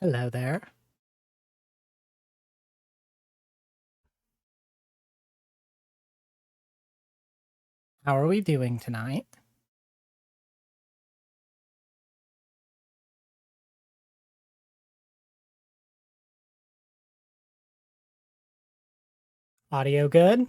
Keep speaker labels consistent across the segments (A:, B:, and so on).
A: Hello there. How are we doing tonight? Audio good?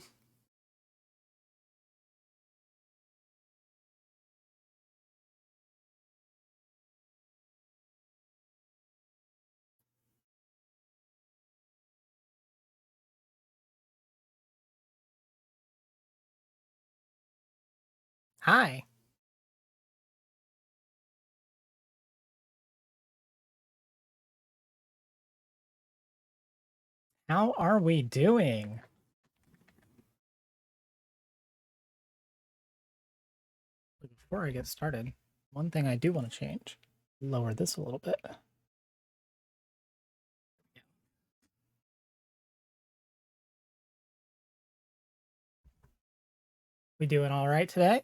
A: Hi. How are we doing? Before I get started, one thing I do want to change. Lower this a little bit. We doing all right today?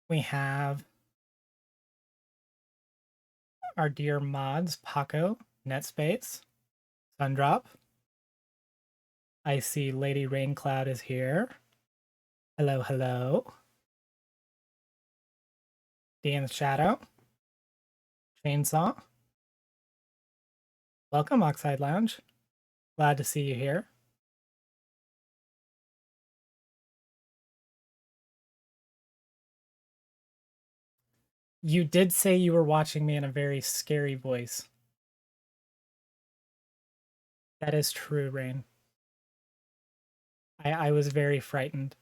A: We have our dear mods, Paco, NetSpace, Sundrop. I see Lady Raincloud is here. Hello, hello. Dan's Shadow. Chainsaw. Welcome, Oxide Lounge. Glad to see you here. You did say you were watching me in a very scary voice. That is true, Rain. I was very frightened.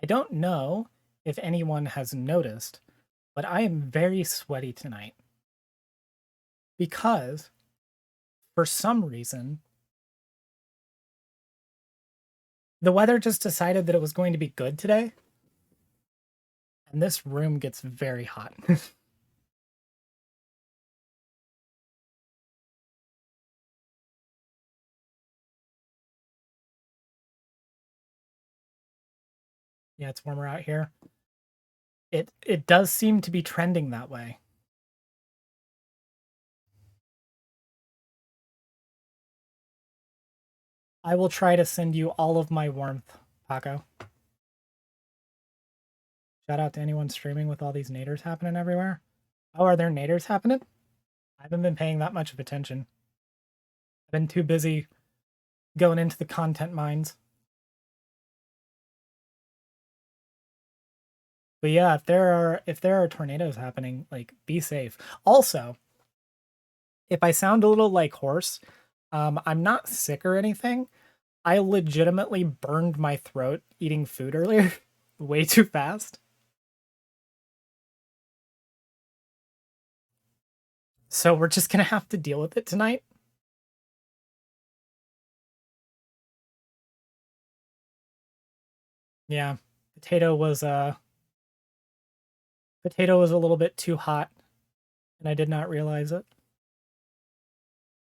A: I don't know if anyone has noticed, but I am very sweaty tonight. Because, for some reason, the weather just decided that it was going to be good today. And this room gets very hot. Yeah, it's warmer out here. It does seem to be trending that way. I will try to send you all of my warmth, Paco. Shout out to anyone streaming with all these naders happening everywhere. Oh, are there naders happening? I haven't been paying that much of attention. I've been too busy going into the content mines. But yeah, if there are tornadoes happening, like be safe. Also, if I sound a little like hoarse, I'm not sick or anything. I legitimately burned my throat eating food earlier way too fast. So we're just gonna have to deal with it tonight. Yeah. Potato was potato was a little bit too hot and I did not realize it.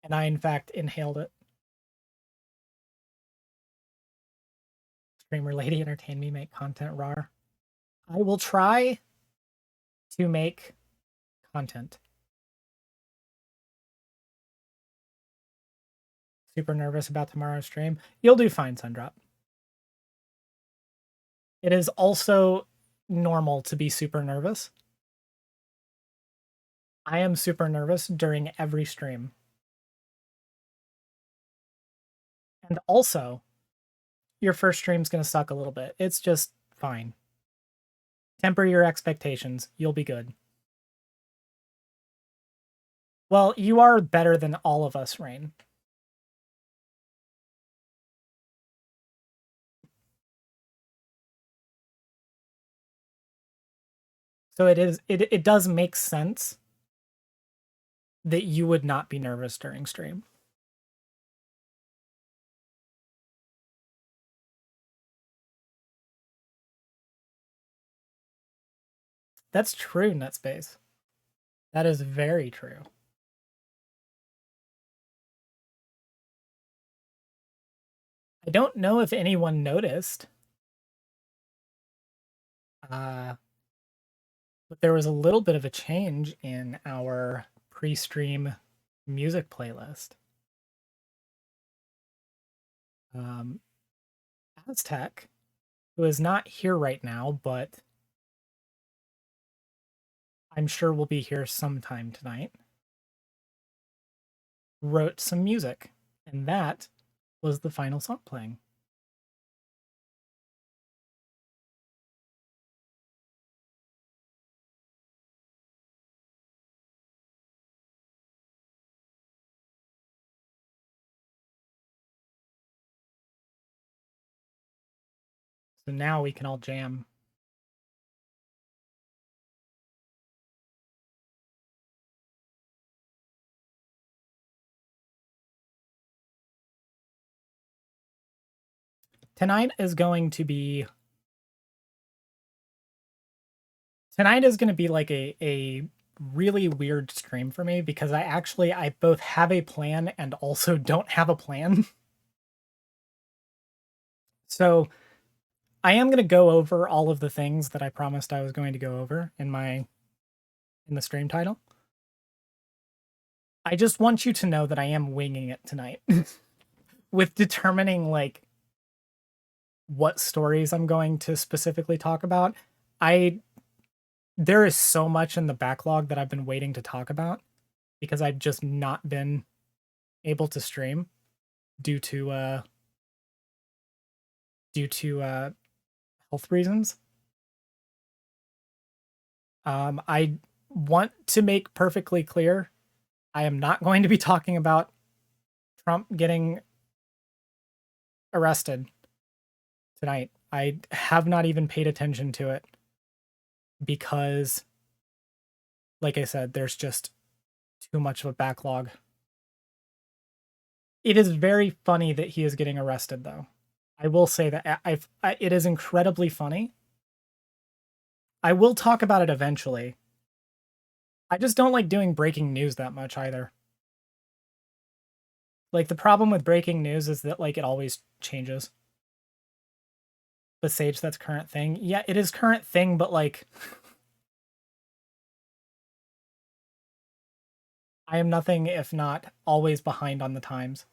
A: And I in fact inhaled it. Streamer lady entertain me, make content raw. I will try to make content. Super nervous about tomorrow's stream. You'll do fine, Sundrop. It is also normal to be super nervous. I am super nervous during every stream. And also, your first stream's going to suck a little bit. It's just fine. Temper your expectations. You'll be good. Well, you are better than all of us, Rain. So it does make sense that you would not be nervous during stream. That's true, NetSpace. That is very true. I don't know if anyone noticed, but there was a little bit of a change in our pre-stream music playlist. Aztec, who is not here right now, but I'm sure will be here sometime tonight, wrote some music, and that was the final song playing. So now we can all jam. Tonight is going to be like a really weird stream for me because I both have a plan and also don't have a plan. So I am going to go over all of the things that I promised I was going to go over in the stream title. I just want you to know that I am winging it tonight with determining like what stories I'm going to specifically talk about. There is so much in the backlog that I've been waiting to talk about because I've just not been able to stream due to health reasons. I want to make perfectly clear I am not going to be talking about Trump getting arrested tonight. I have not even paid attention to it because, like I said, there's just too much of a backlog. It is very funny that he is getting arrested, though. I will say that it is incredibly funny. I will talk about it eventually. I just don't like doing breaking news that much either. Like, the problem with breaking news is that, like, it always changes. But Saige, that's current thing. Yeah, it is current thing, but, like, I am nothing if not always behind on the times.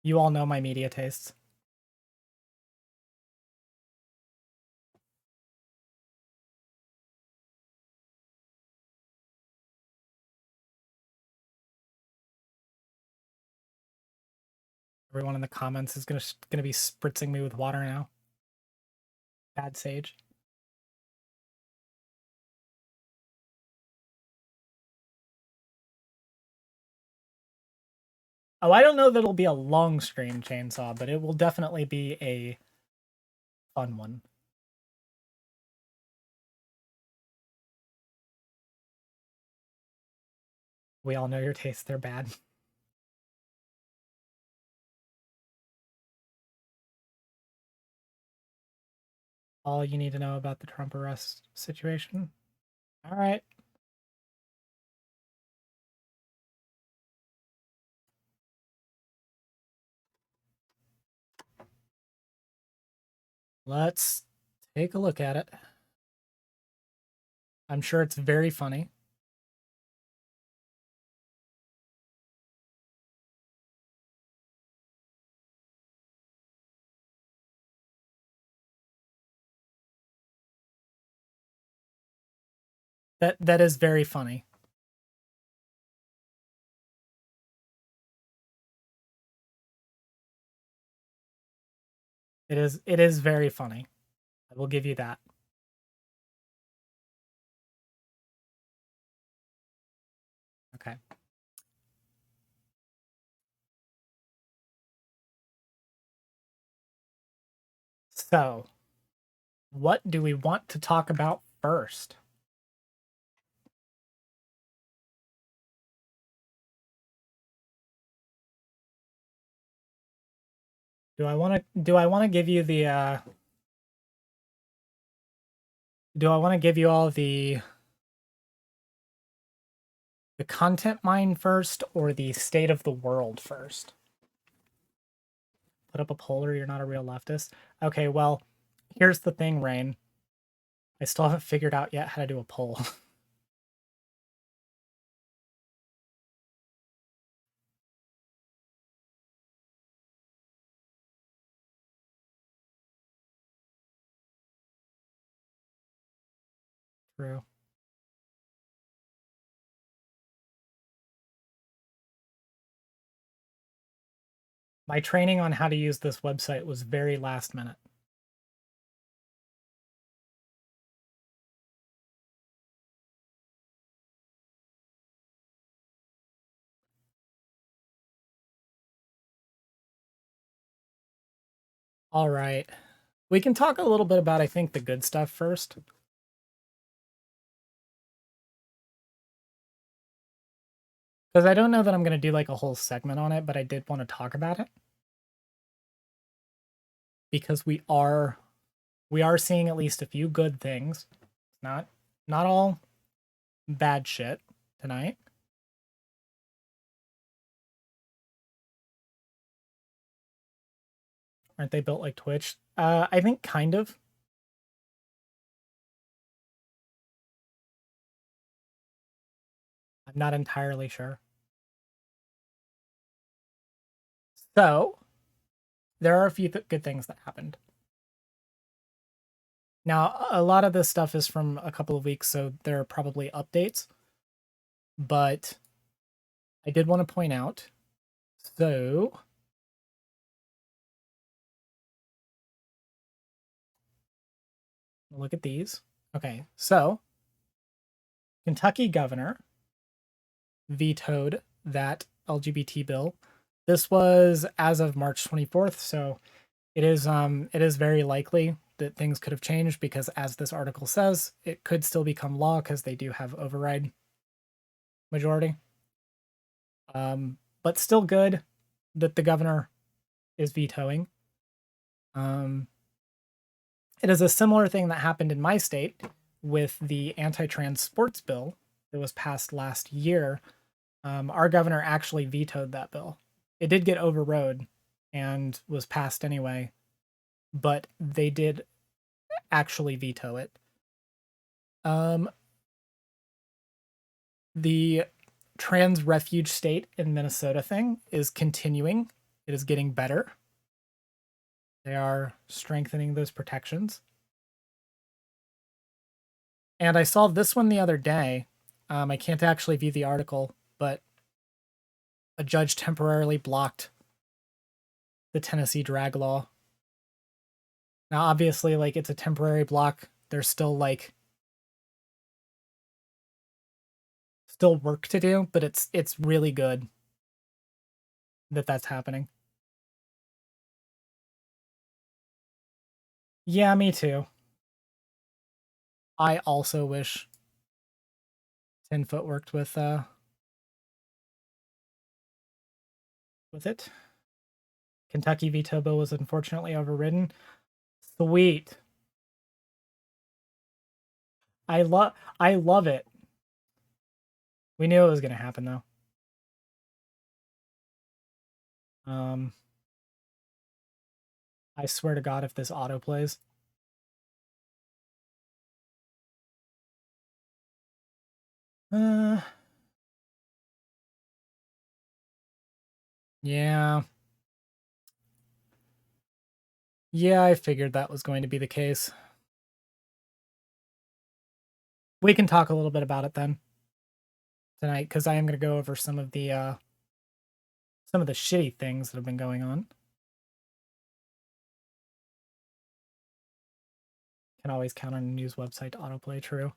A: You all know my media tastes. Everyone in the comments is gonna be spritzing me with water now. Bad Saige. Oh, I don't know that it'll be a long stream, Chainsaw, but it will definitely be a fun one. We all know your tastes, they're bad. All you need to know about the Trump arrest situation. All right. Let's take a look at it. I'm sure it's very funny. That is very funny. It is very funny. I will give you that. Okay. So, what do we want to talk about first? Do I want to give you the do I want to give you all the content mine first or the state of the world first? Put up a poll or you're not a real leftist. Okay, well, here's the thing, Rain. I still haven't figured out yet how to do a poll. True. My training on how to use this website was very last minute. All right. We can talk a little bit about, I think, the good stuff first. Because I don't know that I'm going to do like a whole segment on it, but I did want to talk about it. Because we are seeing at least a few good things. Not all bad shit tonight. Aren't they built like Twitch? I think kind of. I'm not entirely sure. So, there are a few good things that happened. Now, a lot of this stuff is from a couple of weeks, so there are probably updates. But I did want to point out, so look at these. Okay, so Kentucky governor vetoed that LGBT bill. This was as of March 24th, so it is very likely that things could have changed because, as this article says, it could still become law because they do have override majority. But still good that the governor is vetoing. It is a similar thing that happened in my state with the anti-trans sports bill that was passed last year. Our governor actually vetoed that bill. It did get overrode and was passed anyway, but they did actually veto it. The trans refuge state in Minnesota thing is continuing. It is getting better. They are strengthening those protections. And I saw this one the other day. I can't actually view the article, but a judge temporarily blocked the Tennessee drag law. Now, obviously, like, it's a temporary block. There's still work to do, but it's really good that that's happening. Yeah, me too. I also wish 10-foot worked with it. Kentucky veto bill was unfortunately overridden. Sweet. I love it. We knew it was gonna happen though. I swear to God, if this auto plays. Yeah. Yeah, I figured that was going to be the case. We can talk a little bit about it then tonight, because I am going to go over some of the shitty things that have been going on. Can always count on a news website to autoplay, true.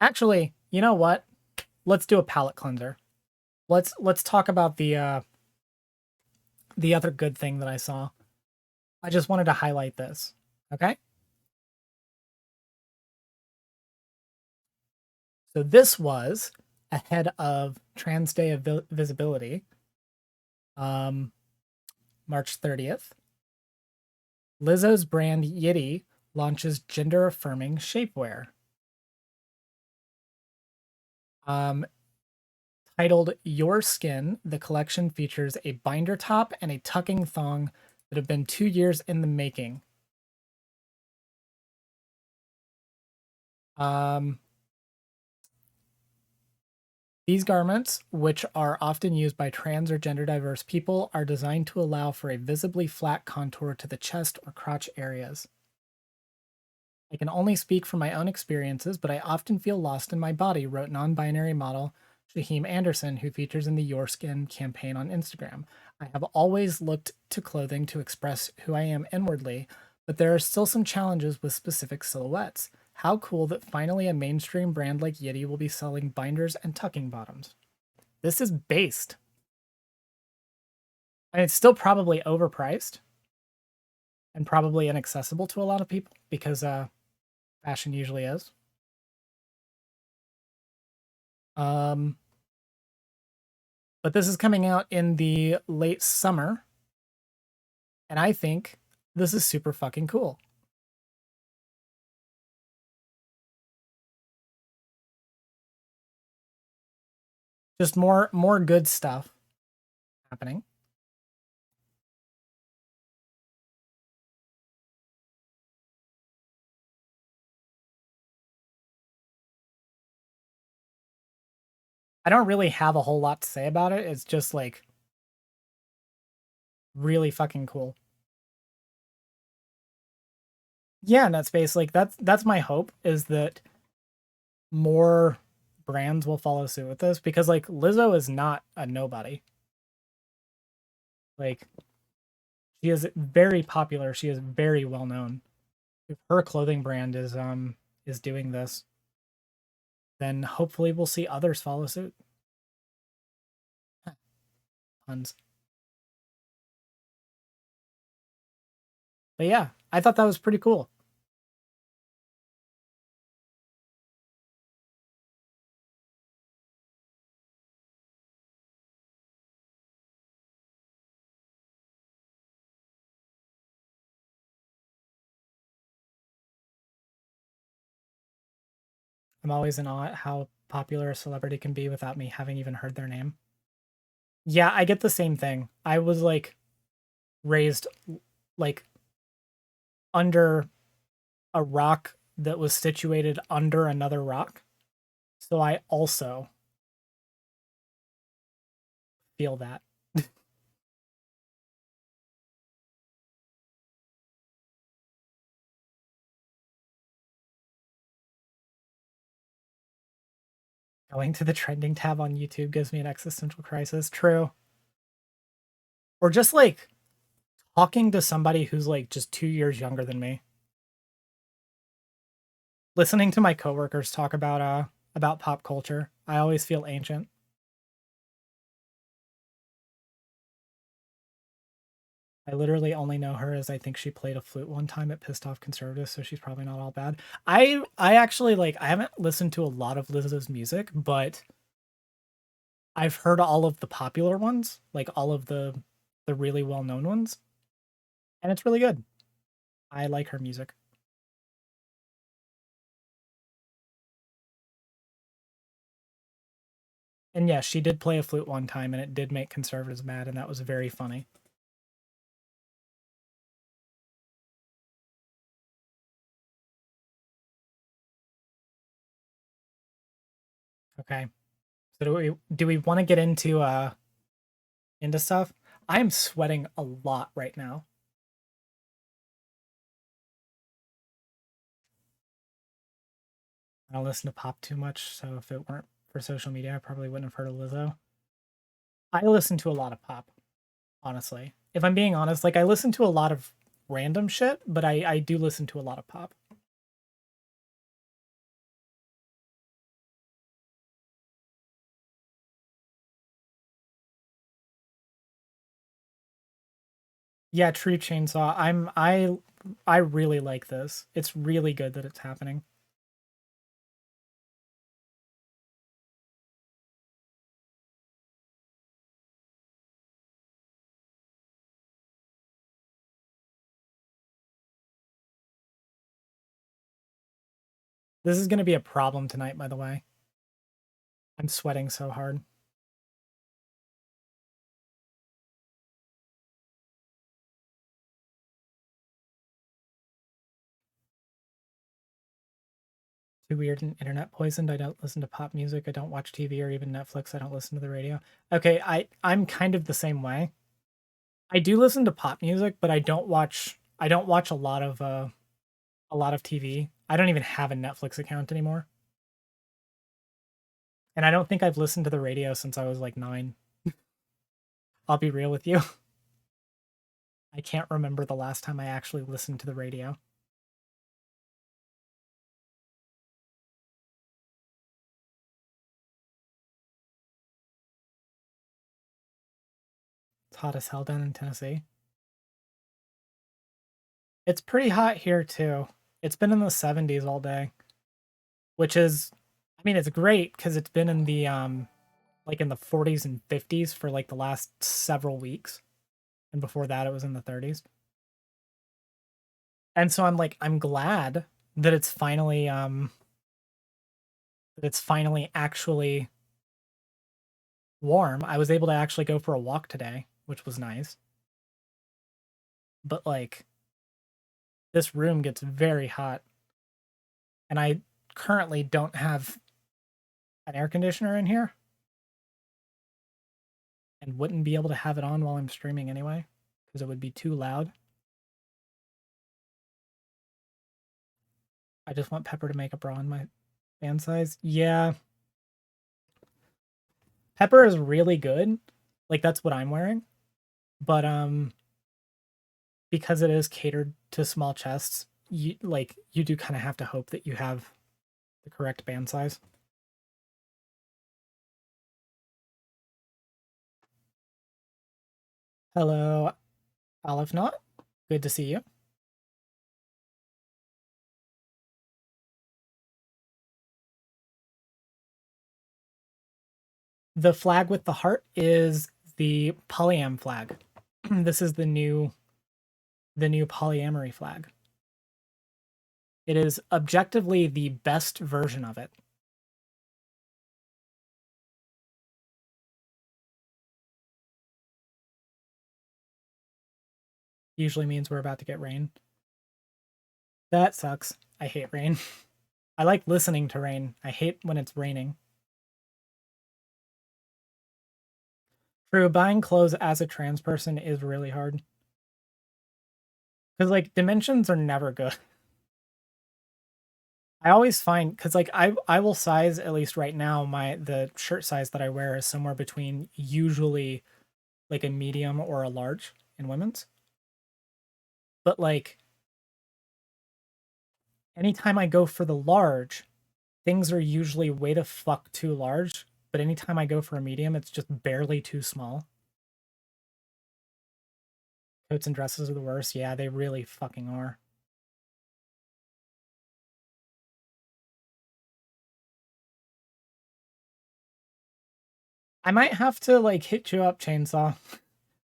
A: Actually, you know what? Let's do a palate cleanser. Let's talk about the other good thing that I saw. I just wanted to highlight this. Okay? So this was ahead of Trans Day of Visibility, March 30th. Lizzo's brand Yitty launches gender-affirming shapewear. Titled Your Skin, the collection features a binder top and a tucking thong that have been 2 years in the making. These garments, which are often used by trans or gender diverse people, are designed to allow for a visibly flat contour to the chest or crotch areas. I can only speak from my own experiences, but I often feel lost in my body, wrote non binary model Shaheem Anderson, who features in the Your Skin campaign on Instagram. I have always looked to clothing to express who I am inwardly, but there are still some challenges with specific silhouettes. How cool that finally a mainstream brand like Yeti will be selling binders and tucking bottoms. This is based. And it's still probably overpriced and probably inaccessible to a lot of people because fashion usually is. But this is coming out in the late summer, and I think this is super fucking cool. Just more good stuff happening. I don't really have a whole lot to say about it. It's just like really fucking cool. Yeah, Netspace, like that's my hope is that more brands will follow suit with this because like Lizzo is not a nobody. Like she is very popular. She is very well known. If her clothing brand is doing this, then hopefully we'll see others follow suit. Puns. But yeah, I thought that was pretty cool. I'm always in awe at how popular a celebrity can be without me having even heard their name. Yeah, I get the same thing. I was like raised like under a rock that was situated under another rock. So I also feel that. Going to the trending tab on YouTube gives me an existential crisis. True. Or just like talking to somebody who's like just 2 years younger than me. Listening to my coworkers talk about pop culture, I always feel ancient. I literally only know her as I think she played a flute one time at pissed off conservatives, so she's probably not all bad. I actually like I haven't listened to a lot of Lizzo's music, but I've heard all of the popular ones, like all of the really well-known ones, and it's really good. I like her music. And yeah, she did play a flute one time and it did make conservatives mad, and that was very funny. Okay. So do we want to get into stuff? I am sweating a lot right now. I don't listen to pop too much, so if it weren't for social media, I probably wouldn't have heard of Lizzo. I listen to a lot of pop, honestly. If I'm being honest, like I listen to a lot of random shit, but I do listen to a lot of pop. Yeah, Tree Chainsaw. I really like this. It's really good that it's happening. This is going to be a problem tonight, by the way. I'm sweating so hard. Too weird and internet poisoned. I don't listen to pop music. I don't watch TV or even Netflix. I don't listen to the radio. Okay, I'm kind of the same way. I do listen to pop music, but I don't watch a lot of TV. I don't even have a Netflix account anymore. And I don't think I've listened to the radio since I was like 9. I'll be real with you. I can't remember the last time I actually listened to the radio. It's hot as hell down in Tennessee. It's pretty hot here too. It's been in the 70s all day, which is, I mean, it's great because it's been in the like in the 40s and 50s for like the last several weeks, and before that it was in the 30s. And so I'm glad that it's finally actually warm. I was able to actually go for a walk today, which was nice. But like this room gets very hot, and I currently don't have an air conditioner in here and wouldn't be able to have it on while I'm streaming anyway because it would be too loud. I just want Pepper to make a bra in my band size. Yeah, Pepper is really good. Like that's what I'm wearing. But because it is catered to small chests, you do kind of have to hope that you have the correct band size. Hello, Olive Knot. Good to see you. The flag with the heart is the polyam flag. This is the new polyamory flag. It is objectively the best version of it. Usually means we're about to get rain. That sucks. I hate rain. I like listening to rain. I hate when it's raining. True, buying clothes as a trans person is really hard. Because like dimensions are never good. I always find because like I will size, at least right now, the shirt size that I wear is somewhere between usually like a medium or a large in women's. But like anytime I go for the large, things are usually way the fuck too large. But anytime I go for a medium, it's just barely too small. Coats and dresses are the worst. Yeah, they really fucking are. I might have to like hit you up, chainsaw,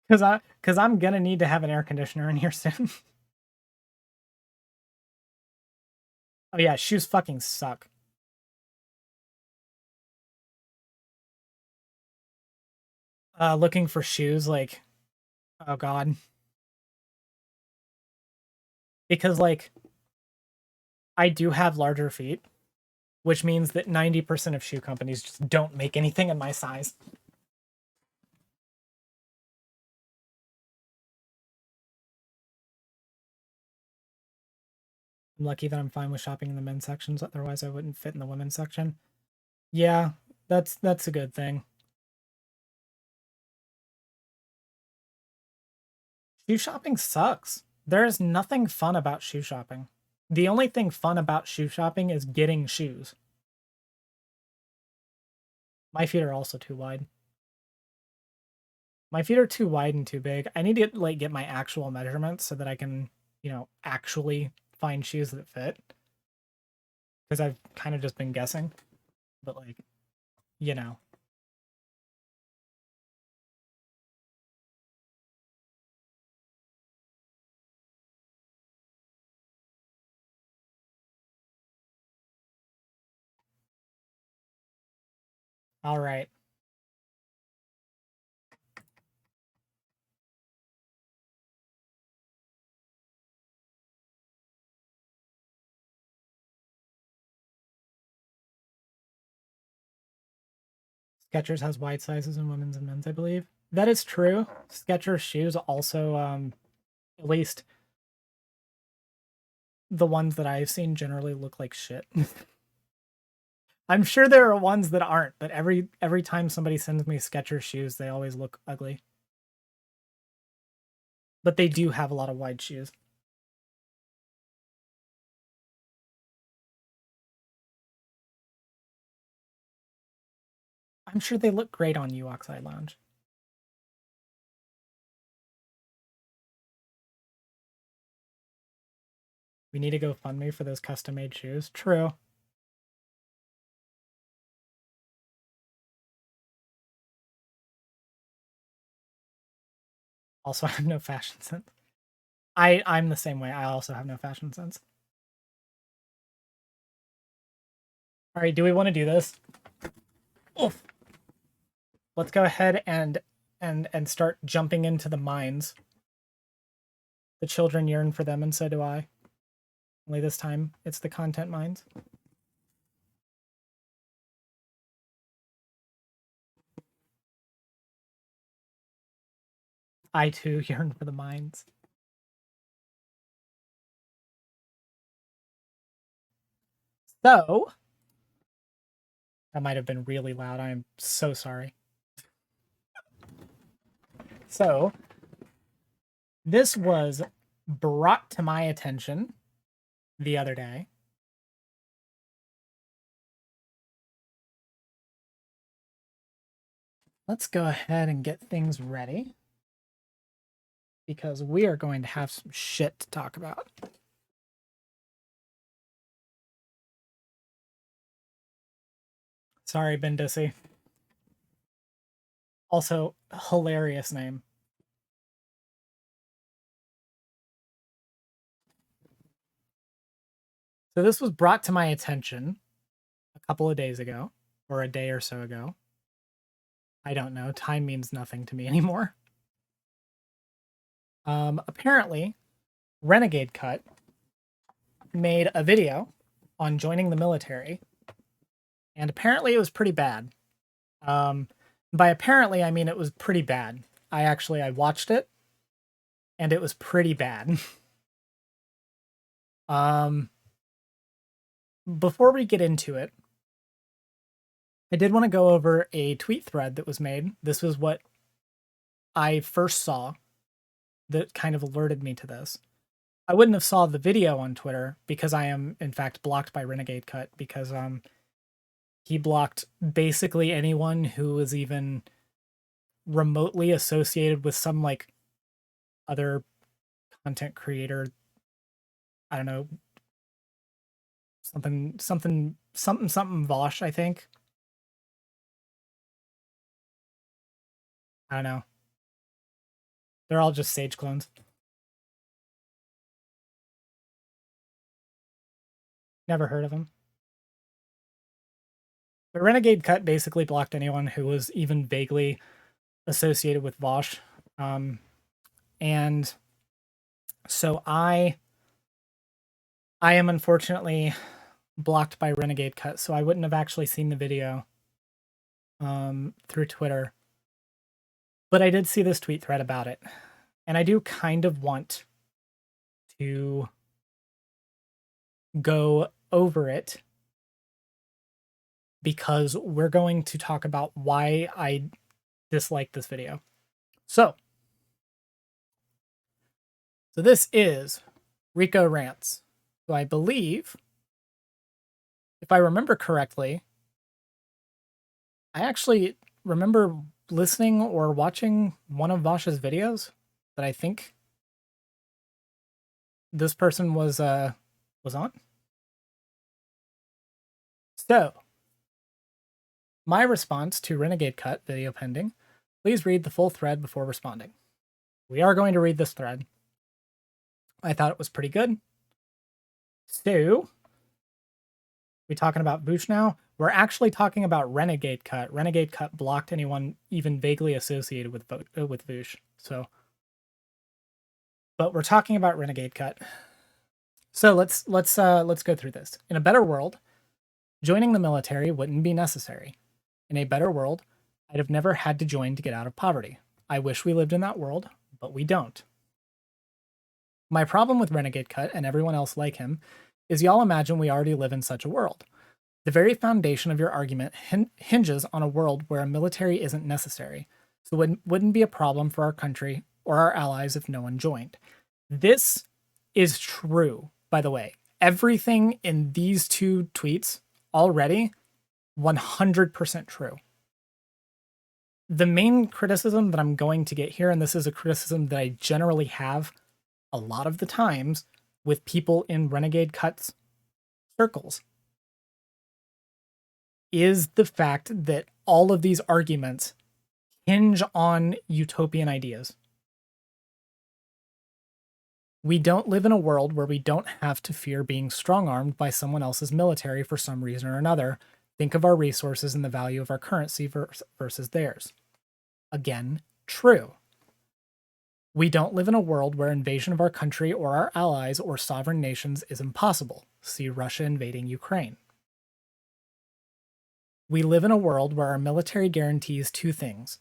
A: because I'm gonna need to have an air conditioner in here soon. Oh yeah, shoes fucking suck. Looking for shoes, like, oh god, because like I do have larger feet, which means that 90% of shoe companies just don't make anything in my size. I'm lucky that I'm fine with shopping in the men's sections, otherwise I wouldn't fit in the women's section. Yeah, that's a good thing. Shoe shopping sucks. There's nothing fun about shoe shopping. The only thing fun about shoe shopping is getting shoes. My feet are also too wide. My feet are too wide and too big. I need to like get my actual measurements so that I can, actually find shoes that fit. Because I've kind of just been guessing. But like, you know. All right. Skechers has wide sizes in women's and men's, I believe. That is true. Skechers shoes also, at least the ones that I've seen generally look like shit. I'm sure there are ones that aren't, but every time somebody sends me Skechers shoes, they always look ugly. But they do have a lot of wide shoes. I'm sure they look great on you, Oxide Lounge. We need to go fund me for those custom-made shoes. True. Also, I have no fashion sense. I'm the same way. I also have no fashion sense. All right, do we want to do this? Oof. Let's go ahead and start jumping into the mines. The children yearn for them, and so do I. Only this time, it's the content mines. I too yearn for the mines. So, that might have been really loud. I am so sorry. So, this was brought to my attention the other day. Let's go ahead and get things ready, because we are going to have some shit to talk about. Sorry, Bendisi. Also, hilarious name. So this was brought to my attention a couple of days ago, or a day or so ago. I don't know. Time means nothing to me anymore. Apparently, Renegade Cut made a video on joining the military, and apparently it was pretty bad. By apparently, I mean it was pretty bad. I watched it, and it was pretty bad. Before we get into it, I did want to go over a tweet thread that was made. This was what I first saw that kind of alerted me to this. I wouldn't have saw the video on Twitter because I am in fact blocked by Renegade Cut, because he blocked basically anyone who was even remotely associated with some like other content creator. I don't know, something Vosh, I think. I don't know. They're all just Saige clones. Never heard of them. But Renegade Cut basically blocked anyone who was even vaguely associated with Vosh. And so I am unfortunately blocked by Renegade Cut, so I wouldn't have actually seen the video through Twitter. But I did see this tweet thread about it. And I do kind of want to go over it, because we're going to talk about why I dislike this video. So this is Rico Rants, who I believe, if I remember correctly, I actually remember listening or watching one of Vosh's videos that I think this person was on. So, my response to Renegade Cut, video pending, please read the full thread before responding. We are going to read this thread. I thought it was pretty good. So, We talking about Voosh now? We're actually talking about Renegade Cut. Renegade Cut blocked anyone even vaguely associated with Voosh. So, but we're talking about Renegade Cut. So let's go through this. In a better world, joining the military wouldn't be necessary. In a better world, I'd have never had to join to get out of poverty. I wish we lived in that world, but we don't. My problem with Renegade Cut and everyone else like him is y'all imagine we already live in such a world. The very foundation of your argument hinges on a world where a military isn't necessary, so it wouldn't be a problem for our country or our allies if no one joined. This is true, by the way. Everything in these two tweets already 100% true. The main criticism that I'm going to get here, and this is a criticism that I generally have a lot of the times with people in Renegade Cuts circles, is the fact that all of these arguments hinge on utopian ideas. We don't live in a world where we don't have to fear being strong-armed by someone else's military for some reason or another. Think of our resources and the value of our currency versus theirs. Again, true. We don't live in a world where invasion of our country or our allies or sovereign nations is impossible. See Russia invading Ukraine. We live in a world where our military guarantees two things: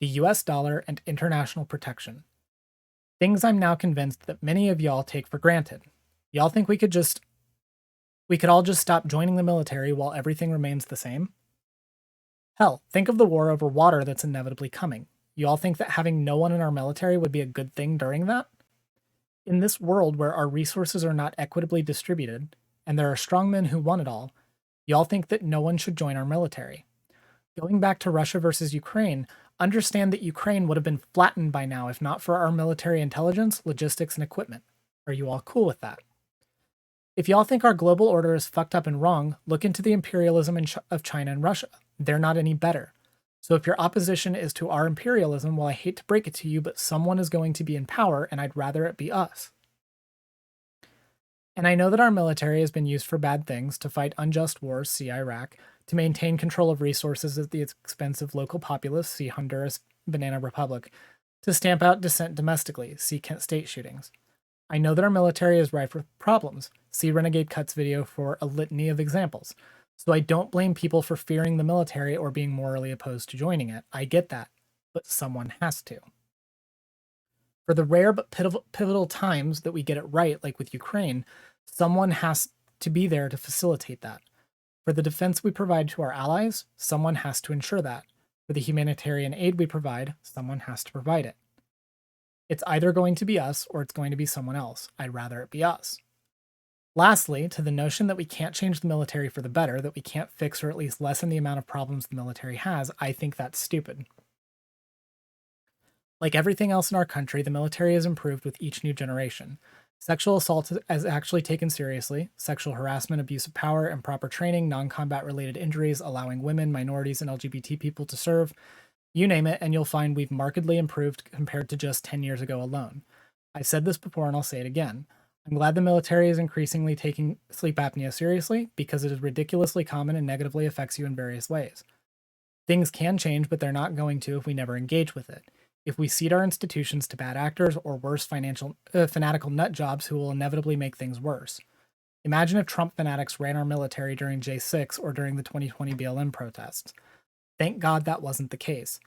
A: the US dollar and international protection. Things I'm now convinced that many of y'all take for granted. Y'all think we could all just stop joining the military while everything remains the same? Hell, think of the war over water that's inevitably coming. You all think that having no one in our military would be a good thing during that? In this world where our resources are not equitably distributed, and there are strongmen who want it all, y'all think that no one should join our military. Going back to Russia versus Ukraine, understand that Ukraine would have been flattened by now if not for our military intelligence, logistics, and equipment. Are you all cool with that? If y'all think our global order is fucked up and wrong, look into the imperialism of China and Russia. They're not any better. So if your opposition is to our imperialism, well, I hate to break it to you, but someone is going to be in power, and I'd rather it be us. And I know that our military has been used for bad things, to fight unjust wars, see Iraq, to maintain control of resources at the expense of local populace, see Honduras, Banana Republic, to stamp out dissent domestically, see Kent State shootings. I know that our military is rife with problems, see Renegade Cuts video for a litany of examples. So I don't blame people for fearing the military or being morally opposed to joining it. I get that, but someone has to. For the rare but pivotal times that we get it right, like with Ukraine, someone has to be there to facilitate that. For the defense we provide to our allies, someone has to ensure that. For the humanitarian aid we provide, someone has to provide it. It's either going to be us or it's going to be someone else. I'd rather it be us. Lastly, to the notion that we can't change the military for the better, that we can't fix or at least lessen the amount of problems the military has, I think that's stupid. Like everything else in our country, the military has improved with each new generation. Sexual assault is actually taken seriously. Sexual harassment, abuse of power, improper training, non-combat related injuries, allowing women, minorities, and LGBT people to serve. You name it, and you'll find we've markedly improved compared to just 10 years ago alone. I've said this before and I'll say it again. I'm glad the military is increasingly taking sleep apnea seriously because it is ridiculously common and negatively affects you in various ways. Things can change, but they're not going to if we never engage with it. If we cede our institutions to bad actors or worse, fanatical nut jobs who will inevitably make things worse. Imagine if Trump fanatics ran our military during J6 or during the 2020 BLM protests. Thank God that wasn't the case.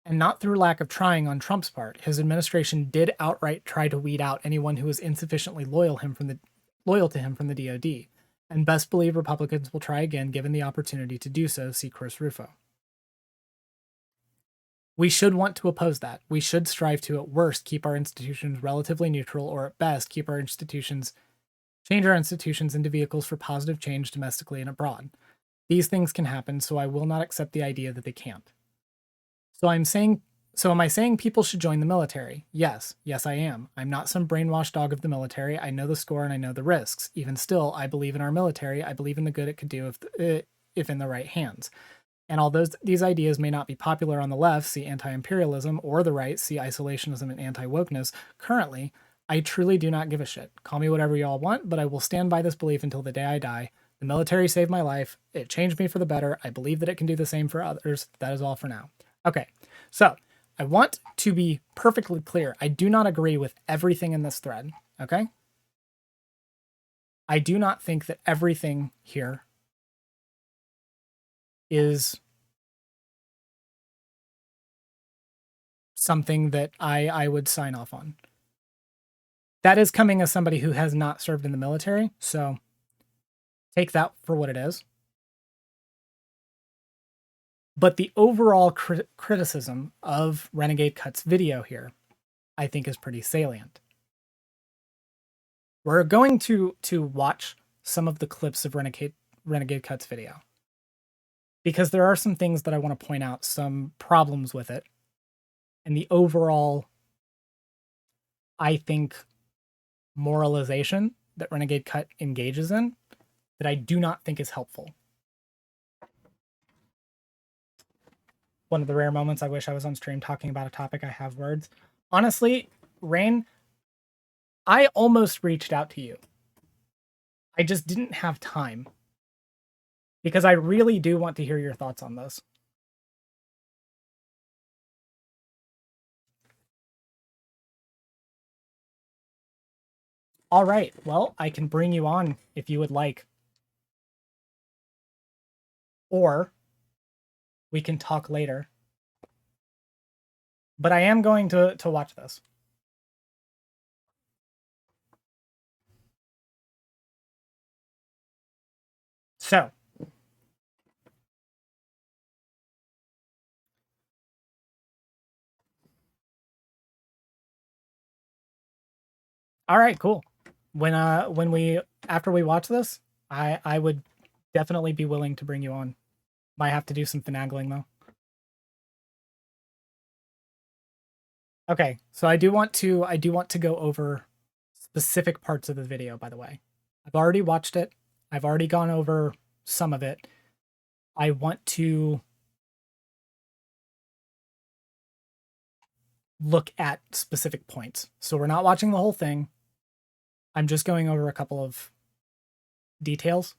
A: And not through lack of trying on Trump's part. His administration did outright try to weed out anyone who was insufficiently loyal to him from the DoD. And best believe Republicans will try again given the opportunity to do so, see Chris Rufo. We should want to oppose that. We should strive to, at worst, keep our institutions relatively neutral, or at best, change our institutions into vehicles for positive change domestically and abroad. These things can happen, so I will not accept the idea that they can't. So am I saying people should join the military? Yes, I am. I'm not some brainwashed dog of the military. I know the score and I know the risks. Even still, I believe in our military. I believe in the good it could do if in the right hands. And although these ideas may not be popular on the left, see anti-imperialism, or the right, see isolationism and anti-wokeness, currently, I truly do not give a shit. Call me whatever y'all want, but I will stand by this belief until the day I die, The military saved my life. It changed me for the better. I believe that it can do the same for others. That is all for now. Okay, so I want to be perfectly clear. I do not agree with everything in this thread, okay? I do not think that everything here is something that I would sign off on. That is coming as somebody who has not served in the military, so take that for what it is. But the overall criticism of Renegade Cut's video here, I think, is pretty salient. We're going to watch some of the clips of Renegade Cut's video, because there are some things that I want to point out, some problems with it, and the overall, I think, moralization that Renegade Cut engages in that I do not think is helpful. One of the rare moments I wish I was on stream talking about a topic I have words. Honestly, Rain, I almost reached out to you. I just didn't have time, because I really do want to hear your thoughts on this. All right, well, I can bring you on if you would like. Or we can talk later. But I am going to watch this. So, all right, cool. When we after we watch this, I would definitely be willing to bring you on. Might have to do some finagling though. Okay, so I do want to go over specific parts of the video, by the way. I've already watched it. I've already gone over some of it. I want to look at specific points. So we're not watching the whole thing. I'm just going over a couple of details.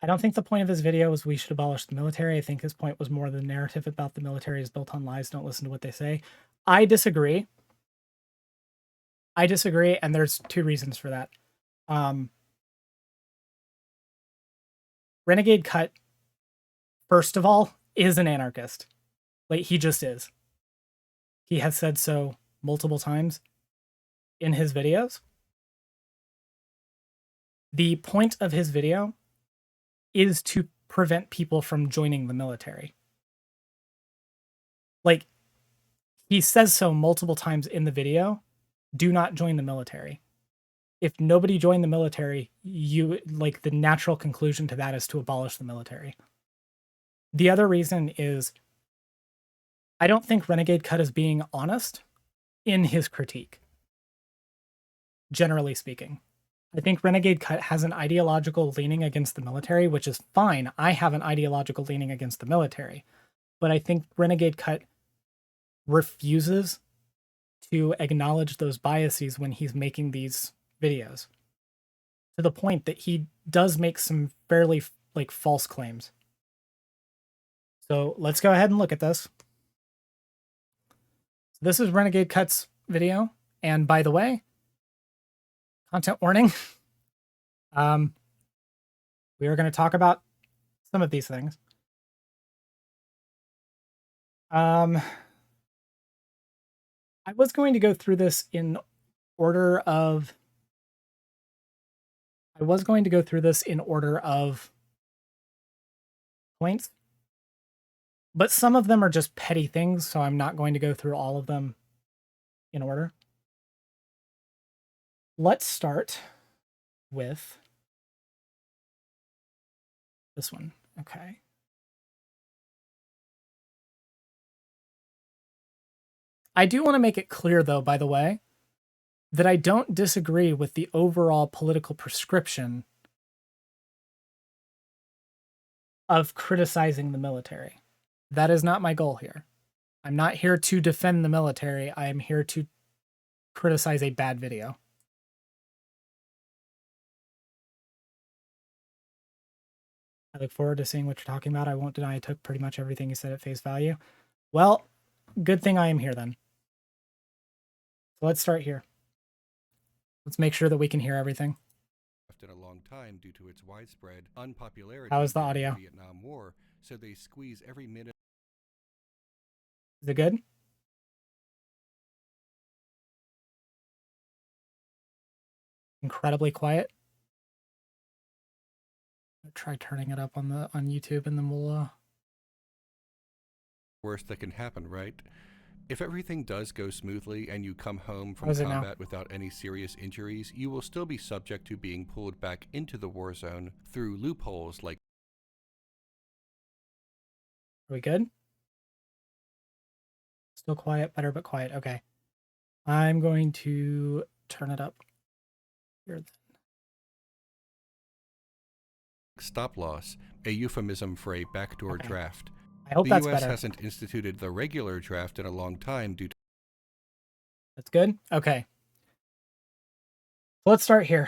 A: I don't think the point of his video was we should abolish the military. I think his point was more the narrative about the military is built on lies. Don't listen to what they say. I disagree. And there's two reasons for that. Renegade Cut, first of all, is an anarchist. Like, he just is. He has said so multiple times in his videos. The point of his video is to prevent people from joining the military. Like, he says so multiple times in the video, do not join the military. If nobody joined the military, the natural conclusion to that is to abolish the military. The other reason is I don't think Renegade Cut is being honest in his critique, generally speaking. I think Renegade Cut has an ideological leaning against the military, which is fine. I have an ideological leaning against the military. But I think Renegade Cut refuses to acknowledge those biases when he's making these videos, to the point that he does make some fairly false claims. So let's go ahead and look at this. This is Renegade Cut's video. And by the way, content warning. We are going to talk about some of these things. I was going to go through this in order of points, but some of them are just petty things, so I'm not going to go through all of them in order. Let's start with this one. Okay. I do want to make it clear, though, by the way, that I don't disagree with the overall political prescription of criticizing the military. That is not my goal here. I'm not here to defend the military. I am here to criticize a bad video. I look forward to seeing what you're talking about. I won't deny I took pretty much everything you said at face value. Well, good thing I am here then. So let's start here. Let's make sure that we can hear everything.
B: In a long time due to its widespread unpopularity
A: How is the
B: during
A: audio?
B: the Vietnam War, so they squeeze every minute.
A: Is it good? Incredibly quiet. I'll try turning it up on YouTube, and then we'll
B: Worst that can happen, right? If everything does go smoothly and you come home
A: How
B: from
A: is it now?
B: combat without any serious injuries, you will still be subject to being pulled back into the war zone through loopholes like.
A: Are we good? Still quiet, better but quiet. Okay. I'm going to turn it up here.
B: Stop loss, a euphemism for a backdoor
A: Okay.
B: draft.
A: I hope
B: The
A: that's
B: U.S.
A: better.
B: hasn't instituted the regular draft in a long time due to.
A: That's good? Okay. Let's start here.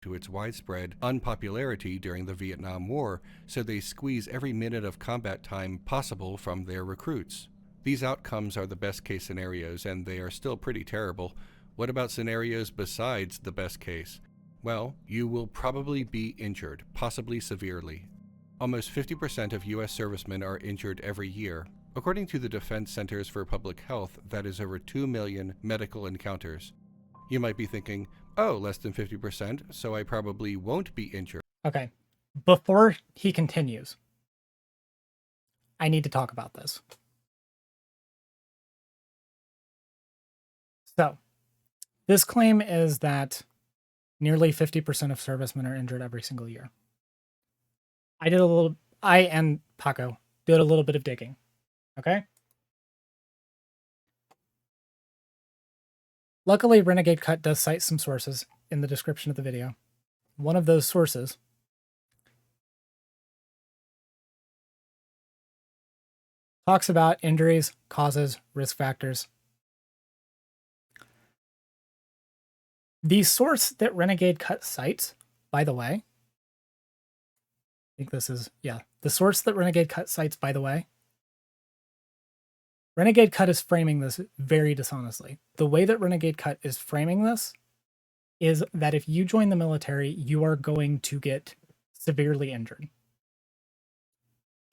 B: To its widespread unpopularity during the Vietnam War, so they squeeze every minute of combat time possible from their recruits. These outcomes are the best case scenarios, and they are still pretty terrible. What about scenarios besides the best case? Well, you will probably be injured, possibly severely. Almost 50% of U.S. servicemen are injured every year. According to the Defense Centers for Public Health, that is over 2 million medical encounters. You might be thinking, oh, less than 50%, so I probably won't be injured.
A: Okay. Before he continues, I need to talk about this. So, this claim is that nearly 50% of servicemen are injured every single year. I and Paco did a little bit of digging. Okay. Luckily, Renegade Cut does cite some sources in the description of the video. One of those sources talks about injuries, causes, risk factors. The source that Renegade Cut cites, by the way, I think this is, yeah, the source that Renegade Cut cites, by the way, Renegade Cut is framing this very dishonestly. The way that Renegade Cut is framing this is that if you join the military, you are going to get severely injured.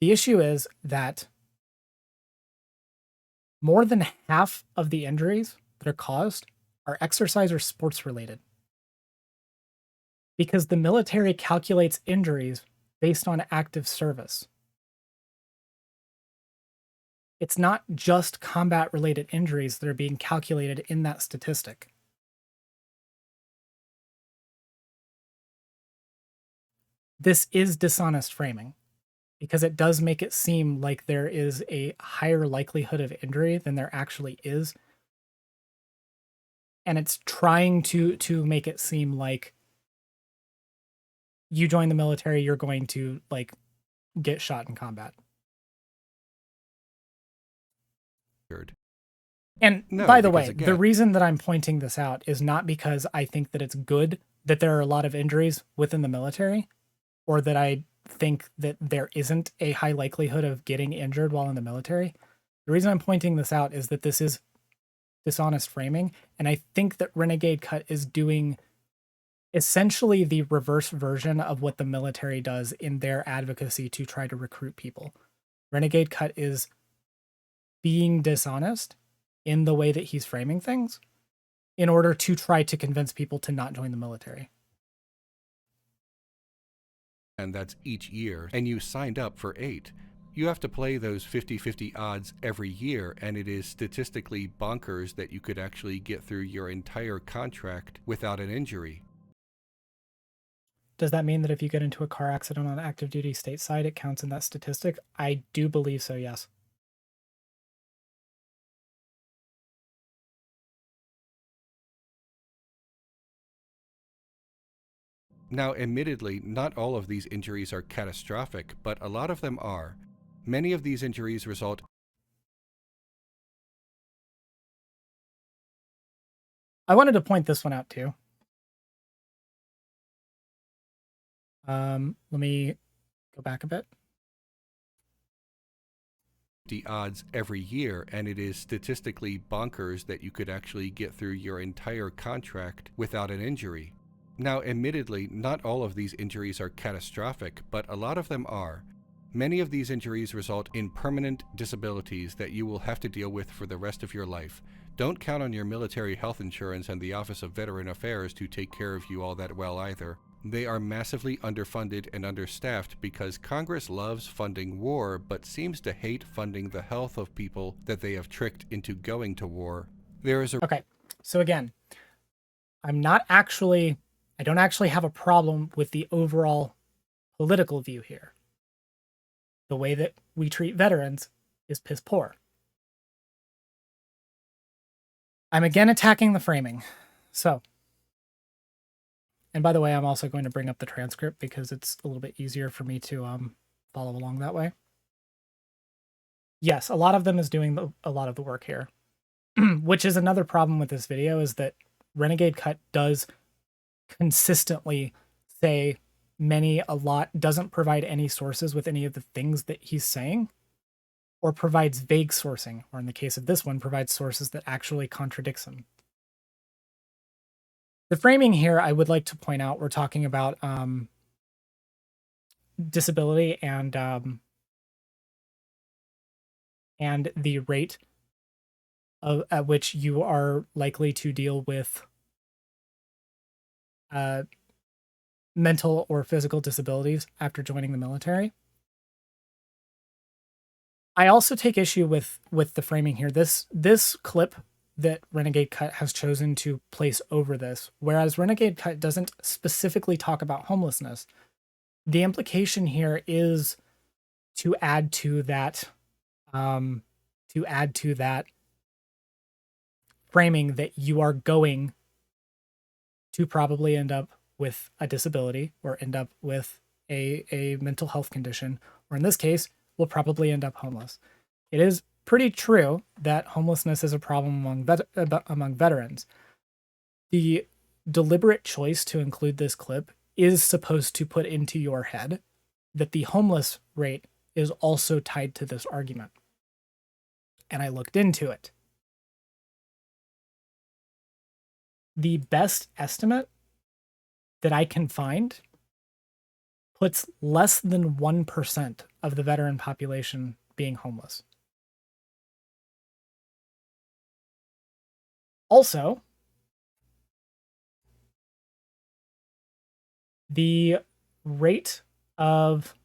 A: The issue is that more than half of the injuries that are caused are exercise or sports related. Because the military calculates injuries based on active service. It's not just combat related injuries that are being calculated in that statistic. This is dishonest framing because it does make it seem like there is a higher likelihood of injury than there actually is. And it's trying to make it seem like you join the military, you're going to like get shot in combat. And
B: No,
A: by the way,
B: again,
A: the reason that I'm pointing this out is not because I think that it's good that there are a lot of injuries within the military, or that I think that there isn't a high likelihood of getting injured while in the military. The reason I'm pointing this out is that this is dishonest framing, and I think that Renegade Cut is doing essentially the reverse version of what the military does in their advocacy to try to recruit people. Renegade Cut is being dishonest in the way that he's framing things in order to try to convince people to not join the military.
B: And that's each year, and you signed up for 8. You have to play those 50-50 odds every year, and it is statistically bonkers that you could actually get through your entire contract without an injury.
A: Does that mean that if you get into a car accident on active duty stateside, it counts in that statistic? I do believe so, yes.
B: Now, admittedly, not all of these injuries are catastrophic, but a lot of them are. Many of these injuries result.
A: I wanted to point this one out too. Let me go back a bit.
B: The odds every year, and it is statistically bonkers that you could actually get through your entire contract without an injury. Now, admittedly, not all of these injuries are catastrophic, but a lot of them are. Many of these injuries result in permanent disabilities that you will have to deal with for the rest of your life. Don't count on your military health insurance and the Office of Veteran Affairs to take care of you all that well either. They are massively underfunded and understaffed because Congress loves funding war but seems to hate funding the health of people that they have tricked into going to war. There is a
A: Okay, so again, I don't actually have a problem with the overall political view here. The way that we treat veterans is piss poor. I'm again attacking the framing. So, and by the way, I'm also going to bring up the transcript because it's a little bit easier for me to follow along that way. Yes, a lot of them is doing a lot of the work here, which is another problem with this video, is that Renegade Cut does consistently say a lot, doesn't provide any sources with any of the things that he's saying, or provides vague sourcing, or in the case of this one, provides sources that actually contradicts him. The framing here, I would like to point out, we're talking about disability and the rate at which you are likely to deal with mental or physical disabilities after joining the military. I also take issue with the framing here. This clip that Renegade Cut has chosen to place over this, whereas Renegade Cut doesn't specifically talk about homelessness, the implication here is to add to that framing that you are going to probably end up with a disability or end up with a mental health condition, or in this case, will probably end up homeless. It is pretty true that homelessness is a problem among veterans. The deliberate choice to include this clip is supposed to put into your head that the homeless rate is also tied to this argument. And I looked into it. The best estimate that I can find puts less than 1% of the veteran population being homeless. Also, the rate of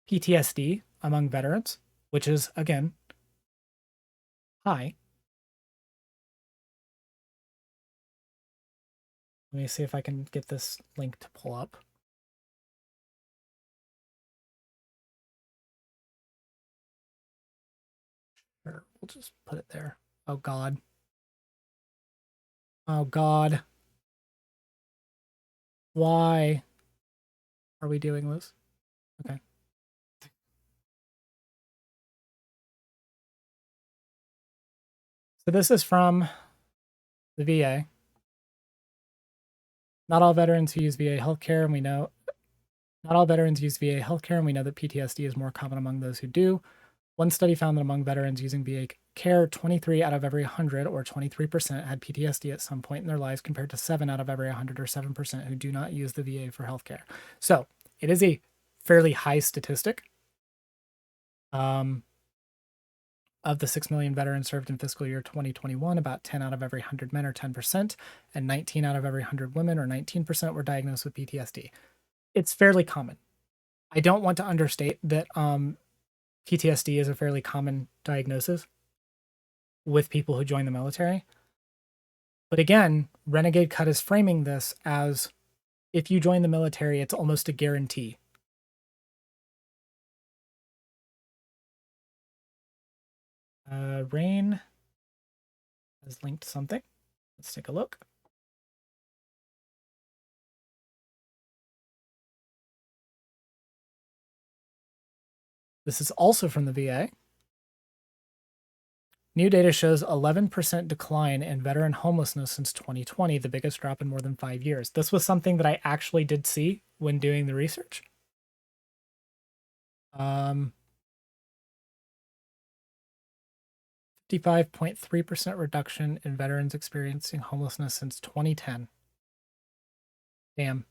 A: PTSD among veterans, which is, again, high. Let me see if I can get this link to pull up. Sure, we'll just put it there. Oh, God. Oh, God. Why are we doing this? Okay. So this is from the VA. Not all veterans who use VA healthcare, and we know that PTSD is more common among those who do. One study found that among veterans using VA care, 23 out of every 100, or 23%, had PTSD at some point in their lives, compared to 7 out of every 100, or 7%, who do not use the VA for healthcare. So it is a fairly high statistic. Of the 6 million veterans served in fiscal year 2021, about 10 out of every 100 men, or 10%, and 19 out of every 100 women, or 19%, were diagnosed with PTSD. It's fairly common. I don't want to understate that PTSD is a fairly common diagnosis with people who join the military. But again, Renegade Cut is framing this as, if you join the military, it's almost a guarantee. Rain has linked something. Let's take a look. This is also from the VA. New data shows 11% decline in veteran homelessness since 2020, the biggest drop in more than 5 years. This was something that I actually did see when doing the research. 55.3% reduction in veterans experiencing homelessness since 2010. Damn.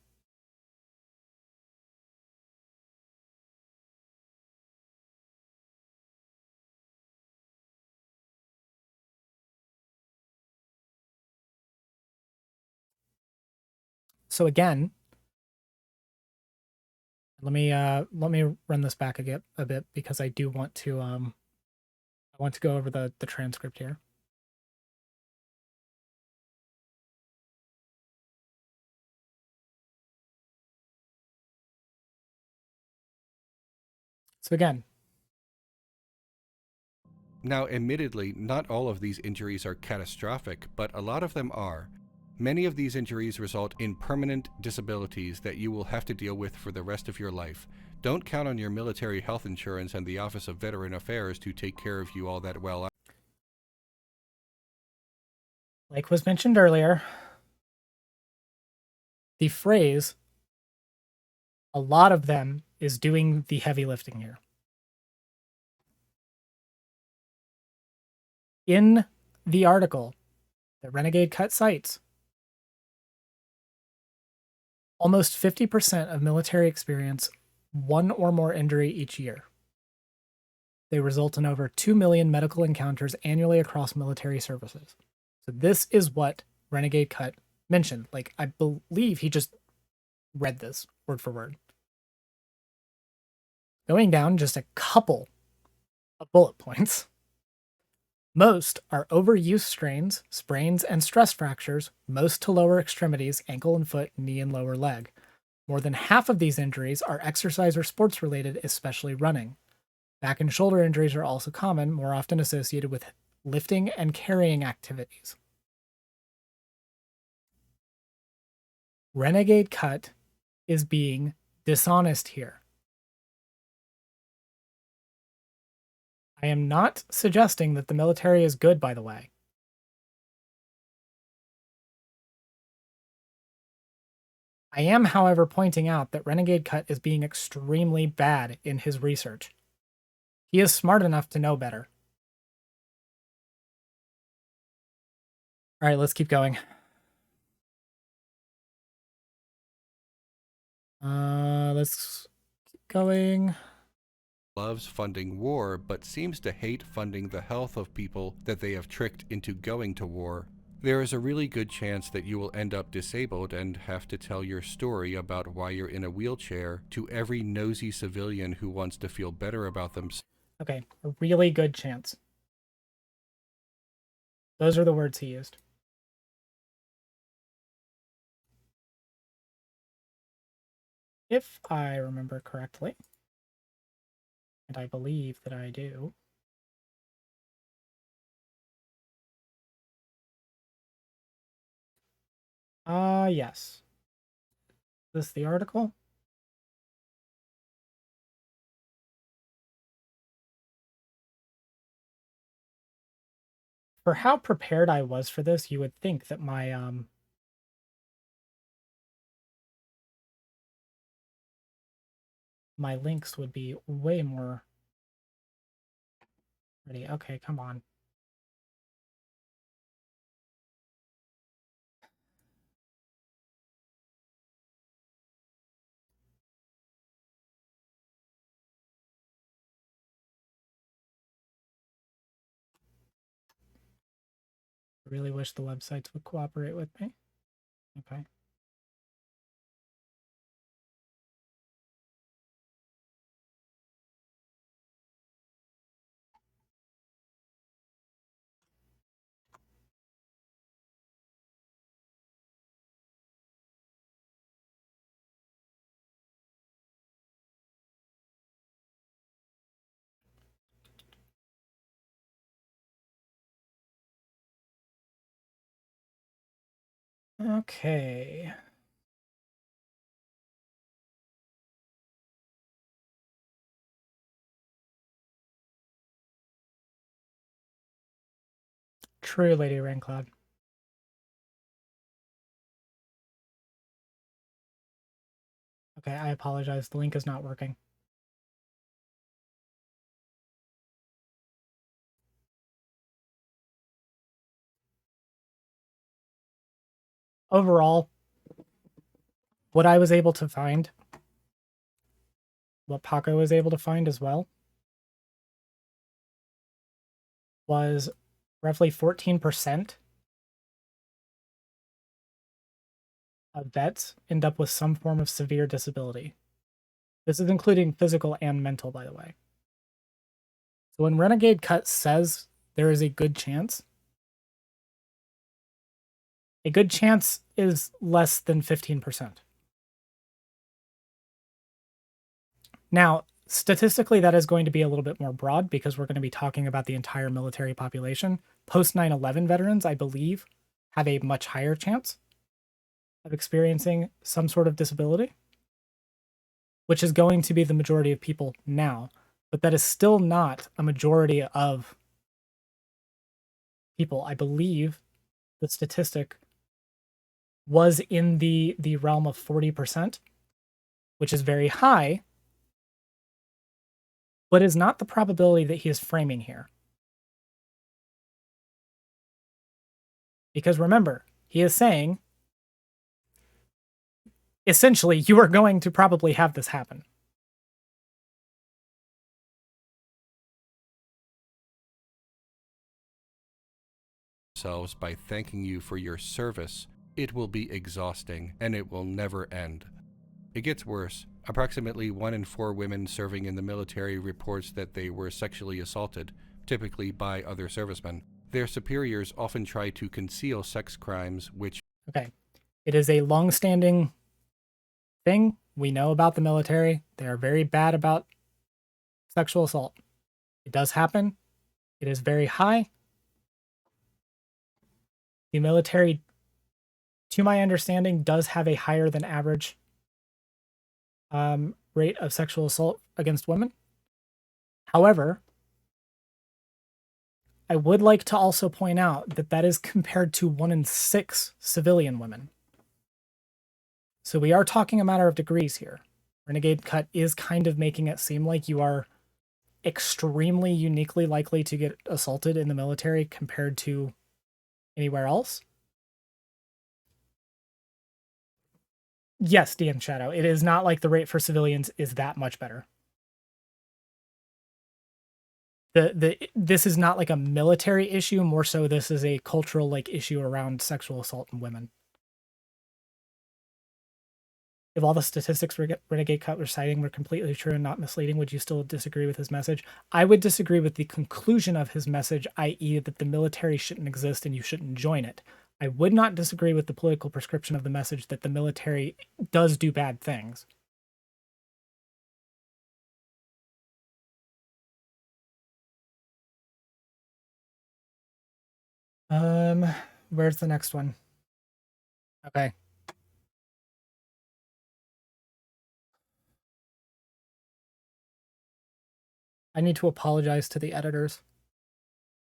A: So again, let me run this back a bit because I do want to I want to go over the transcript here. So again,
B: Now, admittedly, not all of these injuries are catastrophic, but a lot of them are. Many of these injuries result in permanent disabilities that you will have to deal with for the rest of your life. Don't count on your military health insurance and the Office of Veteran Affairs to take care of you all that well.
A: like was mentioned earlier, the phrase, a lot of them, is doing the heavy lifting here. In the article that Renegade Cut cites, almost 50% of military experience one or more injury each year. They result in over 2 million medical encounters annually across military services. So this is what Renegade Cut mentioned. Like, I believe he just read this word for word. Going down just a couple of bullet points. Most are overuse strains, sprains, and stress fractures, most to lower extremities, ankle and foot, knee and lower leg. More than half of these injuries are exercise or sports related, especially running. Back and shoulder injuries are also common, more often associated with lifting and carrying activities. Renegade Cut is being dishonest here. I am not suggesting that the military is good, by the way. I am, however, pointing out that Renegade Cut is being extremely bad in his research. He is smart enough to know better. All right, let's keep going. Let's keep going.
B: Loves funding war, but seems to hate funding the health of people that they have tricked into going to war. There is a really good chance that you will end up disabled and have to tell your story about why you're in a wheelchair to every nosy civilian who wants to feel better about themselves.
A: Okay, a really good chance. Those are the words he used. If I remember correctly, and I believe that I do. Yes. Is this the article? For how prepared I was for this, you would think that my links would be way more ready. Okay, come on. I really wish the websites would cooperate with me. Okay. Okay. True, Lady Raincloud. Okay, I apologize. The link is not working. Overall, what I was able to find, what Paco was able to find as well, was roughly 14% of vets end up with some form of severe disability. This is including physical and mental, by the way. So when Renegade Cut says there is a good chance is less than 15%. Now, statistically, that is going to be a little bit more broad because we're going to be talking about the entire military population. Post 9/11 veterans, I believe, have a much higher chance of experiencing some sort of disability, which is going to be the majority of people now. But that is still not a majority of people. I believe the statistic was in the realm of 40%, which is very high, but is not the probability that he is framing here. Because remember, he is saying, essentially, you are going to probably have this happen.
B: By thanking you for your service. It will be exhausting, and it will never end. It gets worse. Approximately 1 in 4 women serving in the military reports that they were sexually assaulted, typically by other servicemen. Their superiors often try to conceal sex crimes, which...
A: Okay. It is a long-standing thing we know about the military. They are very bad about sexual assault. It does happen. It is very high. The military, to my understanding, does have a higher than average rate of sexual assault against women. However, I would like to also point out that that is compared to 1 in 6 civilian women. So we are talking a matter of degrees here. Renegade Cut is kind of making it seem like you are extremely uniquely likely to get assaulted in the military compared to anywhere else. Yes, DM Shadow, it is not like the rate for civilians is that much better. This is not like a military issue, more so this is a cultural like issue around sexual assault in women. If all the statistics Renegade Cut were citing were completely true and not misleading, would you still disagree with his message? I would disagree with the conclusion of his message, i.e. that the military shouldn't exist and you shouldn't join it. I would not disagree with the political prescription of the message that the military does do bad things. Where's the next one? Okay. I need to apologize to the editors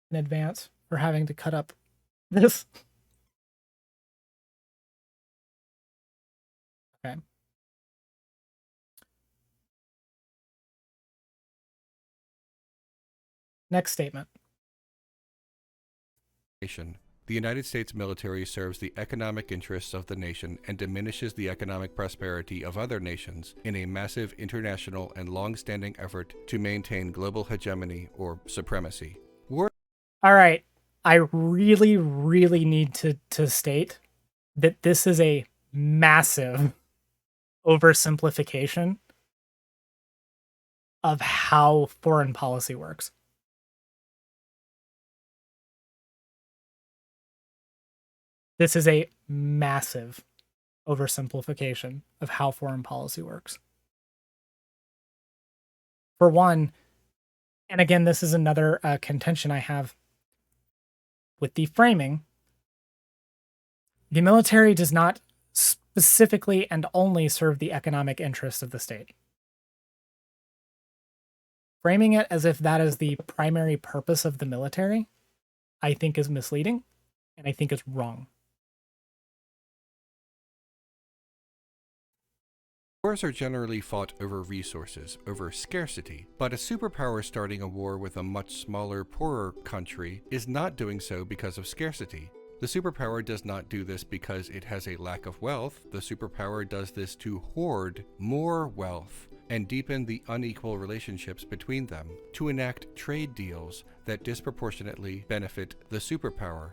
A: in advance for having to cut up this. Okay. Next statement.
B: The United States military serves the economic interests of the nation and diminishes the economic prosperity of other nations in a massive international and long-standing effort to maintain global hegemony or supremacy.
A: All right. I really, really need to state that this is a massive oversimplification of how foreign policy works. This is a massive oversimplification of how foreign policy works. For one, and again, this is another contention I have with the framing, the military does not specifically and only serve the economic interests of the state. Framing it as if that is the primary purpose of the military I think is misleading and I think is wrong.
B: Wars are generally fought over resources, over scarcity, but a superpower starting a war with a much smaller, poorer country is not doing so because of scarcity. The superpower does not do this because it has a lack of wealth. The superpower does this to hoard more wealth and deepen the unequal relationships between them, to enact trade deals that disproportionately benefit the superpower.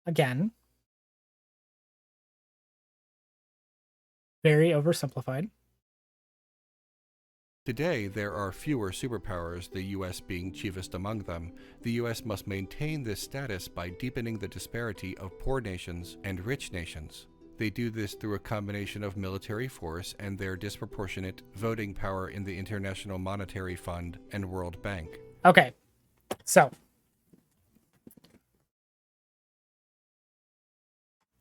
A: Again, very oversimplified.
B: Today, there are fewer superpowers, the US being chiefest among them. The US must maintain this status by deepening the disparity of poor nations and rich nations. They do this through a combination of military force and their disproportionate voting power in the International Monetary Fund and World Bank.
A: Okay, so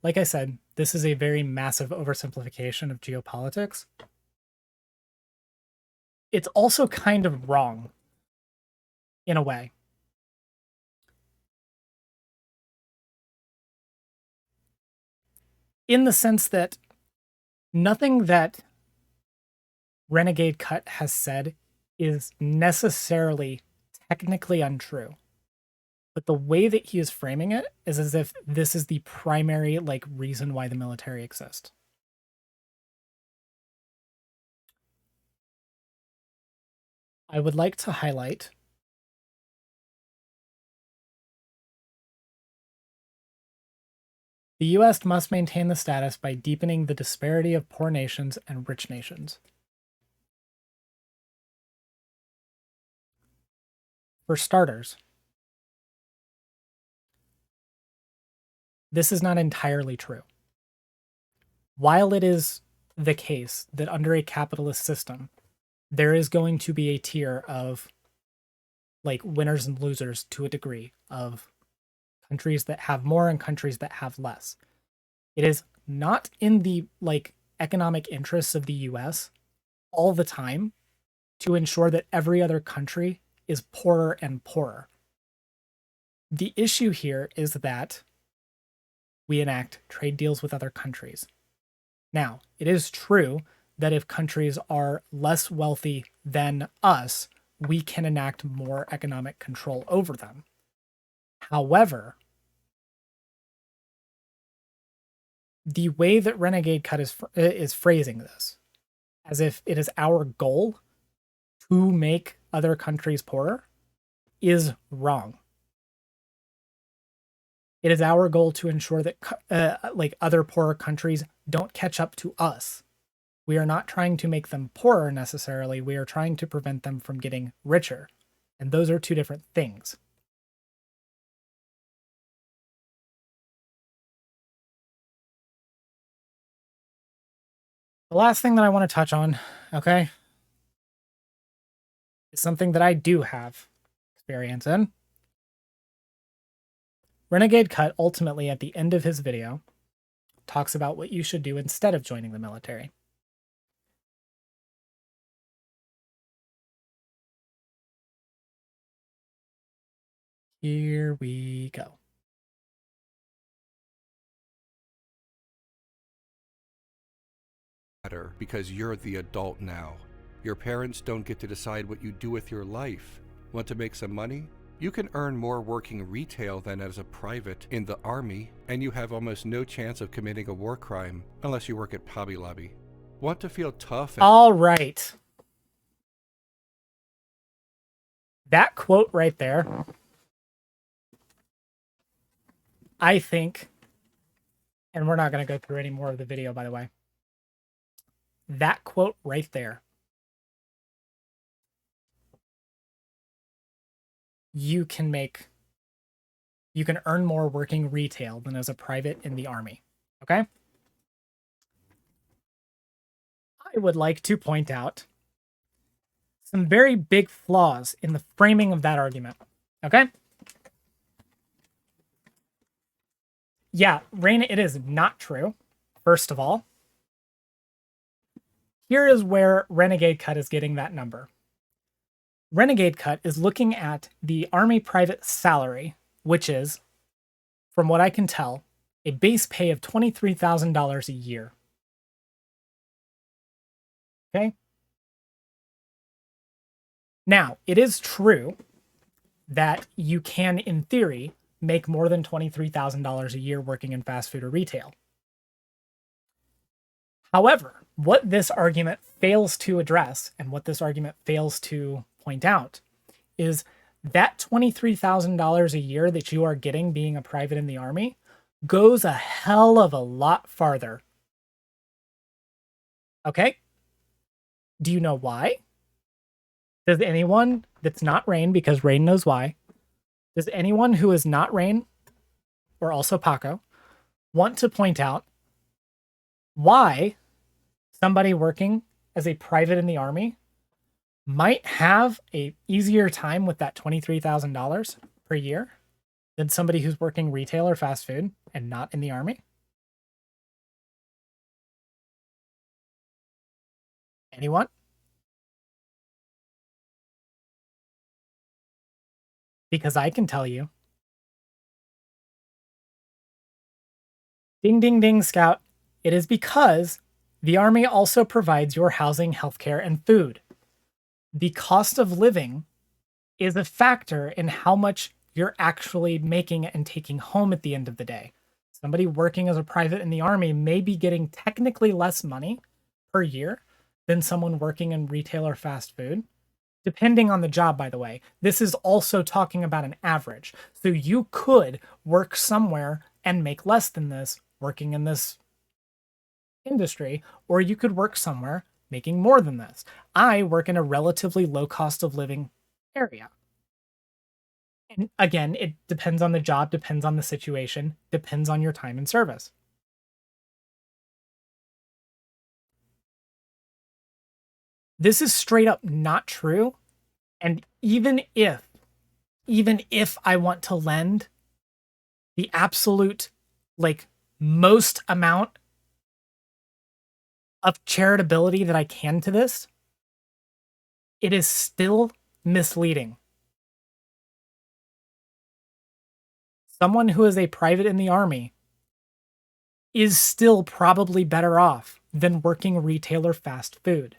A: like I said, this is a very massive oversimplification of geopolitics. It's also kind of wrong in a way. In the sense that nothing that Renegade Cut has said is necessarily technically untrue. But the way that he is framing it is as if this is the primary reason why the military exists. I would like to highlight the US must maintain the status by deepening the disparity of poor nations and rich nations. For starters, this is not entirely true. While it is the case that under a capitalist system, there is going to be a tier of winners and losers to a degree, of countries that have more and countries that have less. It is not in the economic interests of the US all the time to ensure that every other country is poorer and poorer. The issue here is that we enact trade deals with other countries. Now, it is true that if countries are less wealthy than us, we can enact more economic control over them. However, the way that Renegade Cut is phrasing this, as if it is our goal to make other countries poorer, is wrong. It is our goal to ensure that other poorer countries don't catch up to us. We are not trying to make them poorer necessarily. We are trying to prevent them from getting richer. And those are two different things. The last thing that I want to touch on, okay, is something that I do have experience in. Renegade Cut ultimately at the end of his video talks about what you should do instead of joining the military. Here we go.
B: Because you're the adult now. Your parents don't get to decide what you do with your life. Want to make some money? You can earn more working retail than as a private in the army, and you have almost no chance of committing a war crime unless you work at Hobby Lobby. Want to feel tough?
A: All right. That quote right there, I think, and we're not going to go through any more of the video, by the way. That quote right there, you can earn more working retail than as a private in the army. Okay? I would like to point out some very big flaws in the framing of that argument. Okay? Yeah, Raina, it is not true, first of all. Here is where Renegade Cut is getting that number. Renegade Cut is looking at the Army private salary, which is, from what I can tell, a base pay of $23,000 a year. Okay? Now, it is true that you can, in theory, make more than $23,000 a year working in fast food or retail. However, what this argument fails to address and what this argument fails to point out is that $23,000 a year that you are getting being a private in the Army goes a hell of a lot farther. Okay? Do you know why? Does anyone that's not Rain, because Rain knows why, does anyone who is not Rain or also Paco want to point out why somebody working as a private in the Army might have a easier time with that $23,000 per year than somebody who's working retail or fast food and not in the Army? Anyone? Because I can tell you. Ding, ding, ding, Scout. It is because the Army also provides your housing, healthcare, and food. The cost of living is a factor in how much you're actually making and taking home at the end of the day. Somebody working as a private in the Army may be getting technically less money per year than someone working in retail or fast food, depending on the job, by the way. This is also talking about an average. So you could work somewhere and make less than this working in this industry, or you could work somewhere making more than this. I work in a relatively low cost of living area. And again, it depends on the job, depends on the situation, depends on your time in service. This is straight up not true. And even if I want to lend the absolute, like, most amount of charitability that I can to this, it is still misleading. Someone who is a private in the Army is still probably better off than working retail or fast food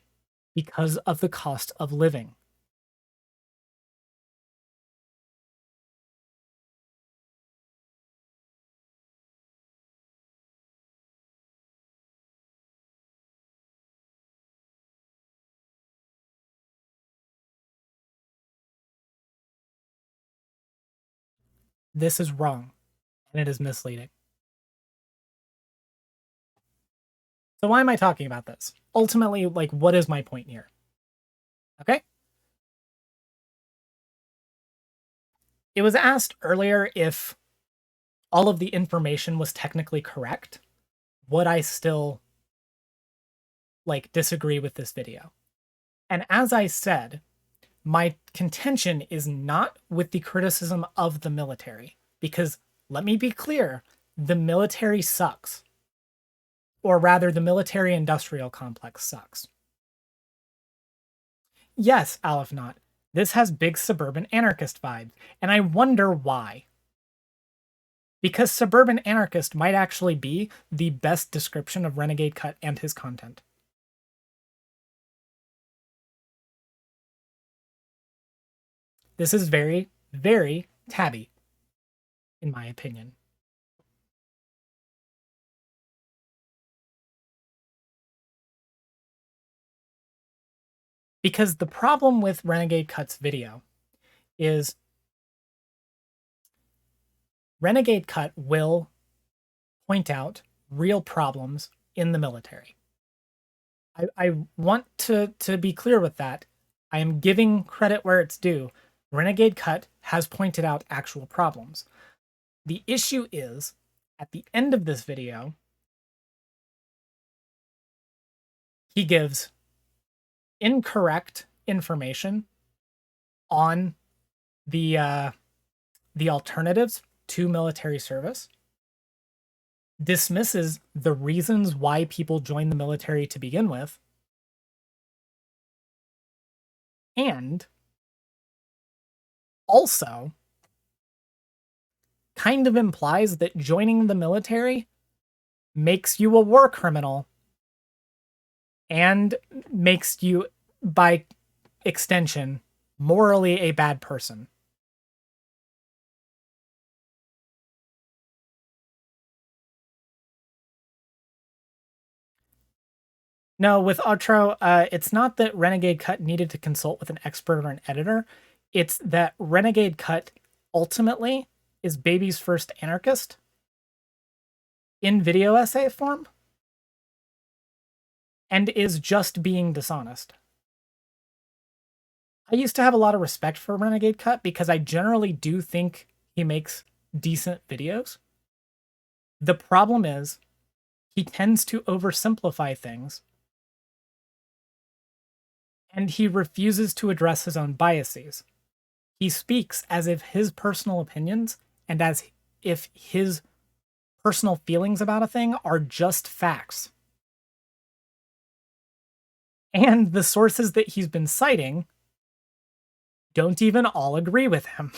A: because of the cost of living. This is wrong, and it is misleading. So why am I talking about this? Ultimately, like, what is my point here? Okay? It was asked earlier if all of the information was technically correct. Would I still, like, disagree with this video? And as I said, my contention is not with the criticism of the military, because let me be clear, the military sucks. Or rather, the military industrial complex sucks. Yes, Aleph Not, this has big suburban anarchist vibes, and I wonder why. Because suburban anarchist might actually be the best description of Renegade Cut and his content. This is very, very tabby, in my opinion. Because the problem with Renegade Cut's video is Renegade Cut will point out real problems in the military. I want to be clear with that. I am giving credit where it's due. Renegade Cut has pointed out actual problems. The issue is, at the end of this video, he gives incorrect information on the alternatives to military service, dismisses the reasons why people join the military to begin with, and also kind of implies that joining the military makes you a war criminal and makes you, by extension, morally a bad person. No, with Outro, it's not that Renegade Cut needed to consult with an expert or an editor. It's that Renegade Cut ultimately is baby's first anarchist in video essay form and is just being dishonest. I used to have a lot of respect for Renegade Cut because I generally do think he makes decent videos. The problem is he tends to oversimplify things and he refuses to address his own biases. He speaks as if his personal opinions and as if his personal feelings about a thing are just facts. And the sources that he's been citing don't even all agree with him.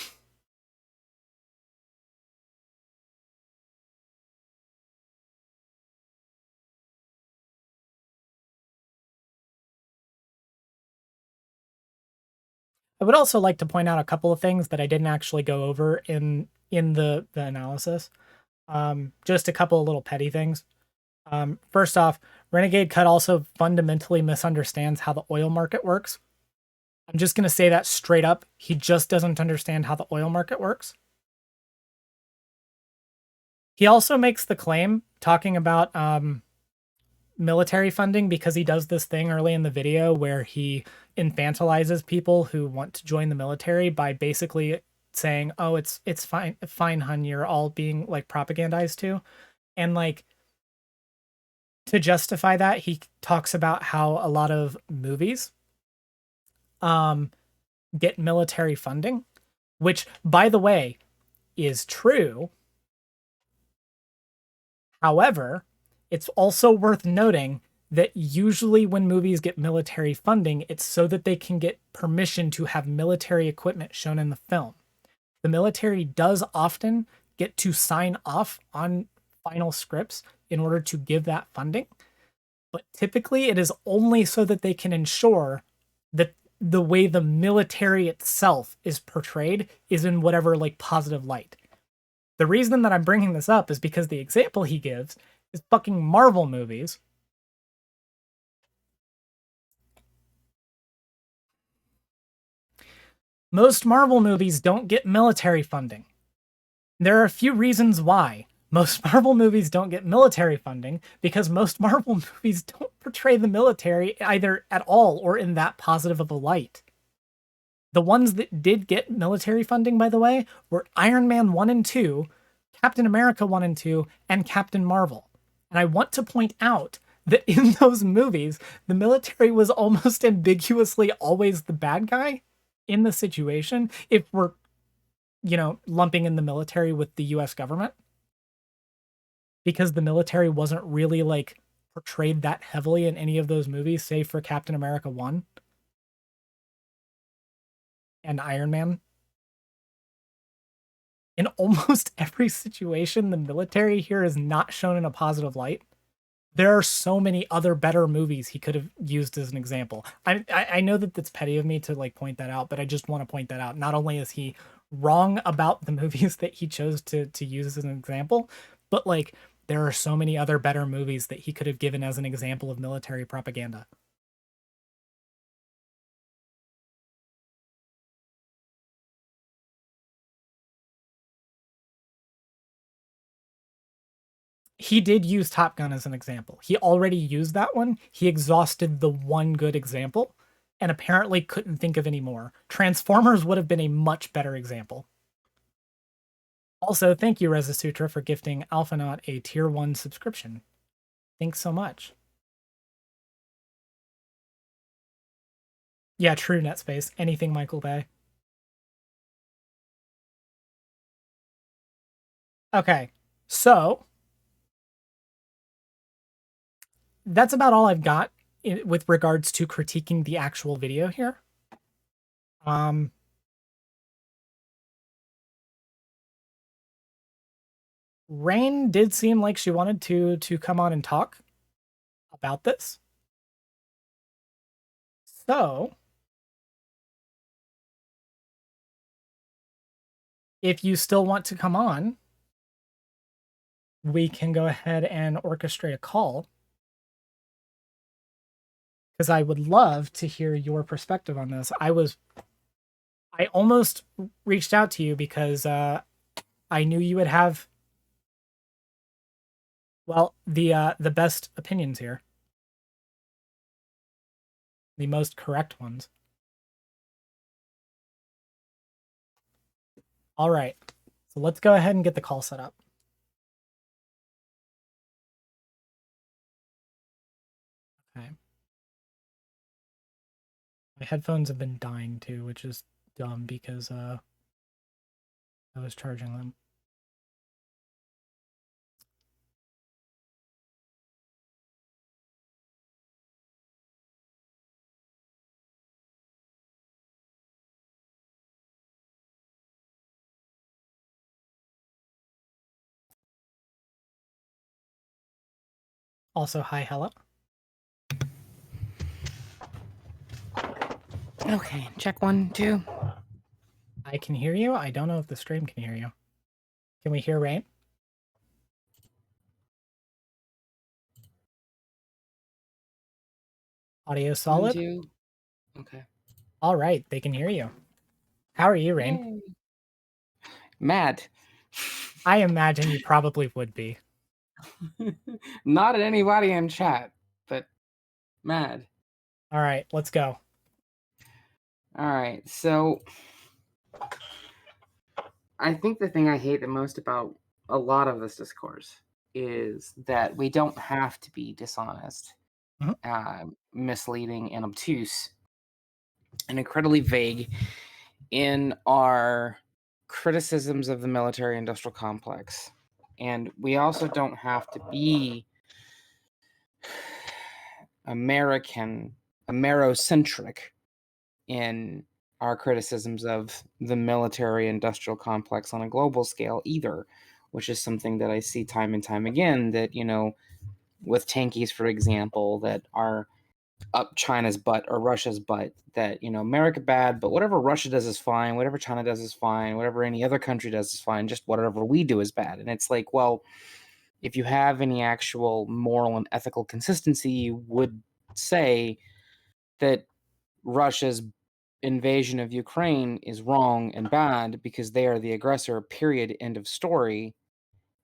A: I would also like to point out a couple of things that I didn't actually go over in the analysis. Just a couple of little petty things. First off, Renegade Cut also fundamentally misunderstands how the oil market works. I'm just going to say that straight up. He just doesn't understand how the oil market works. He also makes the claim talking about military funding because he does this thing early in the video where he infantilizes people who want to join the military by basically saying, "Oh, it's fine, hun, you're all being like propagandized to," and like to justify that, he talks about how a lot of movies get military funding, which, by the way, is true. However, it's also worth noting that usually when movies get military funding, it's so that they can get permission to have military equipment shown in the film. The military does often get to sign off on final scripts in order to give that funding, but typically it is only so that they can ensure that the way the military itself is portrayed is in whatever like positive light. The reason that I'm bringing this up is because the example he gives is fucking Marvel movies. Most Marvel movies don't get military funding. There are a few reasons why. Most Marvel movies don't get military funding because most Marvel movies don't portray the military either at all or in that positive of a light. The ones that did get military funding, by the way, were Iron Man 1 and 2, Captain America 1 and 2, and Captain Marvel. And I want to point out that in those movies, the military was almost ambiguously always the bad guy in the situation, if we're, lumping in the military with the US government. Because the military wasn't really, like, portrayed that heavily in any of those movies, save for Captain America 1 and Iron Man. In almost every situation, the military here is not shown in a positive light. There are so many other better movies he could have used as an example. I know that that's petty of me to like point that out, but I just want to point that out. Not only is he wrong about the movies that he chose to use as an example, but like there are so many other better movies that he could have given as an example of military propaganda. He did use Top Gun as an example. He already used that one. He exhausted the one good example and apparently couldn't think of any more. Transformers would have been a much better example. Also, thank you, Reza Sutra, for gifting Alphanaut a tier 1 subscription. Thanks so much. Yeah, true, NetSpace. Anything Michael Bay. Okay, so that's about all I've got with regards to critiquing the actual video here. Rain did seem like she wanted to come on and talk about this. So, if you still want to come on, we can go ahead and orchestrate a call, because I would love to hear your perspective on this. I almost reached out to you because I knew you would have, well, the best opinions here, the most correct ones. All right, so let's go ahead and get the call set up. Okay. My headphones have been dying too, which is dumb because I was charging them. Also, hi, Hella.
C: Okay, check 1, 2.
A: I can hear you. I don't know if the stream can hear you. Can we hear Rain? Audio
C: 1,
A: solid?
C: 2. Okay.
A: All right, they can hear you. How are you, Rain?
C: Yay. Mad.
A: I imagine you probably would be.
C: Not at anybody in chat, but mad.
A: All right, let's go.
C: All right, so I think the thing I hate the most about a lot of this discourse is that we don't have to be dishonest, misleading, and obtuse, and incredibly vague in our criticisms of the military-industrial complex. And we also don't have to be Amerocentric in our criticisms of the military-industrial complex on a global scale either, which is something that I see time and time again, that, with tankies, for example, that are up China's butt or Russia's butt, that, America bad, but whatever Russia does is fine, whatever China does is fine, whatever any other country does is fine, just whatever we do is bad. And it's like, well, if you have any actual moral and ethical consistency, you would say that Russia's invasion of Ukraine is wrong and bad because they are the aggressor, period, end of story.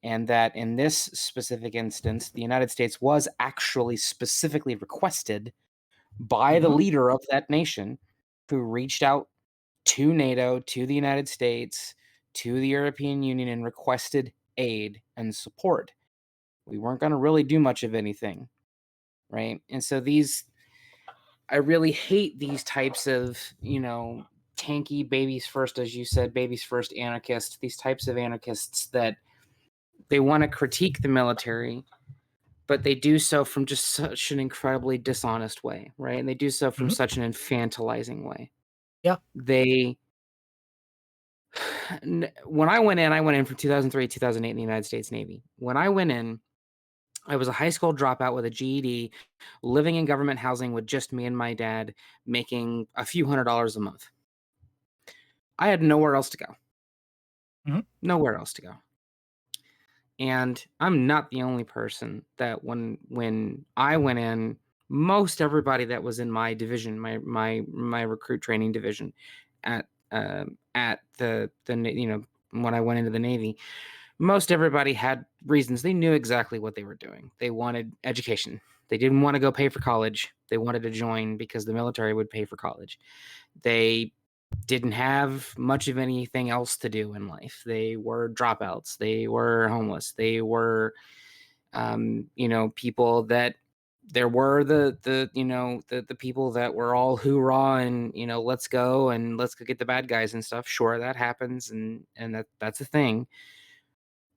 C: And that in this specific instance, the United States was actually specifically requested by the leader of that nation, who reached out to NATO, to the United States, to the European Union, and requested aid and support. We weren't going to really do much of anything, right? And so I really hate these types of, tanky babies first, as you said, babies first anarchists, these types of anarchists that they want to critique the military, but they do so from just such an incredibly dishonest way, right? And they do so from such an infantilizing way.
A: Yeah.
C: When I went in from 2003, 2008 in the United States Navy. When I went in, I was a high school dropout with a GED, living in government housing with just me and my dad, making a few $100s a month. I had nowhere else to go. Nowhere else to go. And I'm not the only person that when I went in, most everybody that was in my division, my recruit training division at the when I went into the Navy, most everybody had reasons. They knew exactly what they were doing. They wanted education. They didn't want to go pay for college. They wanted to join because the military would pay for college. They didn't have much of anything else to do in life. They were dropouts. They were homeless. They were, people that there were the people that were all hoorah and, let's go and let's go get the bad guys and stuff. Sure, that happens. And that's a thing.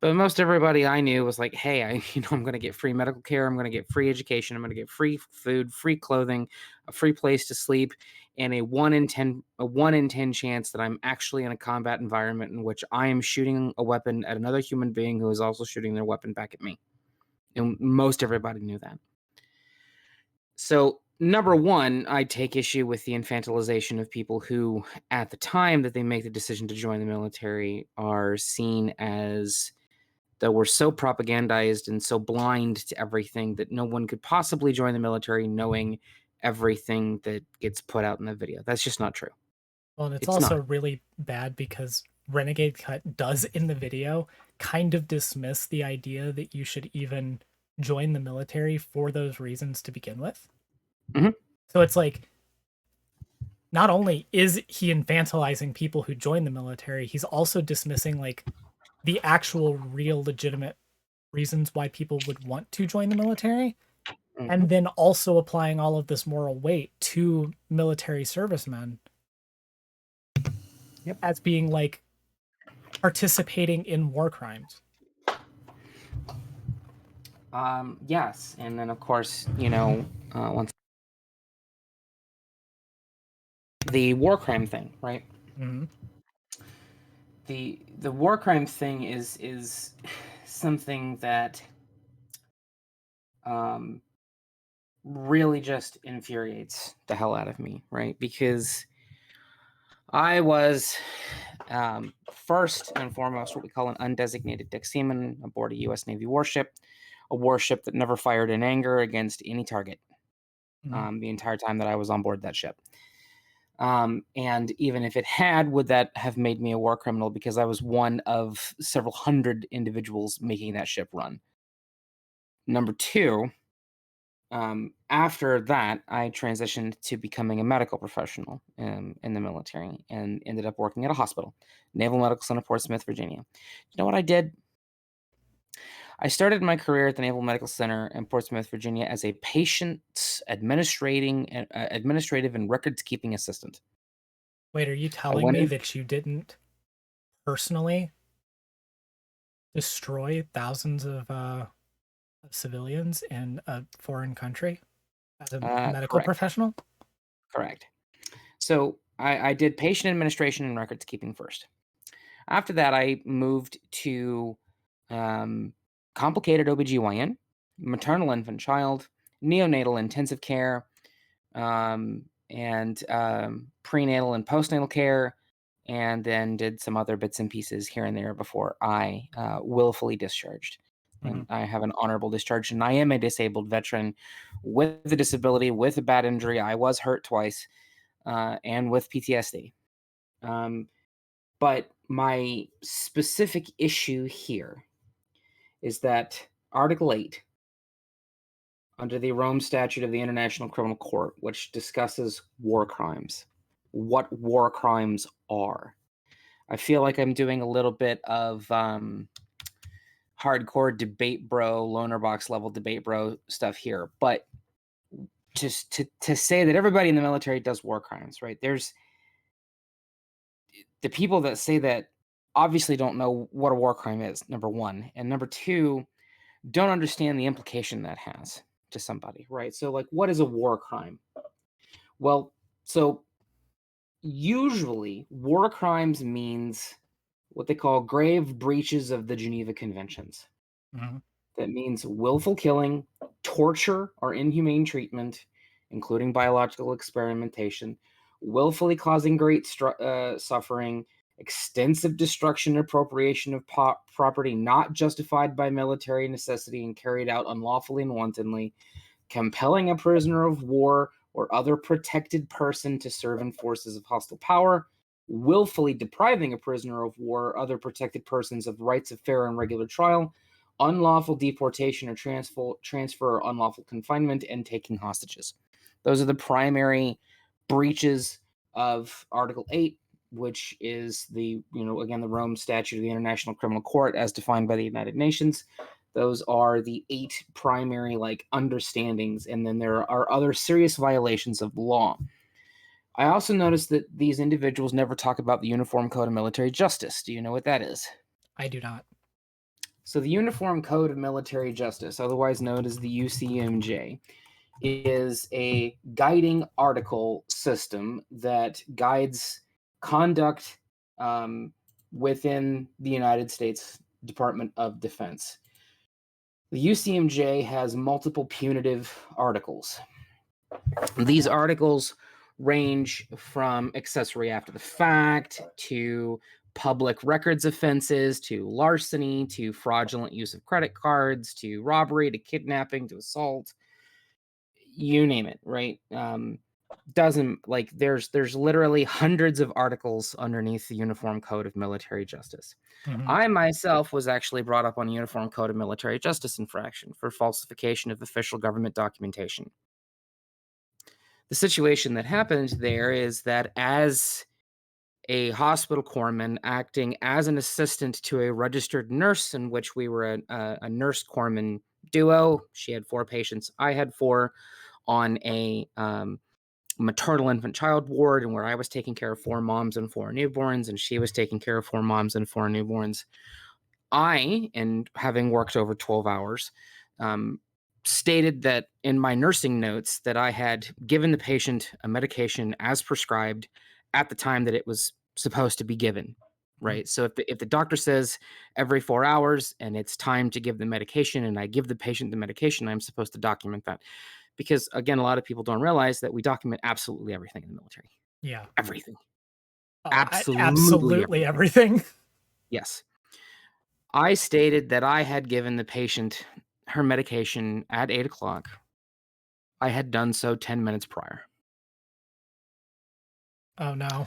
C: But most everybody I knew was like, hey, I'm going to get free medical care. I'm going to get free education. I'm going to get free food, free clothing, a free place to sleep, and a 1 in 10 chance that I'm actually in a combat environment in which I am shooting a weapon at another human being who is also shooting their weapon back at me. And most everybody knew that. So, number one, I take issue with the infantilization of people who, at the time that they make the decision to join the military, are seen as that we're so propagandized and so blind to everything that no one could possibly join the military knowing everything that gets put out in the video. That's just not true.
A: Well, and it's
C: It's
A: also
C: not.
A: really bad because Renegade Cut does in the video kind of dismiss the idea that you should even join the military for those reasons to begin with.
C: Mhm.
A: So it's like, not only is he infantilizing people who join the military, he's also dismissing like the actual real legitimate reasons why people would want to join the military, and
C: Mhm.
A: then also applying all of this moral weight to military servicemen
C: Yep.
A: as being like participating in war crimes.
C: Yes, and then of course, once the war crime thing, right?
A: Mm-hmm.
C: The war crime thing is something that um really just infuriates the hell out of me, right? Because I was first and foremost what we call an undesignated deck seaman aboard a U.S. Navy warship, a warship that never fired in anger against any target
A: Mm-hmm.
C: the entire time that I was on board that ship. And even if it had, would that have made me a war criminal because I was one of several hundred individuals making that ship run? Number two, after that, I transitioned to becoming a medical professional in the military and ended up working at a hospital, Naval Medical Center, Portsmouth, Virginia. You know what I did? I started my career at the Naval Medical Center in Portsmouth, Virginia, as a patient administrative and records keeping assistant.
A: Wait, are you
C: I
A: telling
C: went
A: me
C: in.
A: that you didn't personally destroy thousands of civilians in a foreign country as a medical
C: Correct,
A: professional?
C: correct. So I did patient administration and records keeping first. After that, I moved to um, complicated OBGYN, maternal infant child, neonatal intensive care, and prenatal and postnatal care, and then did some other bits and pieces here and there before I willfully discharged.
A: Mm-hmm.
C: And I have an honorable discharge, and I am a disabled veteran with a disability, with a bad injury. I was hurt twice, and with PTSD. Um, but my specific issue here is that Article 8, under the Rome Statute of the International Criminal Court, which discusses war crimes, what war crimes are. I feel like I'm doing a little bit of hardcore debate bro, loner box level debate bro stuff here. But just to say that everybody in the military does war crimes, right? There's the people that say that obviously don't know what a war crime is, number one. And number two, don't understand the implication that has to somebody, right? So, like, what is a war crime? Well, so usually war crimes means what they call grave breaches of the Geneva Conventions.
A: Mm-hmm.
C: That means willful killing, torture or inhumane treatment, including biological experimentation, willfully causing great suffering, extensive destruction and appropriation of property not justified by military necessity and carried out unlawfully and wantonly, compelling a prisoner of war or other protected person to serve in forces of hostile power, willfully depriving a prisoner of war or other protected persons of rights of fair and regular trial, unlawful deportation or transfer or unlawful confinement, and taking hostages. Those are the primary breaches of Article 8, which is again, the Rome Statute of the International Criminal Court as defined by the United Nations. Those are the 8 primary understandings, and then there are other serious violations of law. I also noticed that these individuals never talk about the Uniform Code of Military Justice. Do you know what that is?
A: I do not.
C: So the Uniform Code of Military Justice, otherwise known as the UCMJ, is a guiding article system that guides conduct within the United States Department of Defense. The UCMJ has multiple punitive articles. These articles range from accessory after the fact to public records offenses to larceny to fraudulent use of credit cards to robbery to kidnapping to assault, you name it, right? Doesn't like there's literally hundreds of articles underneath the Uniform Code of Military Justice. I myself was actually brought up on Uniform Code of Military Justice infraction for falsification of official government documentation. The situation that happened there is that as a hospital corpsman acting as an assistant to a registered nurse, in which we were a nurse corpsman duo. She had 4 patients. I had 4 on a maternal infant child ward, and where I was taking care of 4 moms and 4 newborns, and she was taking care of 4 moms and 4 newborns. I, and having worked over 12 hours, stated that in my nursing notes that I had given the patient a medication as prescribed at the time that it was supposed to be given, right? So if the doctor says every 4 hours and it's time to give the medication and I give the patient the medication, I'm supposed to document that. Because again, a lot of people don't realize that we document absolutely everything in the military.
A: Yeah.
C: Everything.
A: Oh,
C: Absolutely
A: everything.
C: Yes. I stated that I had given the patient her medication at 8 o'clock. I had done so 10 minutes prior.
A: Oh, no.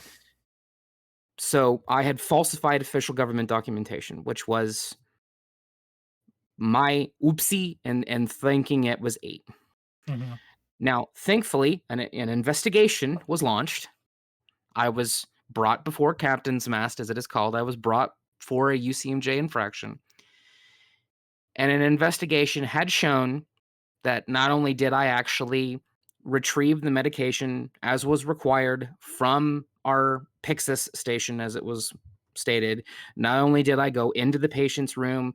C: So I had falsified official government documentation, which was my oopsie and thinking it was 8.
A: Mhm.
C: Now, thankfully, an investigation was launched. I was brought before Captain's Mast, as it is called. I was brought for a UCMJ infraction. And an investigation had shown that not only did I actually retrieve the medication as was required from our Pixis station, as it was stated, not only did I go into the patient's room,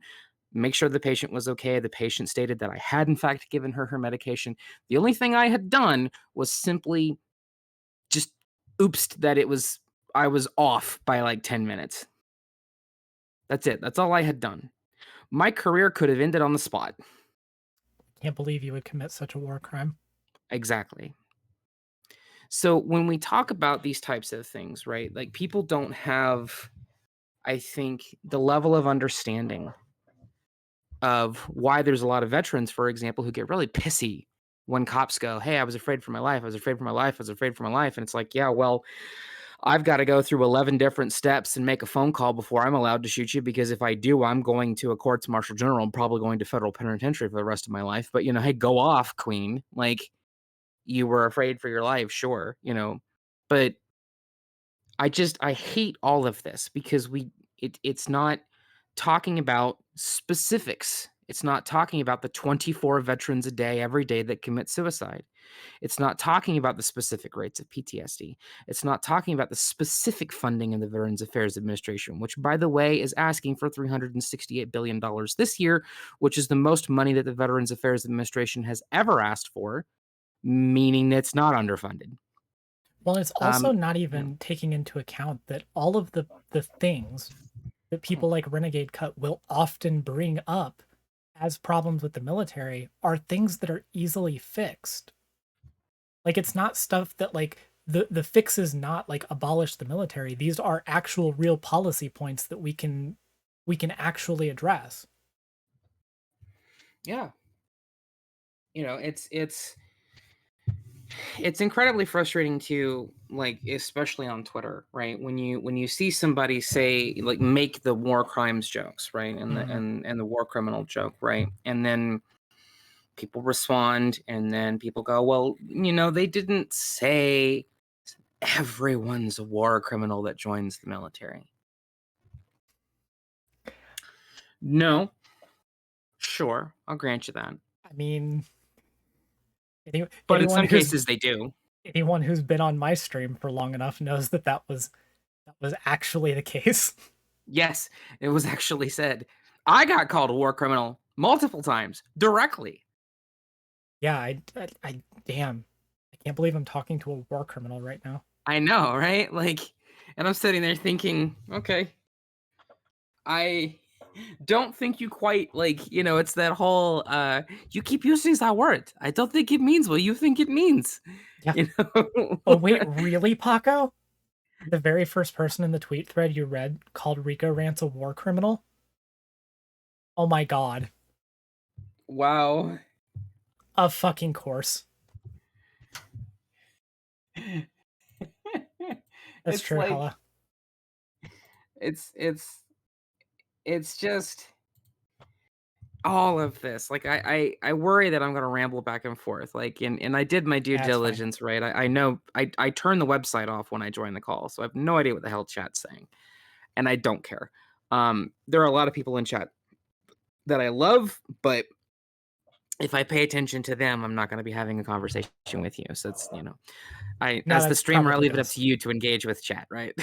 C: make sure the patient was okay, the patient stated that I had in fact given her medication. The only thing I had done was simply just oopsed that I was off by like 10 minutes. That's it. That's all I had done. My career could have ended on the spot.
A: Can't believe you would commit such a war crime.
C: Exactly. So when we talk about these types of things, right? Like people don't have, I think, the level of understanding of why there's a lot of veterans, for example, who get really pissy when cops go, "Hey, I was afraid for my life. I was afraid for my life. I was afraid for my life." And it's like, yeah, well, I've got to go through 11 different steps and make a phone call before I'm allowed to shoot you, because if I do, I'm going to a courts martial general. I'm probably going to federal penitentiary for the rest of my life. But, hey, go off, queen. Like, you were afraid for your life, sure, but I hate all of this because it's not talking about specifics. It's not talking about the 24 veterans a day, every day that commit suicide. It's not talking about the specific rates of PTSD. It's not talking about the specific funding in the Veterans Affairs Administration, which, by the way, is asking for $368 billion this year, which is the most money that the Veterans Affairs Administration has ever asked for, meaning it's not underfunded.
A: Well, it's also not
C: Yeah.
A: even taking into account that all of the things that people like Renegade Cut will often bring up as problems with the military are things that are easily fixed. Like, it's not stuff that, like, the fix is not like abolish the military. These are actual real policy points that we can actually address.
C: Yeah. It's incredibly frustrating to, like, especially on Twitter, right? When you see somebody say, like, make the war crimes jokes, right? And the war criminal joke, right? And then people respond, and then people go, well, they didn't say everyone's a war criminal that joins the military. No. Sure, I'll grant you that.
A: I mean,
C: But in some cases they do.
A: Anyone who's been on my stream for long enough knows that was actually the case.
C: Yes, it was actually said. I got called a war criminal multiple times directly.
A: Yeah, I damn. I can't believe I'm talking to a war criminal right now.
C: I know, right? Like, and I'm sitting there thinking, okay, I don't think you quite like, it's that whole you keep using that word. I don't think it means what you think it means.
A: Yeah.
C: You know?
A: Oh wait, really, Paco? The very first person in the tweet thread you read called Rico Rants a war criminal? Oh my god.
C: Wow.
A: Of fucking course. That's
C: It's
A: true,
C: like
A: Hella.
C: it's just all of this. Like I worry that I'm gonna ramble back and forth. Like and I did my due
A: Yeah, it's fine.
C: diligence, right? I know I turned the website off when I joined the call, so I have no idea what the hell chat's saying. And I don't care. There are a lot of people in chat that I love, but if I pay attention to them, I'm not going to be having a conversation with you. So it's, I
A: No,
C: as the
A: that's
C: streamer, I
A: probably
C: leave it up
A: best.
C: to you to engage with chat, right?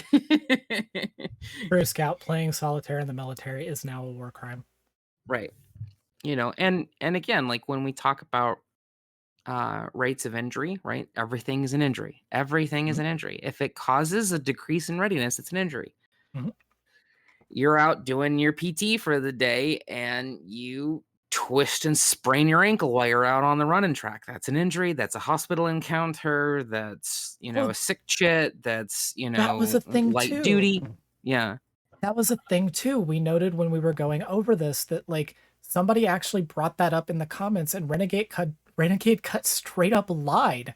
A: True Scout playing solitaire in the military is now a war crime.
C: Right. And again, like when we talk about rates of injury, right? Everything is an injury. Everything is
A: Mhm.
C: an injury. If it causes a decrease in readiness, it's an injury.
A: Mhm.
C: You're out doing your PT for the day and you twist and sprain your ankle while you're out on the running track. That's an injury. That's a hospital encounter. That's,
A: Well,
C: a sick chit. That's,
A: that was a thing
C: light
A: too.
C: duty. Yeah.
A: That was a thing too. We noted when we were going over this that like somebody actually brought that up in the comments and Renegade cut straight up lied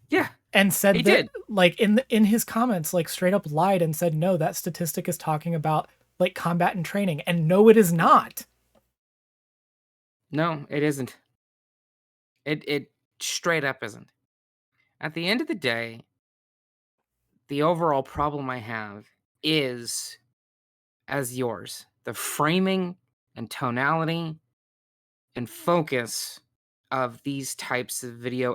C: Yeah.
A: and
C: He
A: said that
C: did.
A: like in his comments like straight up lied and said no, that statistic is talking about like combat and training, and no it is not.
C: No, it isn't. It straight up isn't. At the end of the day, the overall problem I have is as yours. The framing and tonality and focus of these types of video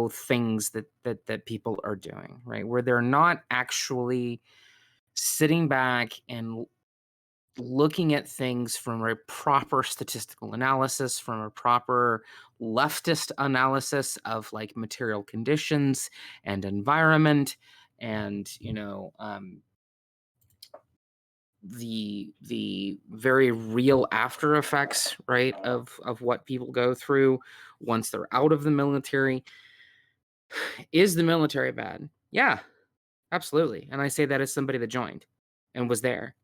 C: things that people are doing, right? Where they're not actually sitting back and looking at things from a proper statistical analysis, from a proper leftist analysis of like material conditions and environment and the very real after effects, right, of what people go through once they're out of the military. Is the military bad? Yeah, absolutely. And I say that as somebody that joined and was there.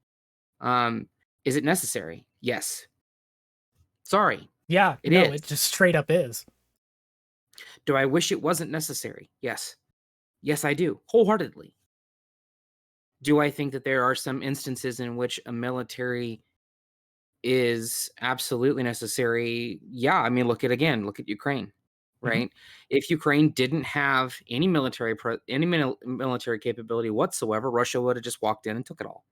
C: Um, is it necessary? Yes. Sorry,
A: Yeah,
C: it
A: no,
C: is.
A: it just straight up is.
C: Do I wish it wasn't necessary? Yes. Yes, I do, wholeheartedly. Do I think that there are some instances in which a military is absolutely necessary? Yeah, I mean, look at Ukraine,
A: Mhm.
C: right? If Ukraine didn't have any military capability whatsoever, Russia would have just walked in and took it all.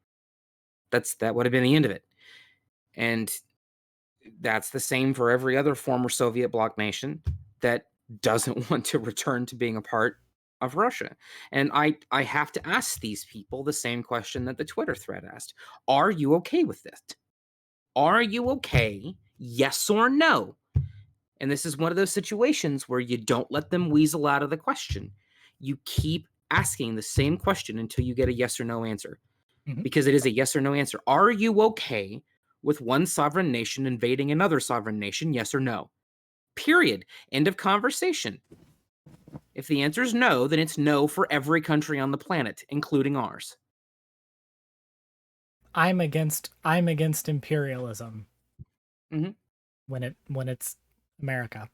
C: That would have been the end of it. And that's the same for every other former Soviet bloc nation that doesn't want to return to being a part of Russia. And I have to ask these people the same question that the Twitter thread asked. Are you okay with this? Are you okay? Yes or no? And this is one of those situations where you don't let them weasel out of the question. You keep asking the same question until you get a yes or no answer,
A: Mhm.
C: because it is a yes or no answer. Are you okay with one sovereign nation invading another sovereign nation? Yes or no? Period. End of conversation. If the answer is no, then it's no for every country on the planet, including ours.
A: I'm against imperialism
C: Mhm.
A: when it's America.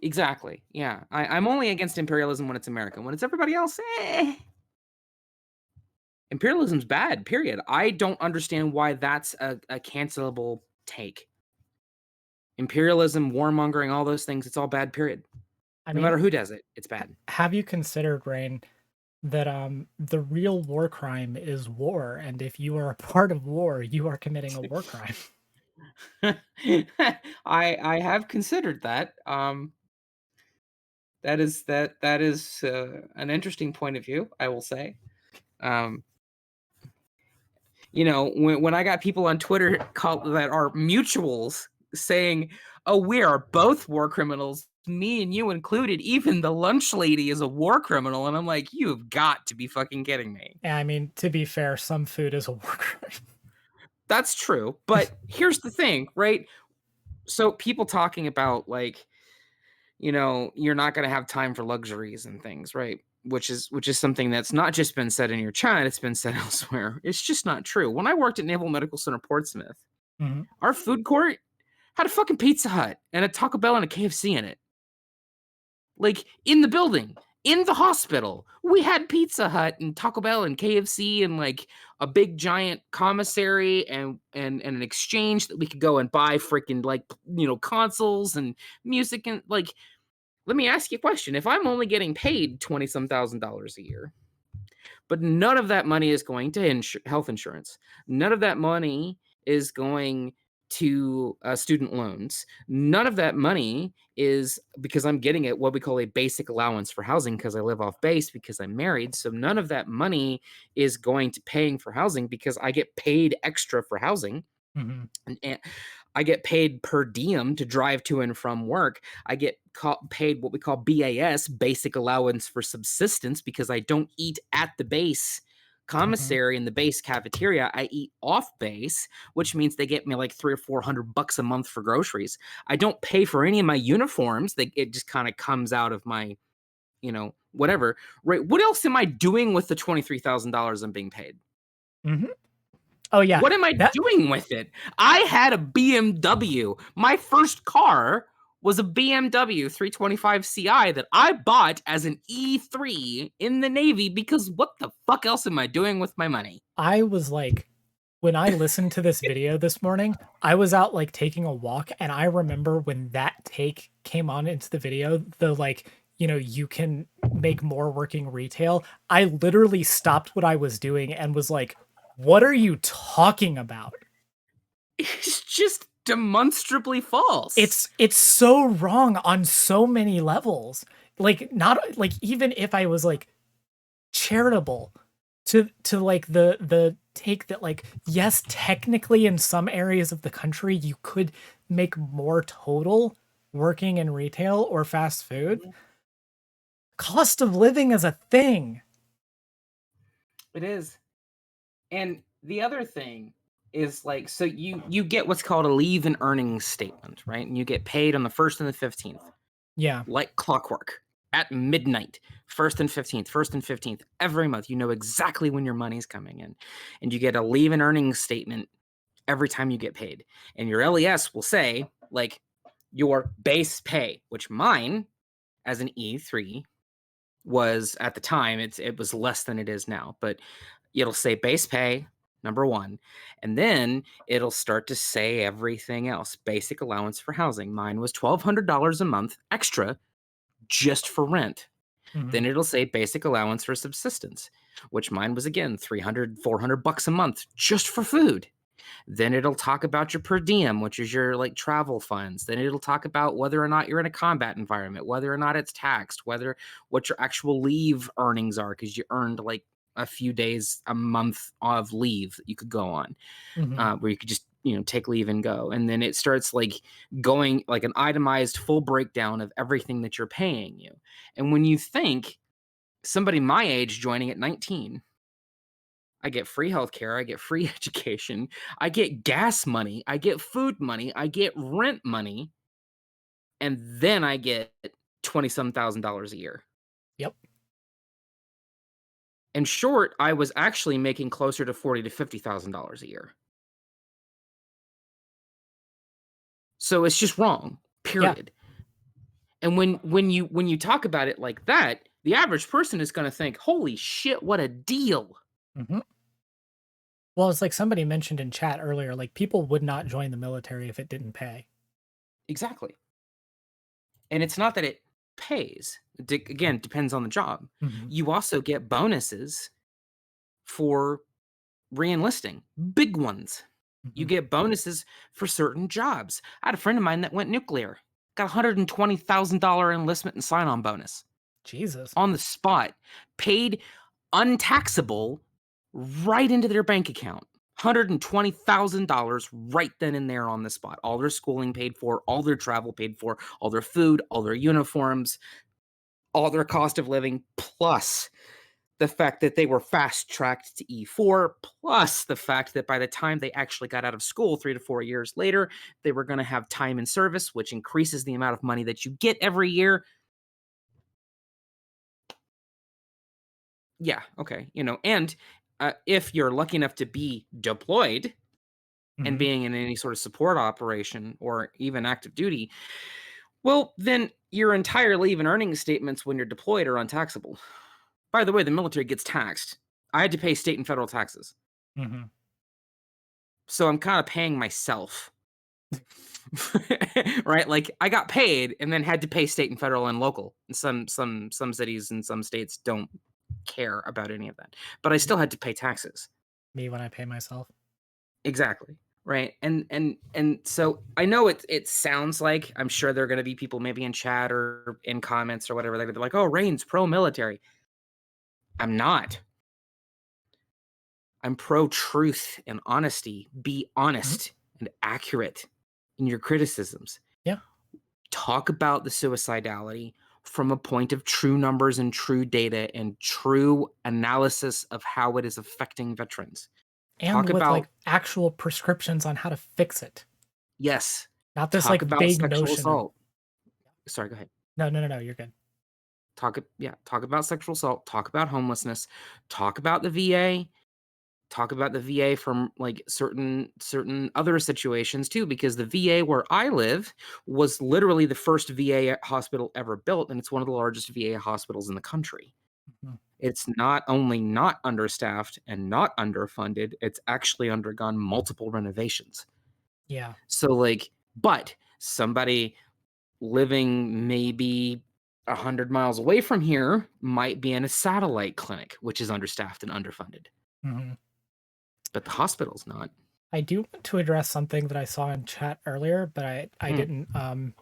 C: Exactly. Yeah. I'm only against imperialism when it's America. When it's everybody else, imperialism's bad, period. I don't understand why that's a cancelable take. Imperialism, warmongering, all those things, it's all bad, period.
A: I
C: No
A: mean,
C: matter who does it, it's bad.
A: have you considered, Rain, that the real war crime is war, and if you are a part of war, you are committing a war crime.
C: I have considered that. That is an interesting point of view, I will say. Um, You know, when I got people on Twitter that are mutuals saying, "Oh, we are both war criminals, me and you included. Even the lunch lady is a war criminal," and I'm like, "You have got to be fucking kidding me."
A: Yeah, I mean, to be fair, some food is a war crime.
C: That's true, but here's the thing, right? So people talking about like, you know, you're not going to have time for luxuries and things, right? Which is something that's not just been said in your chat, it's been said elsewhere. It's just not true. When I worked at Naval Medical Center Portsmouth,
A: Mhm.
C: our food court had a fucking Pizza Hut and a Taco Bell and a KFC in it. Like in the building, in the hospital, we had Pizza Hut and Taco Bell and KFC and like a big giant commissary and an exchange that we could go and buy freaking like, you know, consoles and music. And like, let me ask you a question. If I'm only getting paid 20 some $1,000s a year, but none of that money is going to health insurance, none of that money is going to student loans, none of that money is because I'm getting it what we call a basic allowance for housing because I live off base because I'm married. So none of that money is going to paying for housing because I get paid extra for housing.
A: Mhm.
C: And I get paid per diem to drive to and from work. I get paid what we call BAS, basic allowance for subsistence, because I don't eat at the base
A: Mhm.
C: commissary in the base cafeteria. I eat off base, which means they get me like $300 or $400 a month for groceries. I don't pay for any of my uniforms. It just kind of comes out of my, you know, whatever. Right? What else am I doing with the $23,000 I'm being paid?
A: Mhm. Oh yeah,
C: What am I
A: that
C: doing with it? I had a BMW. My first car was a BMW 325 Ci that I bought as an E3 in the Navy because what the fuck else am I doing with my money?
A: I was like, when I listened to this video this morning, I was out like taking a walk, and I remember when that take came on into the video, the like, you know, you can make more working retail. I literally stopped what I was doing and was like, what are you talking about?
C: It's just demonstrably false.
A: It's so wrong on so many levels. Like not like even if I was like charitable to like the take that like yes, technically in some areas of the country you could make more total working in retail or fast food.
C: Mhm.
A: Cost of living is a thing.
C: It is. And the other thing is like, so you get what's called a leave and earnings statement, right? And you get paid on the 1st and the 15th.
A: Yeah.
C: Like clockwork at midnight, 1st and 15th, 1st and 15th, every month. You know exactly when your money's coming in. And you get a leave and earnings statement every time you get paid. And your LES will say, like, your base pay, which mine as an E3 was at the time, it was less than it is now, but it'll say base pay, number one. And then it'll start to say everything else. Basic allowance for housing. Mine was $1,200 a month extra just for rent.
A: Mhm.
C: Then it'll say basic allowance for subsistence, which mine was again $300, $400 a month just for food. Then it'll talk about your per diem, which is your like travel funds. Then it'll talk about whether or not you're in a combat environment, whether or not it's taxed, whether what your actual leave earnings are, because you earned like a few days a month of leave that you could go on,
A: Mhm.
C: where you could just, you know, take leave and go. And then it starts like going like an itemized full breakdown of everything that you're paying you. And when you think somebody my age joining at 19, I get free healthcare, I get free education, I get gas money, I get food money, I get rent money, and then I get 20 some $1,000s a year.
A: Yep.
C: In short, I was actually making closer to 40 to $50,000 a year. So it's just wrong,
A: Yeah.
C: period. And when you talk about it like that, the average person is going to think, "Holy shit, what a deal."
A: Mhm. Well, it's like somebody mentioned in chat earlier, like people would not join the military if it didn't pay.
C: Exactly. And it's not that it pays. Again, depends on the job.
A: Mhm.
C: You also get bonuses for reenlisting, big ones. You
A: Mhm.
C: get bonuses for certain jobs. I had a friend of mine that went nuclear, got $120,000 enlistment and sign on bonus
A: Jesus.
C: on the spot, paid untaxable right into their bank account. $120,000 right then and there on the spot. All their schooling paid for, all their travel paid for, all their food, all their uniforms, all their cost of living, plus the fact that they were fast-tracked to E4, plus the fact that by the time they actually got out of school 3 to 4 years later, they were going to have time in service, which increases the amount of money that you get every year. Yeah, okay, and if you're lucky enough to be deployed and
A: Mhm.
C: being in any sort of support operation or even active duty, well, then your entire leave and earnings statements when you're deployed are untaxable. By the way, the military gets taxed. I had to pay state and federal taxes.
A: Mhm.
C: So I'm kind of paying myself. Right? Like I got paid and then had to pay state and federal and local. And some cities and some states don't care about any of that. But I still had to pay taxes.
A: Me when I pay myself.
C: Exactly. Right. And so I know it sounds like, I'm sure there are going to be people maybe in chat or in comments or whatever, they're like, "Oh, Rain's pro-military." I'm not. I'm pro-truth and honesty. Be
A: Mhm.
C: honest and accurate in your criticisms.
A: Yeah.
C: Talk about the suicidality from a point of true numbers and true data and true analysis of how it is affecting veterans.
A: And
C: Talk
A: with
C: about,
A: like actual prescriptions on how to fix it.
C: yes,
A: Not this
C: talk
A: like
C: about
A: vague
C: sexual
A: notion of
C: assault. Sorry, go ahead.
A: no, you're good.
C: Talk about sexual assault, talk about homelessness, talk about the VA, talk about the VA from like certain other situations too, because the VA where I live was literally the first VA hospital ever built, and it's one of the largest VA hospitals in the country.
A: Mhm.
C: It's not only not understaffed and not underfunded, it's actually undergone multiple renovations.
A: Yeah.
C: So like, but somebody living maybe 100 miles away from here might be in a satellite clinic, which is understaffed and underfunded,
A: Mhm.
C: but the hospital's not.
A: I do want to address something that I saw in chat earlier, but I
C: Hmm.
A: didn't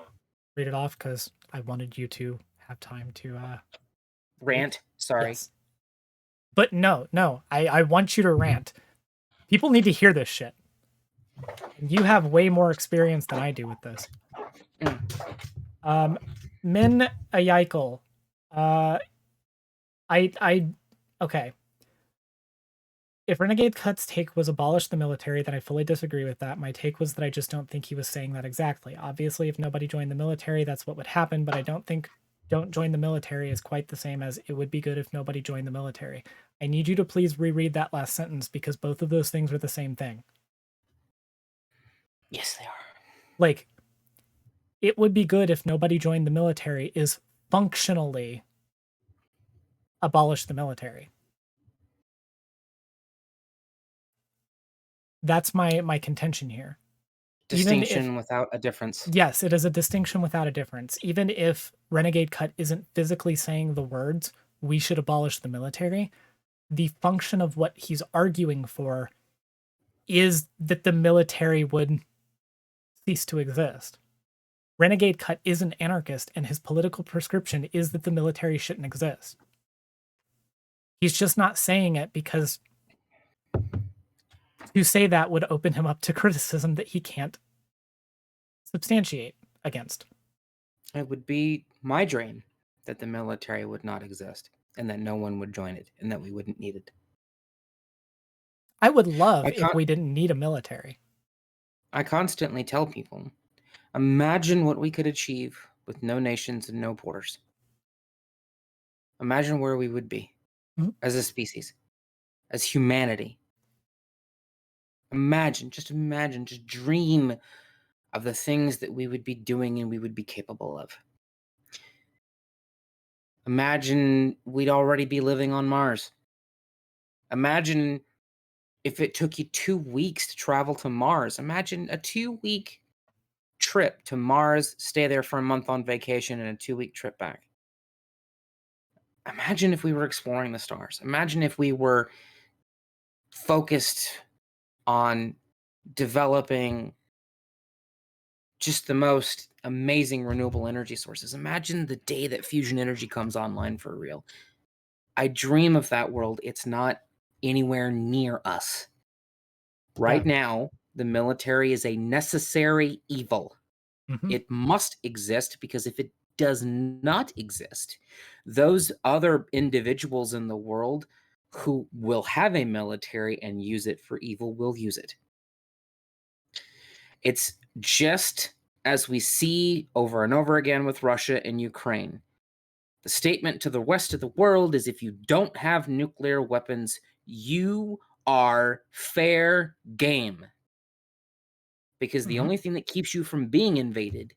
A: read it off because I wanted you to have time to
C: Rant. Sorry.
A: yes. But no, I want you to rant. People need to hear this shit. And you have way more experience than I do with this.
C: Mm.
A: Min Ayakel. Uh I okay. If Renegade Cut's take was abolish the military, then I fully disagree with that. My take was that I just don't think he was saying that exactly. Obviously, if nobody joined the military, that's what would happen, but I don't think don't join the military is quite the same as it would be good if nobody joined the military. I need you to please reread that last sentence because both of those things are the same thing.
C: Yes, they are.
A: Like, it would be good if nobody joined the military is functionally abolish the military. That's my contention here. Even if
C: Distinction without a difference.
A: yes, it is a distinction without a difference. Even if Renegade Cut isn't physically saying the words, we should abolish the military, the function of what he's arguing for is that the military would cease to exist. Renegade Cut is an anarchist, and his political prescription is that the military shouldn't exist. He's just not saying it because to say that would open him up to criticism that he can't substantiate against.
C: It would be my dream that the military would not exist and that no one would join it and that we wouldn't need it.
A: I would love
C: I,
A: if
C: con-
A: we didn't need a military.
C: I constantly tell people, imagine what we could achieve with no nations and no borders. Imagine where we would be
A: Mhm.
C: as a species, as humanity. Imagine, just dream of the things that we would be doing and we would be capable of. Imagine we'd already be living on Mars. Imagine if it took you 2 weeks to travel to Mars. Imagine a 2-week trip to Mars, stay there for a month on vacation, and a 2-week trip back. Imagine if we were exploring the stars. Imagine if we were focused on developing just the most amazing renewable energy sources. Imagine the day that fusion energy comes online for real. I dream of that world. It's not anywhere near us. Right
A: Yeah.
C: now, the military is a necessary evil.
A: Hmm.
C: It must exist because if it does not exist, those other individuals in the world who will have a military and use it for evil will use it. It's just as we see over and over again with Russia and Ukraine. The statement to the rest of the world is if you don't have nuclear weapons, you are fair game. Because the
A: Hmm.
C: only thing that keeps you from being invaded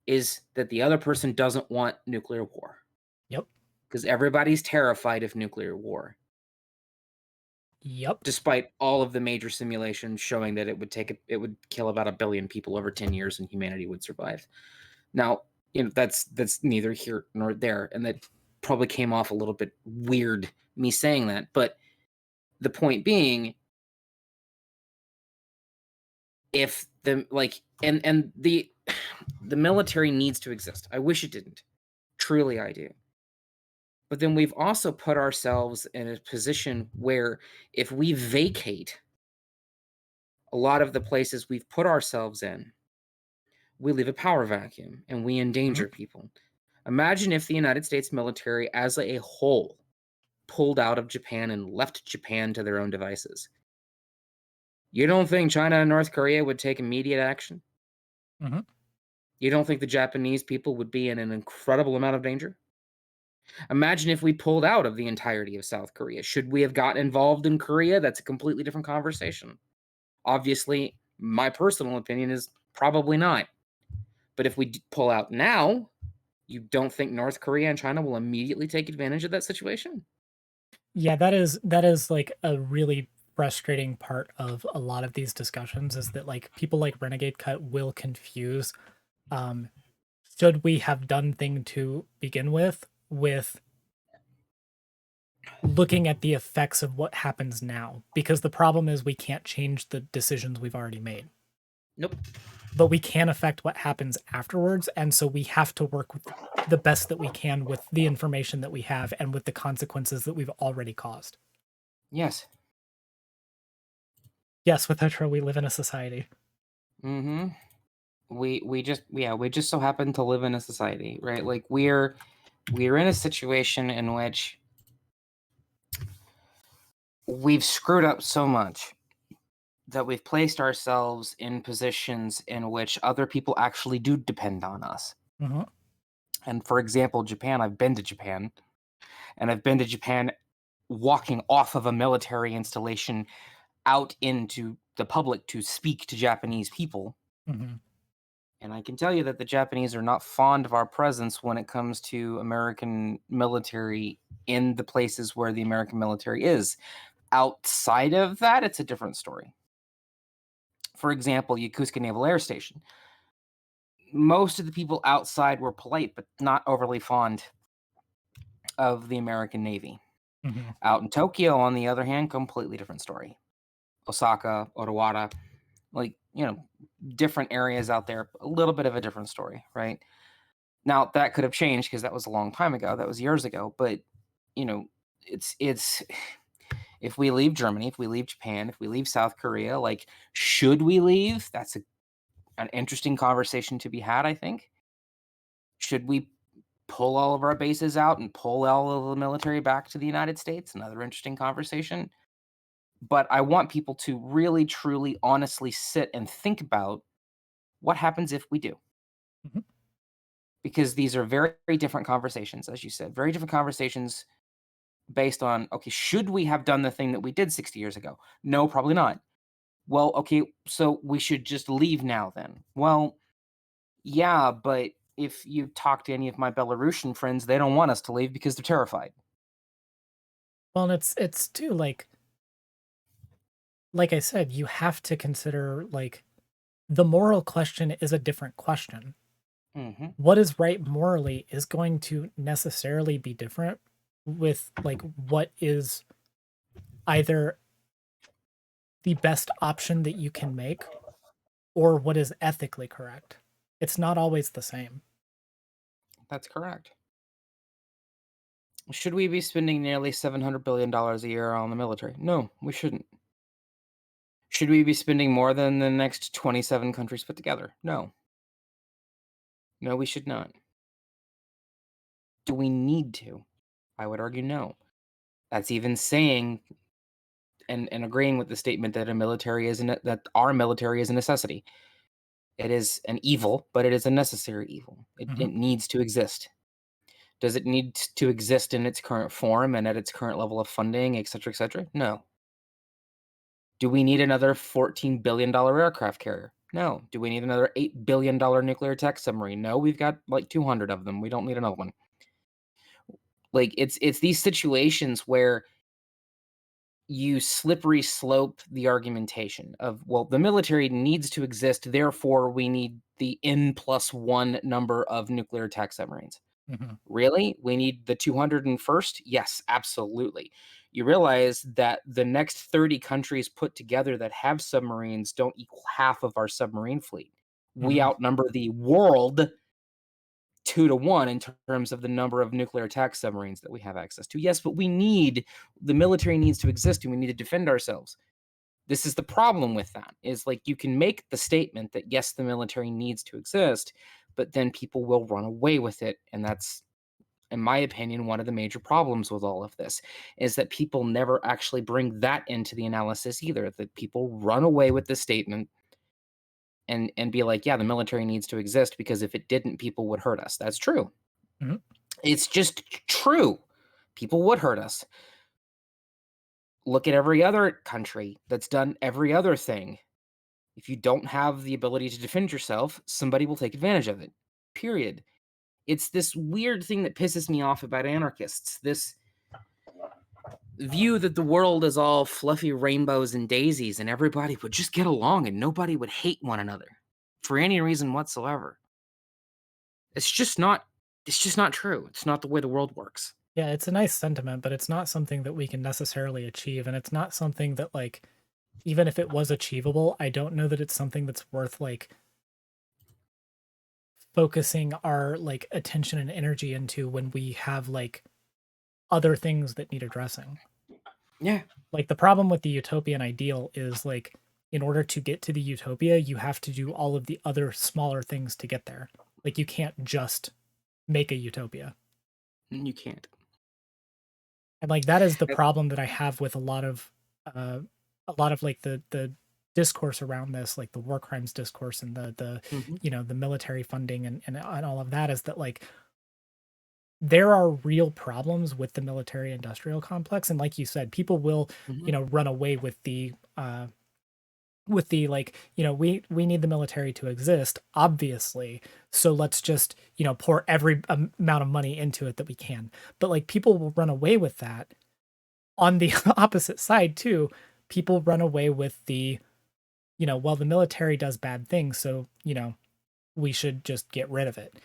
C: is that the other person doesn't want nuclear war.
A: Yep.
C: Because everybody's terrified of nuclear war,
A: Yep.
C: despite all of the major simulations showing that it would kill about 1 billion people over 10 years and humanity would survive. Now, that's neither here nor there, and that probably came off a little bit weird me saying that, but the point being, if the like and the military needs to exist. I wish it didn't. Truly I do. But then we've also put ourselves in a position where if we vacate a lot of the places we've put ourselves in, we leave a power vacuum and we
A: Hmm.
C: endanger people. Imagine if the United States military as a whole pulled out of Japan and left Japan to their own devices. You don't think China and North Korea would take immediate action?
A: Hmm.
C: You don't think the Japanese people would be in an incredible amount of danger? Imagine if we pulled out of the entirety of South Korea. Should we have gotten involved in Korea? That's a completely different conversation. Obviously, my personal opinion is probably not. But if we pull out now, you don't think North Korea and China will immediately take advantage of that situation?
A: Yeah, that is like a really frustrating part of a lot of these discussions is that like people like Renegade Cut will confuse um should we have done thing to begin with looking at the effects of what happens now, because the problem is we can't change the decisions we've already made,
C: Nope.
A: but we can affect what happens afterwards, and so we have to work with the best that we can with the information that we have and with the consequences that we've already caused.
C: Yes.
A: Yes, with Tetra we live in a society.
C: Mm-hmm. We just so happen to live in a society, right? Like we're in a situation in which we've screwed up so much that we've placed ourselves in positions in which other people actually do depend on us.
A: Mhm.
C: And for example, Japan, I've been to Japan, and I've been to Japan walking off of a military installation out into the public to speak to Japanese people.
A: Mhm.
C: And I can tell you that the Japanese are not fond of our presence when it comes to American military in the places where the American military is. Outside of that, it's a different story. For example, Yokosuka Naval Air Station. Most of the people outside were polite, but not overly fond of the American Navy.
A: Mhm.
C: Out in Tokyo, on the other hand, completely different story. Osaka, Otawara, like, different areas out there, a little bit of a different story, right? Now, that could have changed because that was a long time ago. That was years ago. But, you know, it's if we leave Germany, if we leave Japan, if we leave South Korea, like, should we leave? That's an interesting conversation to be had, I think. Should we pull all of our bases out and pull all of the military back to the United States? Another interesting conversation. But I want people to really, truly, honestly sit and think about what happens if we do.
A: Mhm.
C: Because these are very, very different conversations, as you said, very different conversations based on, okay, should we have done the thing that we did 60 years ago? No, probably not. Well, okay, so we should just leave now then. Well, yeah, but if you talk to any of my Belarusian friends, they don't want us to leave because they're terrified.
A: Well, and it's too like I said, you have to consider like the moral question is a different question.
C: Hmm.
A: What is right morally is going to necessarily be different with like what is either the best option that you can make or what is ethically correct. It's not always the same.
C: That's correct. Should we be spending nearly $700 billion a year on the military? No, we shouldn't. Should we be spending more than the next 27 countries put together? No. No, we should not. Do we need to? I would argue no. That's even saying and agreeing with the statement that that our military is a necessity. It is an evil, but it is a necessary evil. It needs to exist. Does it need to exist in its current form and at its current level of funding, et cetera, et cetera? No. Do we need another $14 billion aircraft carrier? No. Do we need another $8 billion nuclear attack submarine? No, we've got like 200 of them. We don't need another one. Like it's these situations where you slippery slope the argumentation of, well, the military needs to exist, therefore we need the N+1 number of nuclear attack submarines. Really? We need the 201st? Yes, absolutely. You realize that the next 30 countries put together that have submarines don't equal half of our submarine fleet. We outnumber the world 2-1 in terms of the number of nuclear attack submarines that we have access to. Yes, but the military needs to exist and we need to defend ourselves. This is the problem with that, is like you can make the statement that yes, the military needs to exist, but then people will run away with it. And that's, in my opinion, one of the major problems with all of this is that people never actually bring that into the analysis either, that people run away with the statement and be like, yeah, the military needs to exist because if it didn't, people would hurt us. That's true. It's just true. People would hurt us. Look at every other country that's done every other thing. If you don't have the ability to defend yourself, somebody will take advantage of it. Period. It's this weird thing that pisses me off about anarchists. This view that the world is all fluffy rainbows and daisies and everybody would just get along and nobody would hate one another for any reason whatsoever. It's just not true. It's not the way the world works.
A: Yeah, it's a nice sentiment, but it's not something that we can necessarily achieve. And it's not something that, like, even if it was achievable, I don't know that it's something that's worth, like, focusing our, like, attention and energy into when we have, like, other things that need addressing.
C: Yeah.
A: Like, the problem with the utopian ideal is, like, in order to get to the utopia, you have to do all of the other smaller things to get there. Like, you can't just make a utopia.
C: You can't.
A: And, like, that is the problem that I have with a lot of like the discourse around this, like the war crimes discourse and the you know, the military funding and all of that, is that, like, there are real problems with the military industrial complex. And like you said, people will, you know, run away with the like, you know, we need the military to exist, obviously, so let's just, you know, pour every amount of money into it that we can. But, like, people will run away with that. On the opposite side too, people run away with the, you know, well, the military does bad things, so, you know, we should just get rid of it.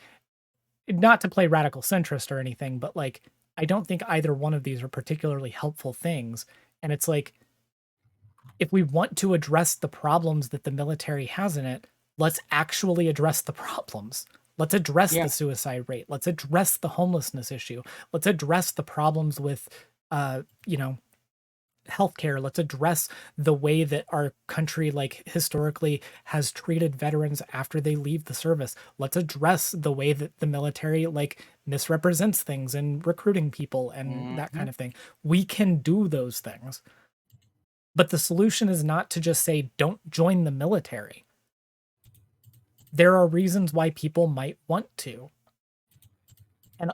A: Not to play radical centrist or anything, but, like, I don't think either one of these are particularly helpful things. And it's like, if we want to address the problems that the military has in it, let's actually address the problems. Let's address the suicide rate. Let's address the homelessness issue. Let's address the problems with, you know, healthcare. Let's address the way that our country, like, historically has treated veterans after they leave the service. Let's address the way that the military, like, misrepresents things and recruiting people and that kind of thing. We can do those things. But the solution is not to just say, don't join the military. There are reasons why people might want to. And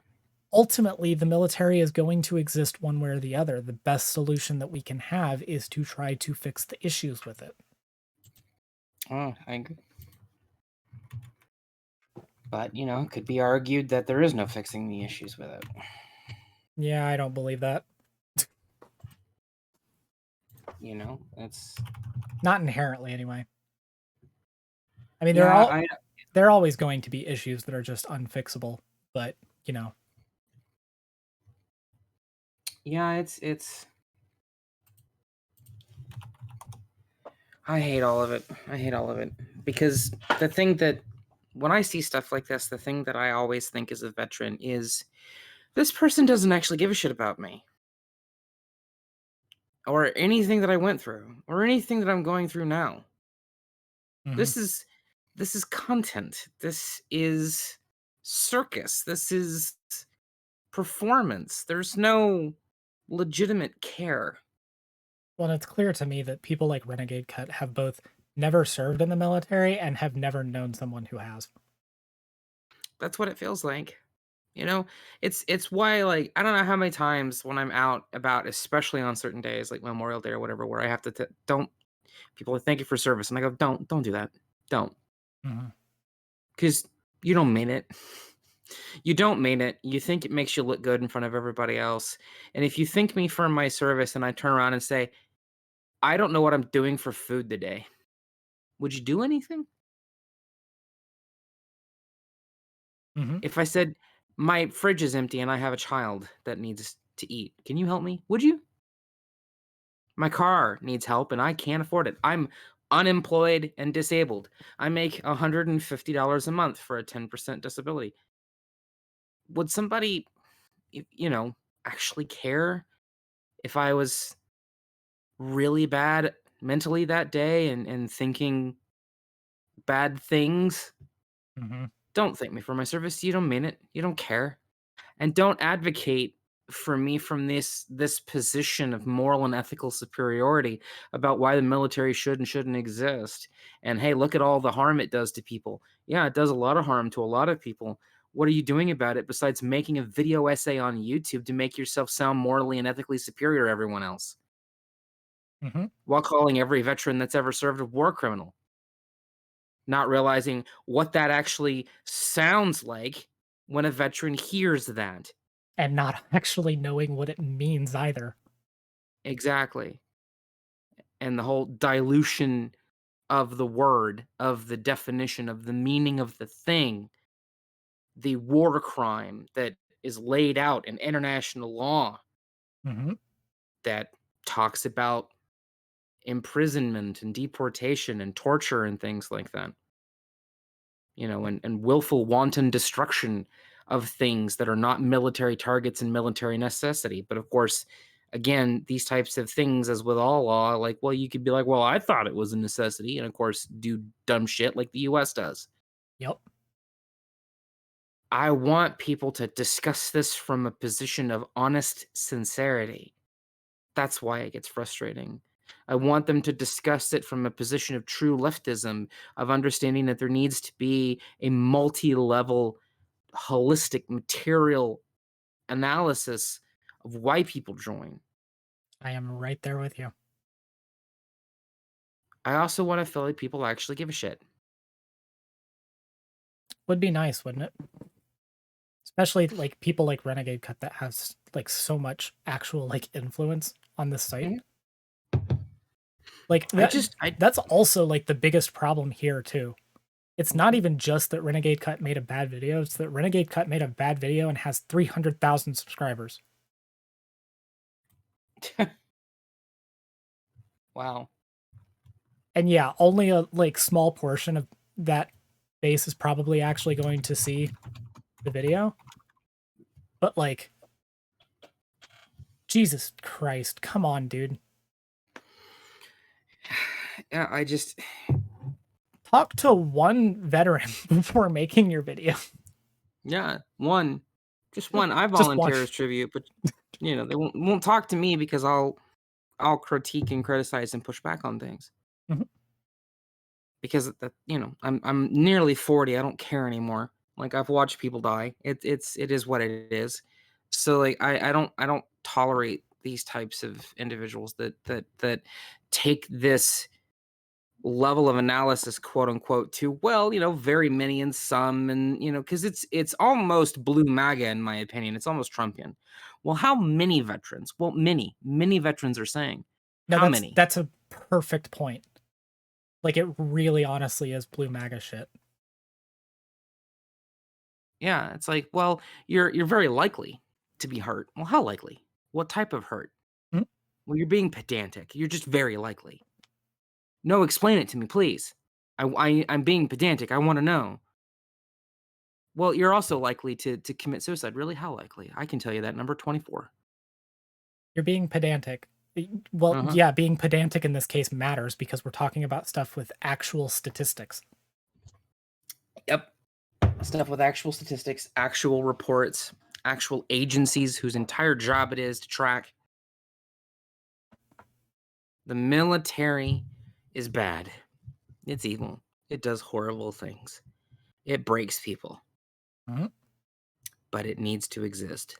A: ultimately, the military is going to exist one way or the other. The best solution that we can have is to try to fix the issues with it.
C: Oh, I agree. But, you know, it could be argued that there is no fixing the issues with it.
A: Yeah, I don't believe that.
C: You know, it's
A: not inherently anyway. I mean,
C: yeah,
A: there are always going to be issues that are just unfixable, but, you know.
C: Yeah, it's I hate all of it. I hate all of it. Because the thing that, when I see stuff like this, the thing that I always think as a veteran is, this person doesn't actually give a shit about me. or anything that I went through, or anything that I'm going through now.
A: Hmm.
C: This is this is content. This is circus. This is performance. There's no legitimate care.
A: Well, and it's clear to me that people like Renegade Cut have both never served in the military and have never known someone who has.
C: That's what it feels like. You know, it's why, like, I don't know how many times when I'm out about, especially on certain days like Memorial Day or whatever, where I have to don't people are thank you for service, and I go, don't do that, don't,
A: Hmm.
C: because you don't mean it. You don't mean it. You think it makes you look good in front of everybody else, and if you thank me for my service, and I turn around and say, I don't know what I'm doing for food today, would you do anything?
A: Hmm.
C: If I said my fridge is empty and I have a child that needs to eat, can you help me? Would you? My car needs help and I can't afford it. I'm unemployed and disabled. I make $150 a month for a 10% disability. Would somebody, you know, actually care if I was really bad mentally that day and thinking bad things?
A: Hmm.
C: Don't thank me for my service. You don't mean it. You don't care. And don't advocate for me from this position of moral and ethical superiority about why the military should and shouldn't exist. And hey, look at all the harm it does to people. Yeah, it does a lot of harm to a lot of people. What are you doing about it besides making a video essay on YouTube to make yourself sound morally and ethically superior to everyone else,
A: Hmm.
C: while calling every veteran that's ever served a war criminal, not realizing what that actually sounds like when a veteran hears that?
A: And not actually knowing what it means either.
C: Exactly. And the whole dilution of the word, of the definition, of the meaning of the thing, the war crime that is laid out in international law
A: Hmm.
C: that talks about imprisonment and deportation and torture and things like that. And willful wanton destruction of things that are not military targets and military necessity. But of course, again, these types of things, as with all law, like, well, you could be like, well, I thought it was a necessity, and of course, do dumb shit like the US does.
A: Yep.
C: I want people to discuss this from a position of honest sincerity. That's why it gets frustrating. I want them to discuss it from a position of true leftism, of understanding that there needs to be a multi level, holistic, material analysis of why people join.
A: I am right there with you.
C: I also want to feel like people actually give a shit.
A: Would be nice, wouldn't it? Especially like people like Renegade Cut that has like so much actual like influence on this site.
C: Mhm.
A: Like
C: I just, I,
A: that's also like the biggest problem here too. It's not even just that Renegade Cut made a bad video, it's that Renegade Cut made a bad video and has 300,000 subscribers.
C: wow.
A: And yeah, only a like small portion of that base is probably actually going to see the video. But like Jesus Christ, come on, dude.
C: Yeah, I just,
A: Talk to one veteran before making your video.
C: yeah, one, just one. I
A: Just one.
C: volunteer as tribute, but they won't talk to me because I'll critique and criticize and push back on things.
A: Mhm.
C: Because I'm nearly 40. I don't care anymore. Like, I've watched people die. It is what it is. So, like, I don't tolerate these types of individuals that take this level of analysis, quote unquote, to, well, very many and some, and because it's almost blue MAGA in my opinion. It's almost Trumpian. Well, how many veterans? Well, many veterans are saying.
A: No,
C: How many?
A: that's a perfect point. Like it really honestly is blue MAGA shit.
C: Yeah, it's like, well, you're very likely to be hurt. Well, how likely? What type of hurt?
A: Mhm.
C: Well, you're being pedantic. You're just very likely. No, explain it to me, please. I'm being pedantic. I want to know. Well, you're also likely to commit suicide. Really? How likely? I can tell you that number 24.
A: You're being pedantic. Well,
C: Uh-huh.
A: yeah, being pedantic in this case matters because we're talking about stuff with actual statistics.
C: Yep. Stuff with actual statistics, actual reports, actual agencies whose entire job it is to track. The military is bad. It's evil. It does horrible things. It breaks people.
A: Mhm.
C: But it needs to exist.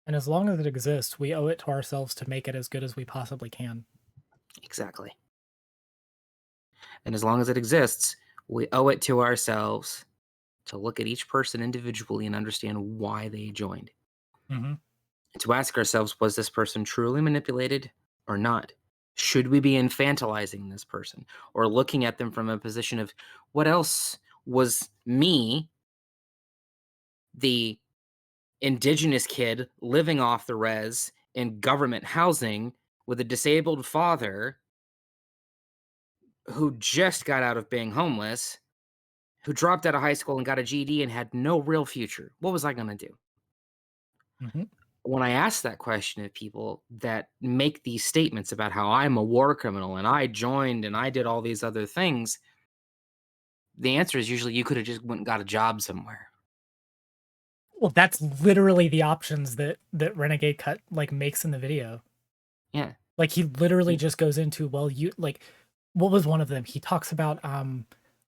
A: And as long as it exists, we owe it to ourselves to make it as good as we possibly can.
C: Exactly. And as long as it exists, we owe it to ourselves to look at each person individually and understand why they joined.
A: Mm-hmm.
C: And to ask ourselves, was this person truly manipulated or not? Should we be infantilizing this person or looking at them from a position of what else was me, the indigenous kid living off the res in government housing with a disabled father who just got out of being homeless, who dropped out of high school and got a GED and had no real future? What was I going to do?
A: Mm-hmm.
C: When I ask that question of people that make these statements about how I'm a war criminal and I joined and I did all these other things, the answer is usually you could have just went and got a job somewhere.
A: Well, that's literally the options that Renegade cut like makes in the video.
C: Yeah.
A: Like he literally just goes into, well, you like, what was one of them? He talks about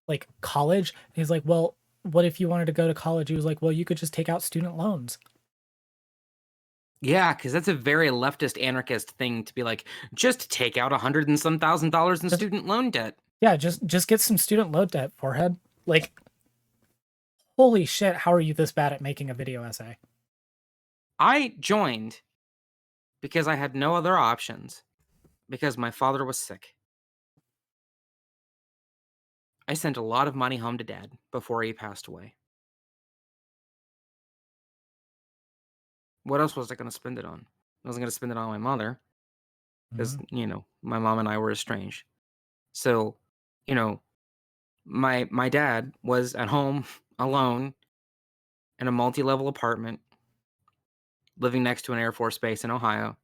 A: like college. And he's like, well, what if you wanted to go to college? He was like, well, you could just take out student loans.
C: Yeah, because that's a very leftist anarchist thing to be like, just take out $100 and some $1,000 in
A: Just
C: student loan debt.
A: yeah, just get some student loan debt, forehead. Like, holy shit, how are you this bad at making a video essay?
C: I joined because I had no other options because my father was sick. I sent a lot of money home to dad before he passed away. What else was I going to spend it on? I wasn't going to spend it on my mother because,
A: Mhm.
C: my mom and I were estranged. So, you know, my dad was at home alone in a multi-level apartment living next to an Air Force base in Ohio.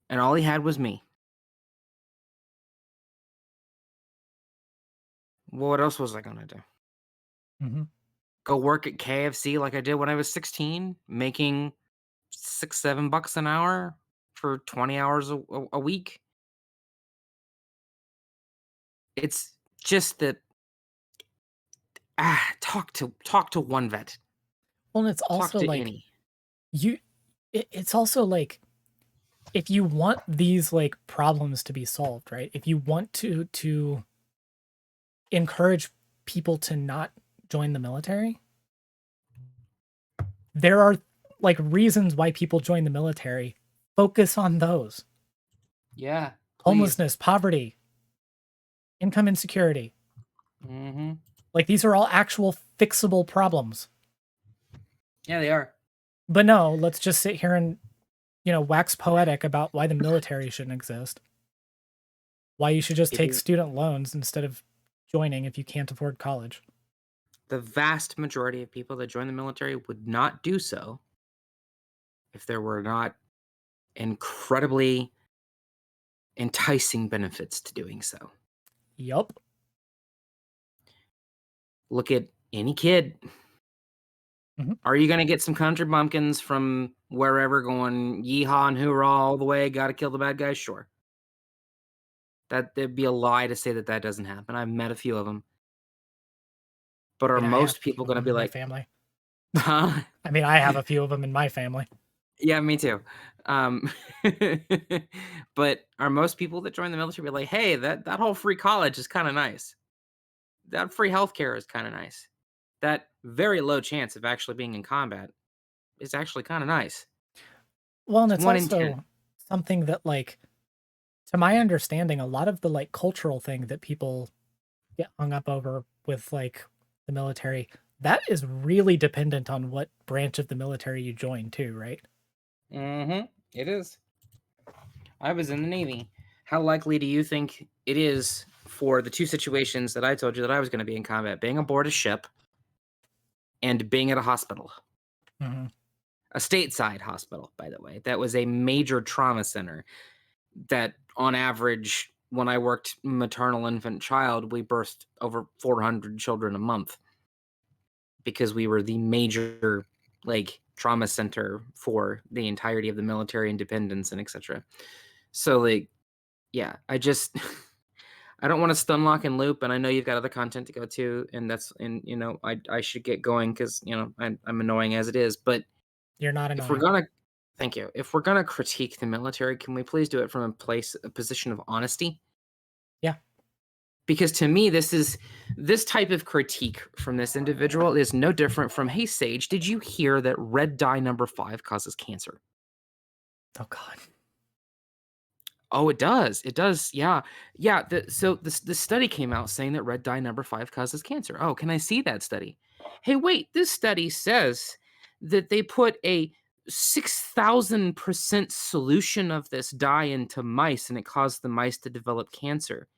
C: And all he had was me. Well, what else was I going to do?
A: Mhm.
C: Go work at KFC like I did when I was 16, making $6-7 an hour for 20 hours a week? It's just that talk to one vet.
A: Well, and it's
C: Talk
A: also
C: to
A: like
C: any.
A: you it's also like if you want these like problems to be solved, right? If you want to encourage people to not join the military, there are like reasons why people join the military. Focus on those.
C: Yeah, please.
A: Homelessness, poverty, income insecurity.
C: Mhm.
A: Like these are all actual fixable problems.
C: Yeah, they are.
A: But no, let's just sit here and, wax poetic about why the military shouldn't exist. Why you should just take
C: People
A: student loans instead of joining if you can't afford college.
C: The vast majority of people that join the military would not do so if there were not incredibly enticing benefits to doing so.
A: Yup.
C: Look at any kid.
A: Mhm.
C: Are you gonna get some country bumpkins from wherever going yeehaw and hoorah all the way, gotta kill the bad guys? Sure. That'd be a lie to say that that doesn't happen. I've met a few of them. But
A: I
C: are
A: mean, I have
C: most
A: a few
C: people
A: of
C: gonna
A: them
C: be
A: in my
C: like,
A: family.
C: "Huh?"
A: I mean, I have a few of them in my family.
C: Yeah, me too. Um, but are most people that join the military be like, "Hey, that whole free college is kinda nice. That free healthcare is kinda nice. That very low chance of actually being in combat is actually kinda nice."
A: Well, and
C: It's
A: it's
C: 1 in 10.
A: also something that, like, to my understanding, a lot of the like cultural thing that people get hung up over with like the military, that is really dependent on what branch of the military you join too, right?
C: Mhm. It is. I was in the Navy. How likely do you think it is for the 2 situations that I told you that I was gonna be in combat, being aboard a ship and being at a hospital?
A: Hmm.
C: a stateside hospital, by the way, that was a major trauma center that on average, when I worked maternal infant child, we birthed over 400 children a month because we were the major like trauma center for the entirety of the military independence and etc. So like, yeah, I just I don't want to stun lock and loop, and I know you've got other content to go to, and I should get going because I'm annoying as it is. But
A: You're not
C: if we're
A: annoying.
C: gonna, thank you. If we're gonna critique the military, can we please do it from a position of honesty?
A: Yeah.
C: Because to me, this type of critique from this individual is no different from, hey Sage, did you hear that red dye number 5 causes cancer?
A: Oh God.
C: Oh, it does. It does. Yeah. Yeah. The study came out saying that red dye number 5 causes cancer. Oh, can I see that study? Hey, wait, this study says that they put a 6,000% solution of this dye into mice and it caused the mice to develop cancer.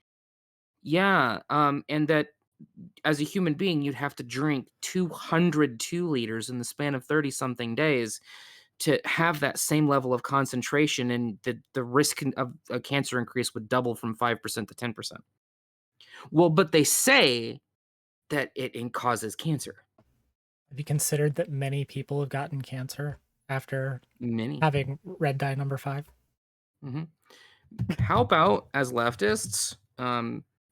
C: Yeah. And that as a human being, you'd have to drink 202 liters in the span of 30 something days to have that same level of concentration, and the risk of a cancer increase would double from 5% to 10%. Well, but they say that it causes cancer.
A: Have you considered that many people have gotten cancer after
C: Many.
A: having red dye number 5?
C: Mhm. How about as leftists,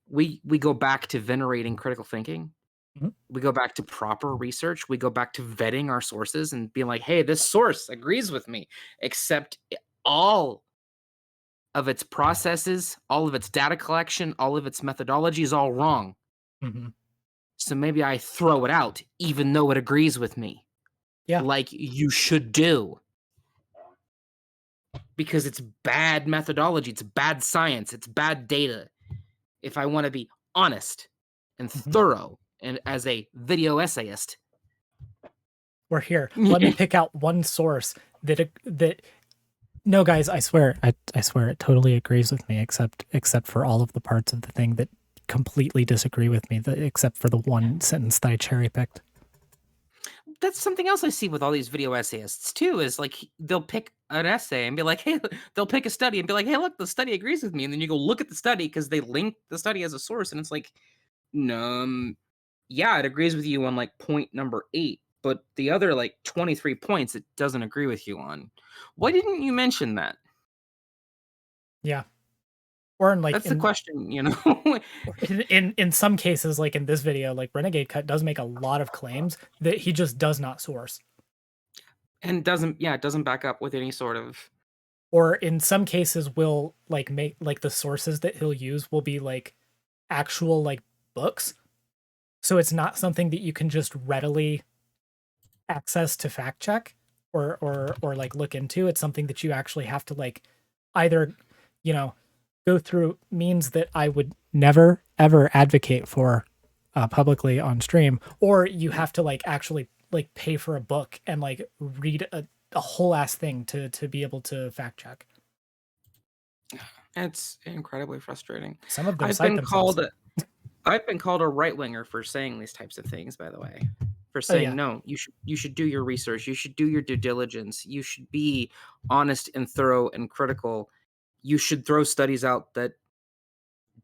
C: we go back to venerating critical thinking.
A: Mhm.
C: We go back to proper research. We go back to vetting our sources and being like, hey, this source agrees with me, except all of its processes, all of its data collection, all of its methodology is all wrong.
A: Mhm.
C: So maybe I throw it out, even though it agrees with me,
A: Yeah.
C: like you should do, because it's bad methodology, it's bad science, it's bad data. If I want to be honest and
A: Mhm.
C: thorough, and as a video essayist,
A: We're here. Let me pick out one source that no, guys, I swear it totally agrees with me, except for all of the parts of the thing that completely disagree with me, except for the one sentence that I cherry picked.
C: that's something else I see with all these video essayists too. Is like they'll pick an essay and be like, hey, they'll pick a study and be like, hey, look, the study agrees with me, and then you go look at the study because they link the study as a source, and it's like, yeah, it agrees with you on like point number 8, but the other like 23 points it doesn't agree with you on. Why didn't you mention that?
A: Yeah. Or in like
C: That's the question,
A: in some cases, like in this video, like Renegade Cut does make a lot of claims that he just does not source.
C: and it doesn't back up with any sort of.
A: Or in some cases will like make like the sources that he'll use will be like actual like books. So it's not something that you can just readily access to fact check or like look into. It's something that you actually have to like either, you know, go through means that I would never ever advocate for publicly on stream, or you have to like actually like pay for a book and like read a whole ass thing to be able to fact check.
C: It's incredibly frustrating.
A: Some of them
C: I've
A: cite
C: been
A: themselves.
C: called I've been called a right winger for saying these types of things, by the way. For
A: Oh
C: saying
A: yeah.
C: no, you should do your research, you should do your due diligence, you should be honest and thorough and critical. You should throw studies out that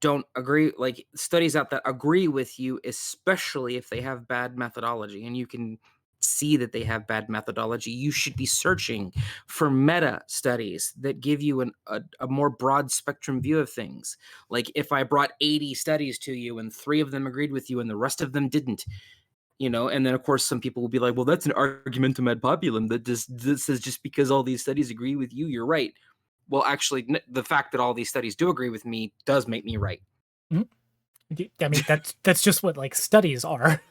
C: don't agree, like studies out that agree with you, especially if they have bad methodology and you can see that they have bad methodology. You should be searching for meta studies that give you a more broad spectrum view of things. Like if I brought 80 studies to you and 3 of them agreed with you and the rest of them didn't, and then of course some people will be like, well, that's an argumentum ad populum, that this is just because all these studies agree with you, you're right. Well, actually, the fact that all these studies do agree with me does make me right.
A: Mhm. I mean, that's just what like studies are.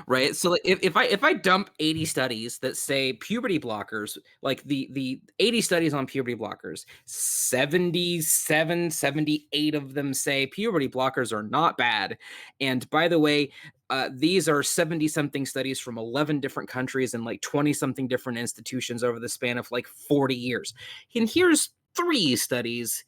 C: Right? So like, if I dump 80 studies that say puberty blockers, like the 80 studies on puberty blockers, 77, 78 of them say puberty blockers are not bad. And by the way, these are 70 something studies from 11 different countries and like 20 something different institutions over the span of like 40 years. And here's 3 studies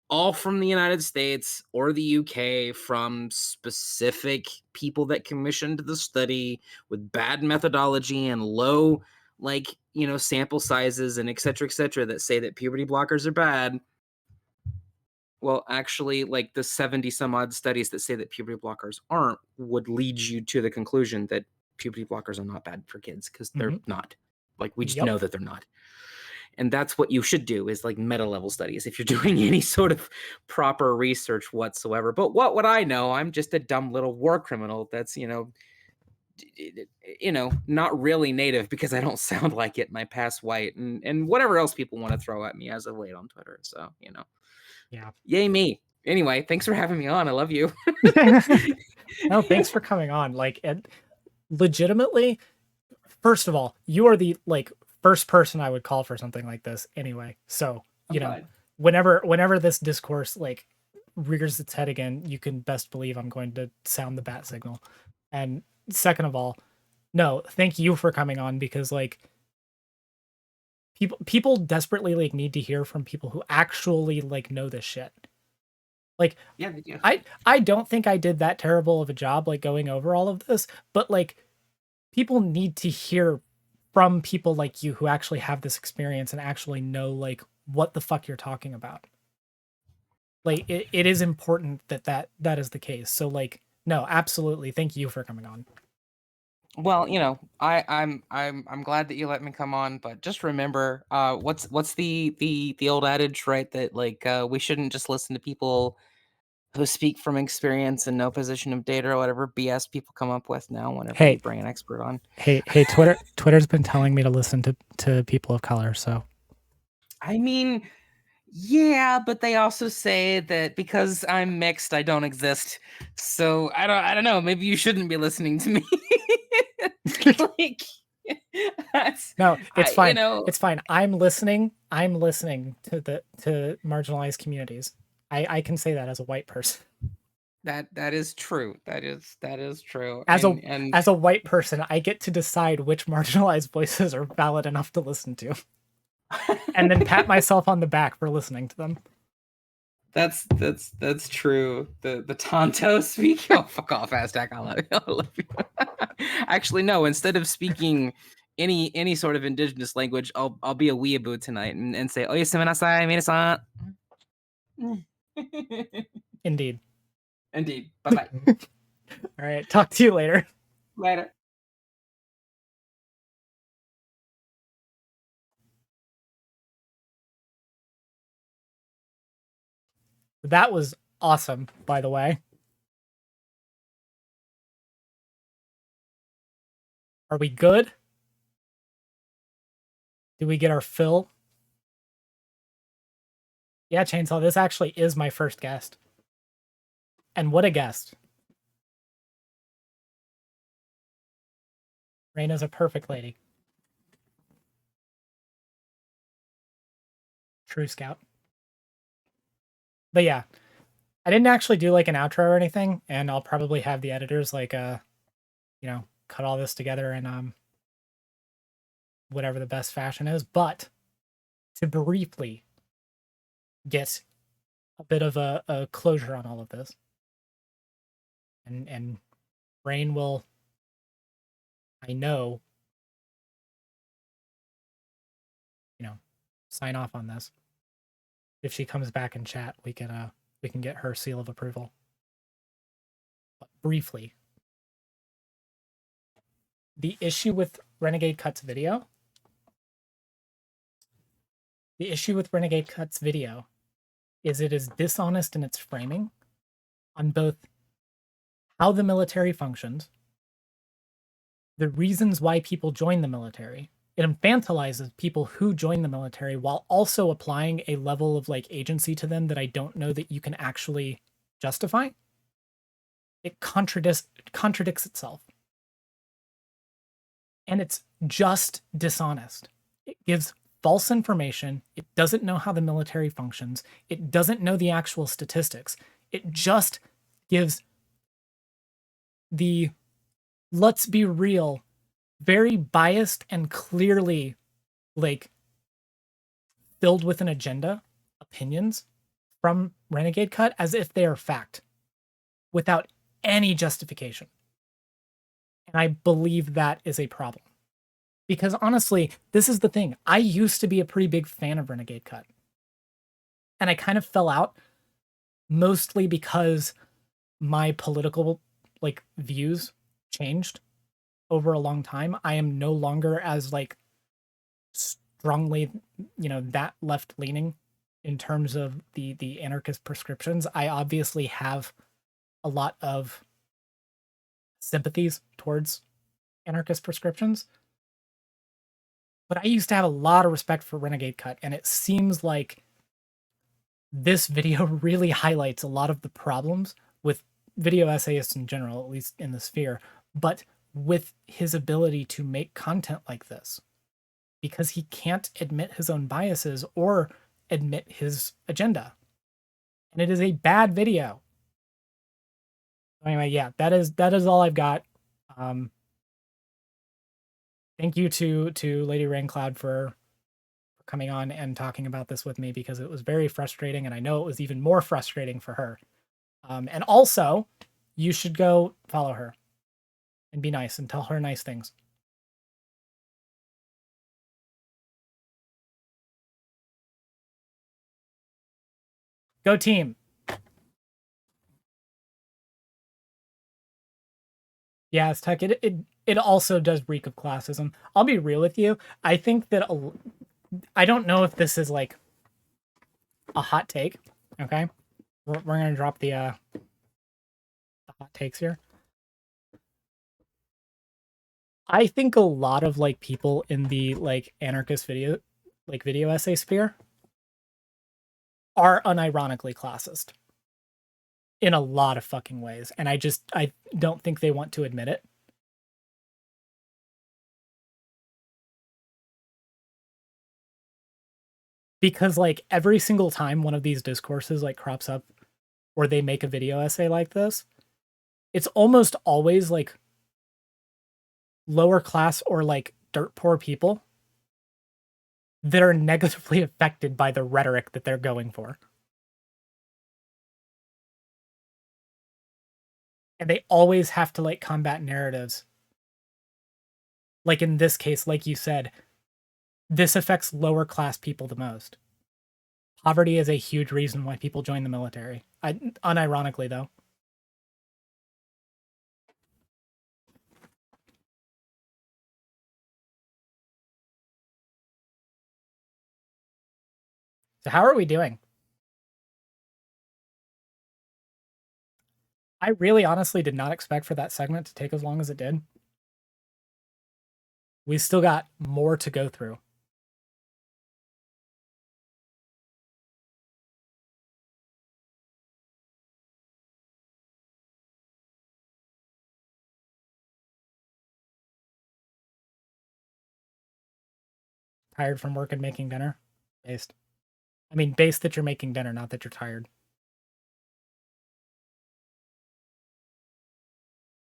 C: all from the United States or the UK from specific people that commissioned the study with bad methodology and low, like, sample sizes and et cetera, that say that puberty blockers are bad. Well, actually, like the 70 some odd studies that say that puberty blockers aren't would lead you to the conclusion that puberty blockers are not bad for kids, because they're not. Like, we just know that they're not. And that's what you should do, is like meta level studies if you're doing any sort of proper research whatsoever. But what would I know? I'm just a dumb little war criminal that's, not really native because I don't sound like it and I pass white and whatever else people want to throw at me as of late on Twitter. So,
A: Yeah.
C: Yay me. Anyway, thanks for having me on. I love you.
A: No, thanks for coming on. Like, legitimately, first of all, you are the first person I would call for something like this anyway. So, whenever this discourse rears its head again, you can best believe I'm going to sound the bat signal. And second of all, no, thank you for coming on, because people desperately need to hear from people who actually know this shit.
C: Yeah, they do.
A: I don't think I did that terrible of a job going over all of this, but people need to hear from people like you who actually have this experience and actually know what the fuck you're talking about. It is important that is the case. So no, absolutely, thank you for coming on.
C: Well, I'm glad that you let me come on, but just remember, what's the old adage, right? That we shouldn't just listen to people who speak from experience and no position of data or whatever BS people come up with now whenever we bring an expert on.
A: Hey, Twitter's been telling me to listen to people of color, so.
C: I mean, yeah, but they also say that because I'm mixed, I don't exist. So I don't know. Maybe you shouldn't be listening to me.
A: No, it's fine. It's fine. I'm listening to marginalized communities. I can say that as a white person.
C: That is true. That is true.
A: As a white person, I get to decide which marginalized voices are valid enough to listen to, and then pat myself on the back for listening to them.
C: That's true. The Tonto speak. Oh, fuck off, Aztec. I love you. Actually, no. Instead of speaking any sort of indigenous language, I'll be a weeaboo tonight and say "Oye, semenasai, minasan."
A: Indeed.
C: Bye-bye.
A: All right. Talk to you later.
C: Later.
A: That was awesome, by the way. Are we good? Did we get our fill? Yeah, Chainsaw, this actually is my first guest. And what a guest. Raina's a perfect lady. True Scout. But yeah, I didn't actually do an outro or anything, and I'll probably have the editors cut all this together in whatever the best fashion is. But to briefly get a bit of a closure on all of this, and Rain will, I know, sign off on this. If she comes back in chat, we can get her seal of approval. But briefly, the issue with Renegade Cut's video is it is dishonest in its framing on both how the military functions, the reasons why people join the military. It infantilizes people who join the military while also applying a level of agency to them that I don't know that you can actually justify. It contradicts itself. And it's just dishonest. It gives false information. It doesn't know how the military functions. It doesn't know the actual statistics. It just gives the, let's be real, very biased and clearly filled with an agenda opinions from Renegade Cut as if they are fact without any justification. And I believe that is a problem. Because honestly, this is the thing. I used to be a pretty big fan of Renegade Cut. And I kind of fell out mostly because my political like views changed over a long time. I am no longer as like strongly, that left leaning in terms of the anarchist prescriptions. I obviously have a lot of sympathies towards anarchist prescriptions, but I used to have a lot of respect for Renegade Cut, and it seems like this video really highlights a lot of the problems with video essayists in general, at least in the sphere, but with his ability to make content like this, because he can't admit his own biases or admit his agenda. And it is a bad video. Anyway, yeah, that is all I've got. Thank you to Lady Raincloud for coming on and talking about this with me, because it was very frustrating, and I know it was even more frustrating for her. And also, you should go follow her and be nice and tell her nice things. Go team. Yeah, it's tech. It also does reek of classism. I'll be real with you. I think that I don't know if this is like a hot take. Okay, we're gonna drop the hot takes here. I think a lot of like people in the like anarchist video essay sphere are unironically classist in a lot of fucking ways, and I don't think they want to admit it. Because like every single time one of these discourses like crops up or they make a video essay like this, it's almost always like lower class or like dirt poor people that are negatively affected by the rhetoric that they're going for. And they always have to like combat narratives. Like in this case, like you said, this affects lower class people the most. Poverty is a huge reason why people join the military. Unironically, though. So how are we doing? I really honestly did not expect for that segment to take as long as it did. We still got more to go through. Tired from work and making dinner? Based. I mean, based that you're making dinner, not that you're tired.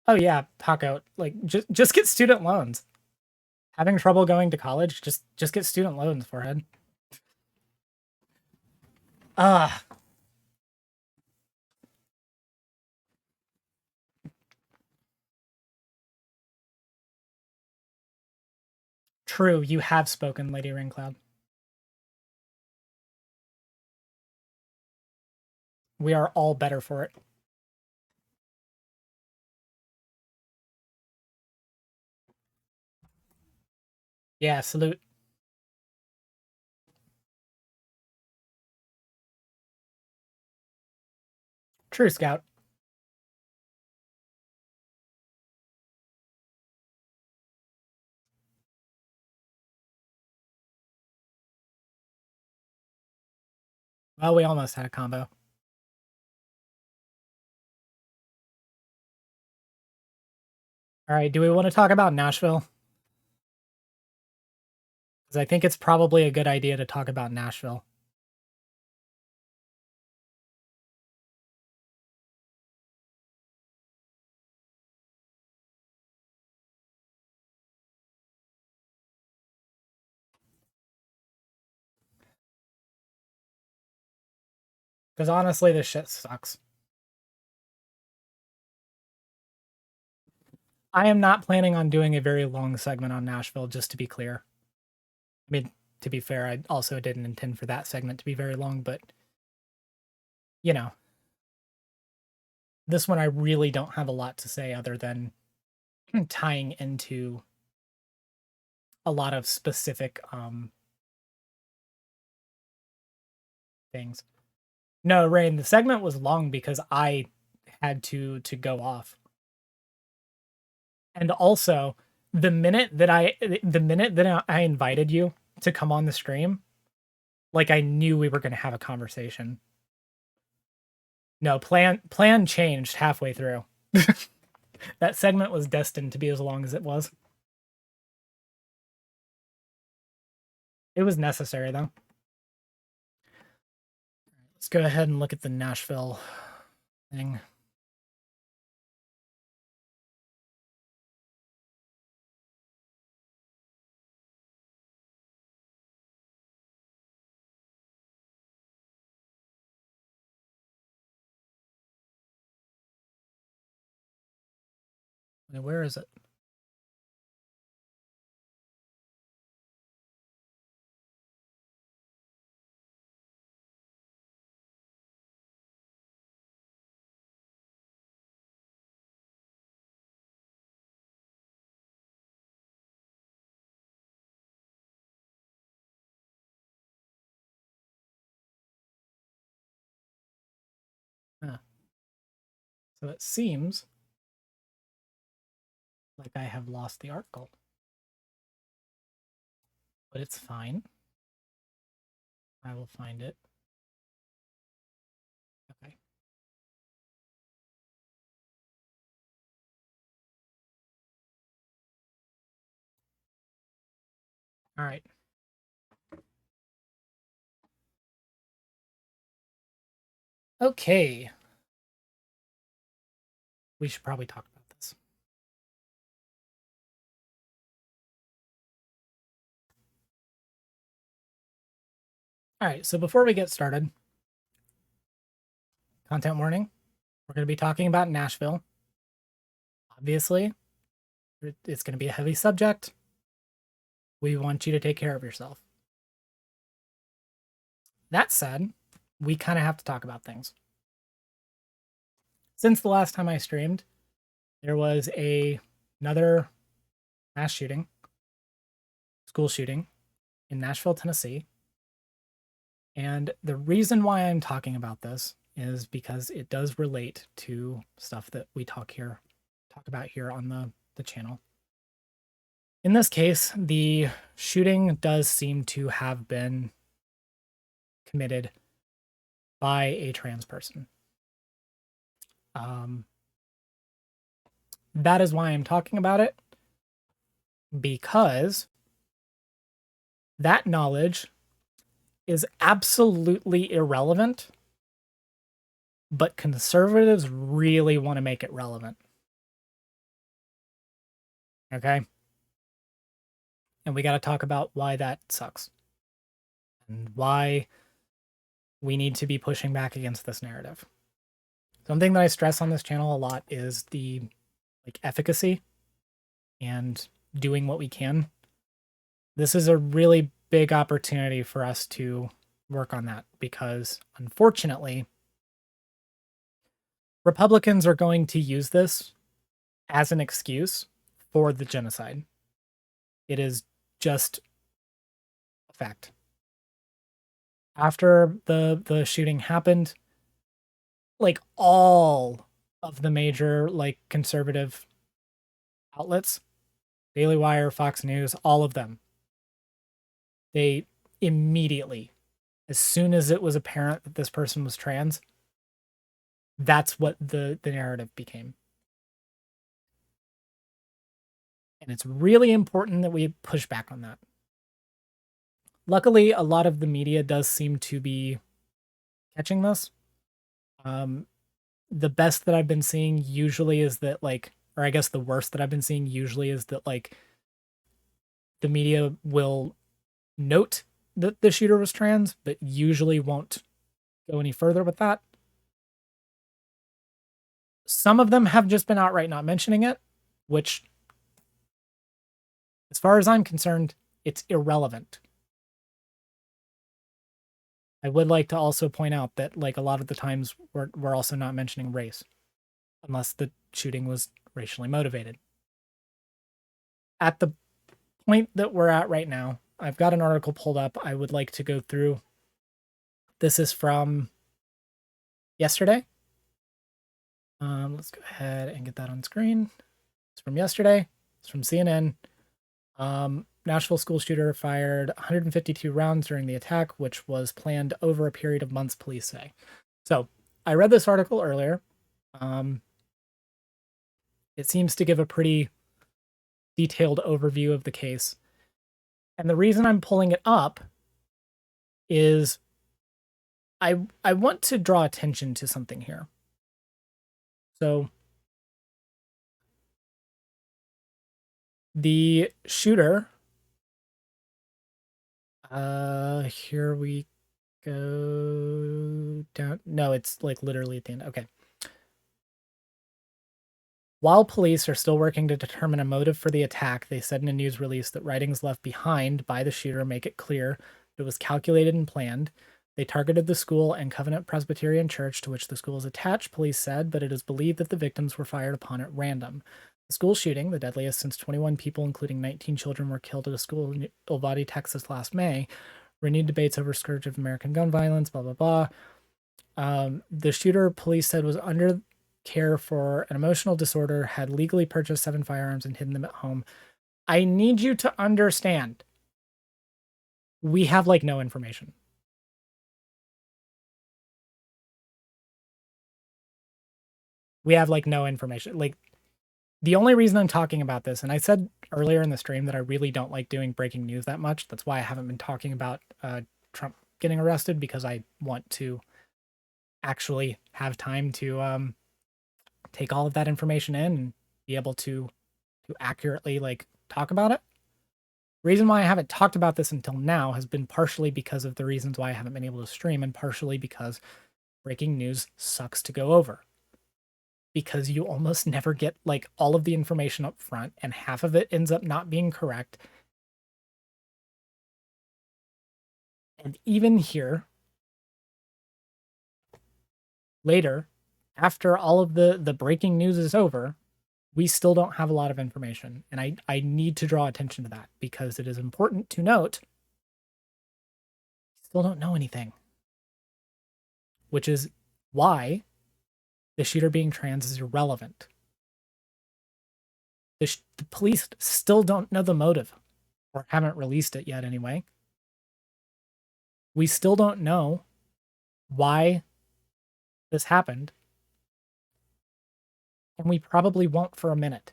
A: Oh yeah, Paco, like just get student loans. Having trouble going to college, just get student loans, forehead. Ah, true, you have spoken, Lady Ringcloud. We are all better for it. Yeah, salute. True, Scout. Well, we almost had a combo. All right, do we want to talk about Nashville? Because I think it's probably a good idea to talk about Nashville. Because honestly, this shit sucks. I am not planning on doing a very long segment on Nashville, just to be clear. I mean, to be fair, I also didn't intend for that segment to be very long, but, you know, this one I really don't have a lot to say other than tying into a lot of specific things. No, Rain, the segment was long because I had to go off. And also, the minute that I invited you to come on the stream, like I knew we were going to have a conversation. No, plan changed halfway through. That segment was destined to be as long as it was. It was necessary though. Let's go ahead and look at the Nashville thing. Where is it? Huh. So it seems like I have lost the article. But it's fine. I will find it. Okay. All right. Okay. We should probably talk about this. All right, so before we get started, content warning. We're going to be talking about Nashville. Obviously, it's going to be a heavy subject. We want you to take care of yourself. That said, we kind of have to talk about things. Since the last time I streamed, there was another mass shooting, school shooting in Nashville, Tennessee. And the reason why I'm talking about this is because it does relate to stuff that we talk about here on the channel. In this case, the shooting does seem to have been committed by a trans person. That is why I'm talking about it, because that knowledge is absolutely irrelevant, but conservatives really want to make it relevant. Okay? And we got to talk about why that sucks and why we need to be pushing back against this narrative. Something that I stress on this channel a lot is the efficacy and doing what we can. This is a really big opportunity for us to work on that because, unfortunately, Republicans are going to use this as an excuse for the genocide. It is just a fact. After the shooting happened, all of the major conservative outlets, Daily Wire, Fox News, all of them, they immediately, as soon as it was apparent that this person was trans, that's what the narrative became. And it's really important that we push back on that. Luckily, a lot of the media does seem to be catching this. The best that I've been seeing usually is that or I guess the worst that I've been seeing usually is that the media will note that the shooter was trans, but usually won't go any further with that. Some of them have just been outright not mentioning it. which, as far as I'm concerned, it's irrelevant. I would like to also point out that, like, a lot of the times we're also not mentioning race, unless the shooting was racially motivated. At the point that we're at right now, I've got an article pulled up I would like to go through. This is from yesterday. Let's go ahead and get that on screen. It's from yesterday. It's from CNN. Nashville school shooter fired 152 rounds during the attack, which was planned over a period of months, police say. So I read this article earlier. It seems to give a pretty detailed overview of the case. And the reason I'm pulling it up is I want to draw attention to something here. So the shooter, here we go down. No, it's like literally at the end. Okay. While police are still working to determine a motive for the attack, they said in a news release that writings left behind by the shooter make it clear it was calculated and planned. They targeted the school and Covenant Presbyterian Church to which the school is attached, police said, but it is believed that the victims were fired upon at random. The school shooting, the deadliest since 21 people, including 19 children, were killed at a school in Uvalde, Texas last May, renewed debates over scourge of American gun violence, blah, blah, blah. The shooter, police said, was under care for an emotional disorder, had legally purchased 7 firearms and hidden them at home. I need you to understand, we have like no information. We have like no information. Like, the only reason I'm talking about this, and I said earlier in the stream that I really don't like doing breaking news that much. That's why I haven't been talking about Trump getting arrested, because I want to actually have time to take all of that information in and be able to accurately like talk about it. Reason why I haven't talked about this until now has been partially because of the reasons why I haven't been able to stream, and partially because breaking news sucks to go over. Because you almost never get like all of the information up front, and half of it ends up not being correct. And even here, later, after all of the breaking news is over, we still don't have a lot of information. And I need to draw attention to that, because it is important to note we still don't know anything. Which is why the shooter being trans is irrelevant. The police still don't know the motive, or haven't released it yet anyway. We still don't know why this happened, and we probably won't for a minute.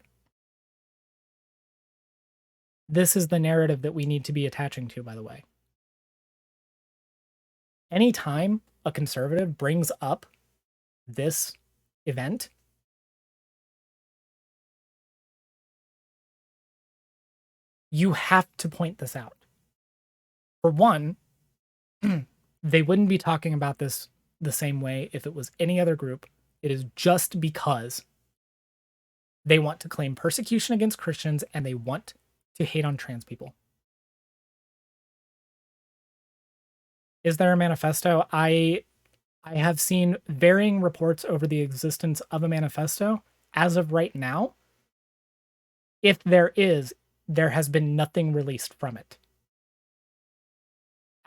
A: This is the narrative that we need to be attaching to, by the way. Anytime a conservative brings up this event, you have to point this out. For one, they wouldn't be talking about this the same way if it was any other group. It is just because they want to claim persecution against Christians and they want to hate on trans people. Is there a manifesto? I have seen varying reports over the existence of a manifesto. As of right now, if there is, there has been nothing released from it.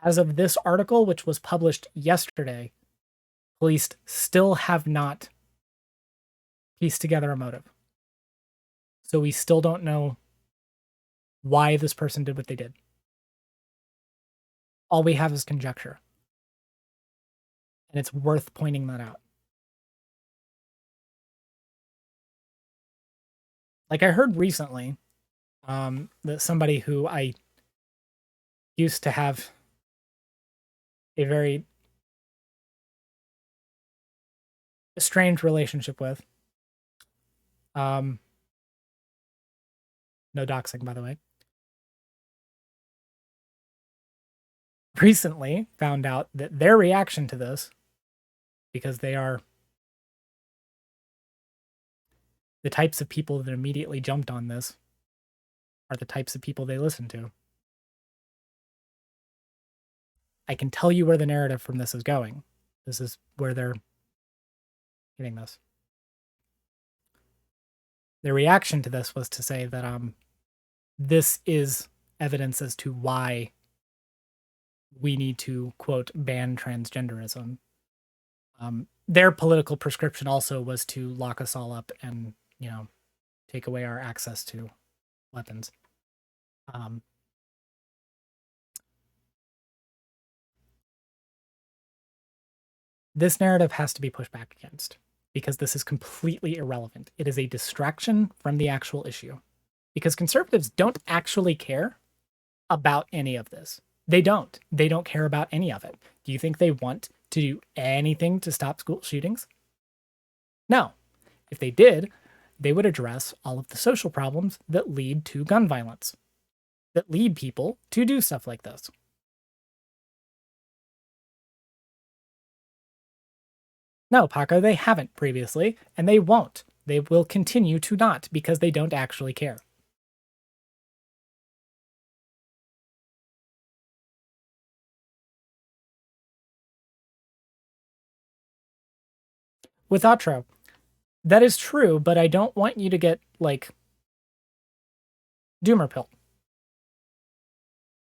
A: As of this article, which was published yesterday, police still have not pieced together a motive. So we still don't know why this person did what they did. All we have is conjecture. And it's worth pointing that out. Like, I heard recently that somebody who I used to have a very strange relationship with, no doxing, by the way, recently found out that their reaction to this, because they are The types of people that immediately jumped on this are the types of people they listen to. I can tell you where the narrative from this is going. This is where they're getting this. Their reaction to this was to say that this is evidence as to why we need to, quote, ban transgenderism. Their political prescription also was to lock us all up and, take away our access to weapons. This narrative has to be pushed back against because this is completely irrelevant. It is a distraction from the actual issue because conservatives don't actually care about any of this. They don't. They don't care about any of it. Do you think they want to do anything to stop school shootings? No. If they did, they would address all of the social problems that lead to gun violence, that lead people to do stuff like this. No, Paco, they haven't previously, and they won't. They will continue to not because they don't actually care. With Atro, that is true, but I don't want you to get, doomer pill.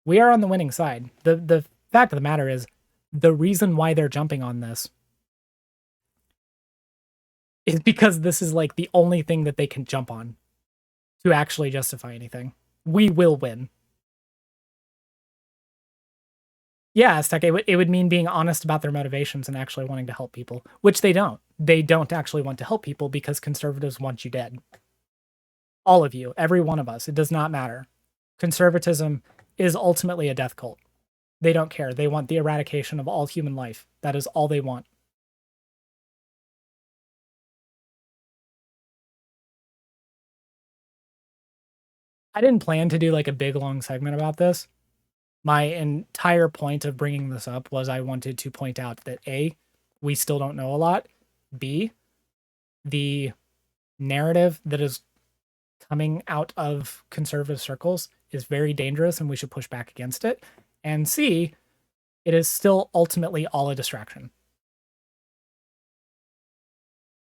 A: We are on the winning side. The fact of the matter is, the reason why they're jumping on this is because this is the only thing that they can jump on to actually justify anything. We will win. Yeah, Aztec, it would mean being honest about their motivations and actually wanting to help people, which they don't. They don't actually want to help people because conservatives want you dead. All of you, every one of us, it does not matter. Conservatism is ultimately a death cult. They don't care. They want the eradication of all human life. That is all they want. I didn't plan to do a big long segment about this. My entire point of bringing this up was I wanted to point out that A, we still don't know a lot. B, the narrative that is coming out of conservative circles is very dangerous and we should push back against it. And C, it is still ultimately all a distraction.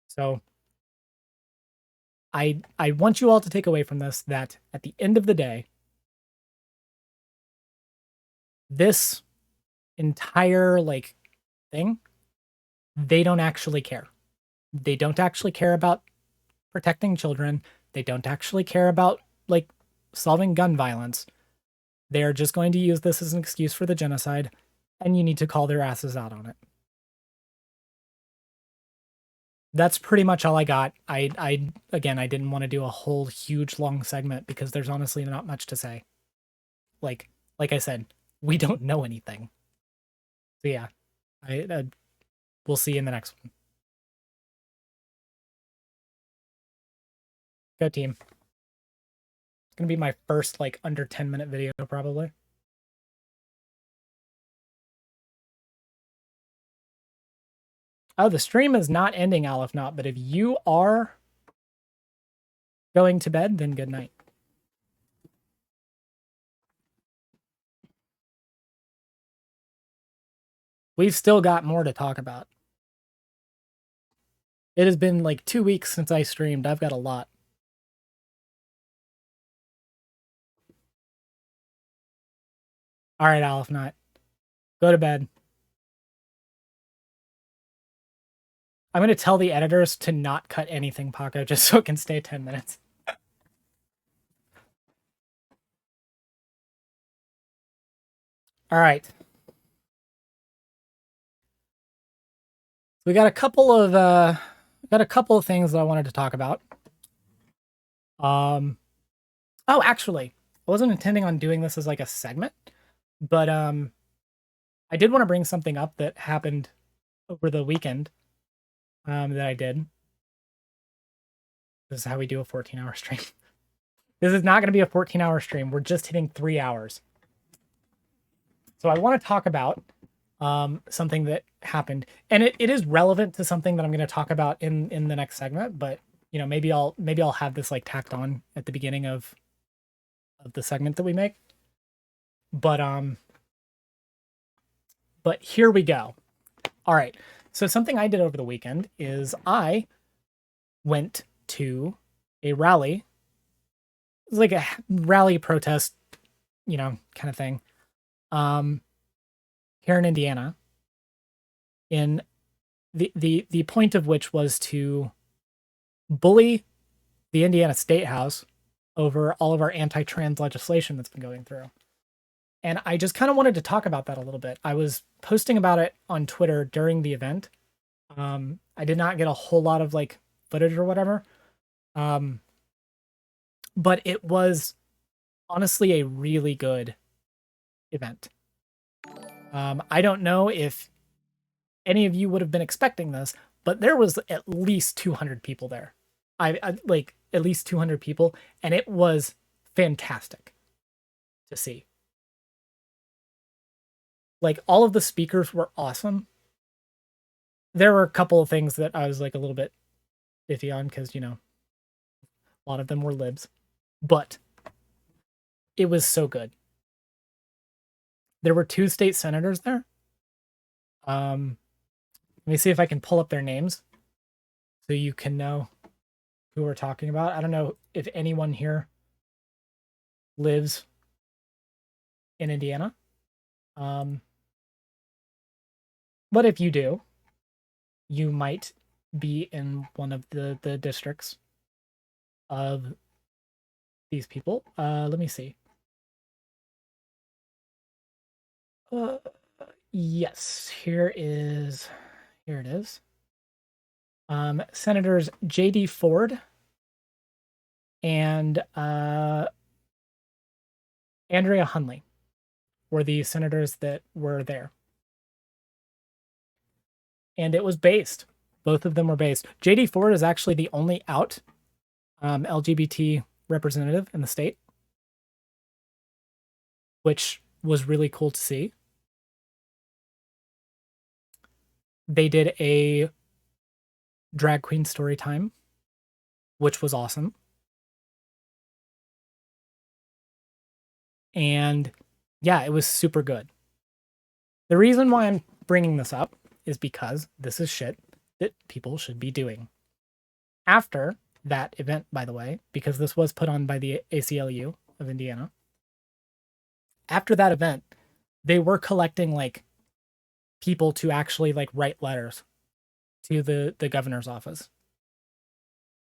A: So I want you all to take away from this that at the end of the day, this entire thing, they don't actually care. They don't actually care about protecting children. They don't actually care about solving gun violence. They're just going to use this as an excuse for the genocide, and you need to call their asses out on it. That's pretty much all I got. I didn't want to do a whole huge long segment because there's honestly not much to say. Like I said, we don't know anything. So yeah, we'll see you in the next one. Go team. It's gonna be my first under 10-minute video probably. Oh, the stream is not ending, Aleph Not, but if you are going to bed, then good night. We've still got more to talk about. It has been 2 weeks since I streamed. I've got a lot. All right, Aleph Not. Go to bed. I'm going to tell the editors to not cut anything, Paco, just so it can stay 10 minutes. All right. We got a couple of things that I wanted to talk about. Oh, actually, I wasn't intending on doing this as a segment, but I did want to bring something up that happened over the weekend that I did. This is how we do a 14-hour stream. This is not going to be a 14-hour stream. We're just hitting 3 hours. So I want to talk about something that happened, and it is relevant to something that I'm going to talk about in the next segment, but you know, maybe I'll have this like tacked on at the beginning of the segment that we make. But here we go. All right. So something I did over the weekend is I went to a rally. It was like a rally protest, you know, kind of thing. Here in Indiana. In the point of which was to bully the Indiana State House over all of our anti-trans legislation that's been going through. And I just kind of wanted to talk about that a little bit. I was posting about it on Twitter during the event. I did not get a whole lot of like footage or whatever. But it was honestly a really good event. I don't know if any of you would have been expecting this, but there was at least 200 people there. I like at least 200 people, and it was fantastic to see. Like, all of the speakers were awesome. There were a couple of things that I was like a little bit iffy on because, you know, a lot of them were libs, but it was so good. There were 2 state senators there. Let me see if I can pull up their names so you can know who we're talking about. I don't know if anyone here lives in Indiana. But if you do, you might be in one of the districts of these people. Let me see. Yes, here it is. Senators J.D. Ford and Andrea Hunley were the senators that were there. And it was based. Both of them were based. J.D. Ford is actually the only out LGBT representative in the state, which was really cool to see. They did a drag queen story time, which was awesome. And yeah, it was super good. The reason why I'm bringing this up is because this is shit that people should be doing. After that event, by the way, because this was put on by the ACLU of Indiana, after that event, they were collecting like people to actually like write letters to the governor's office,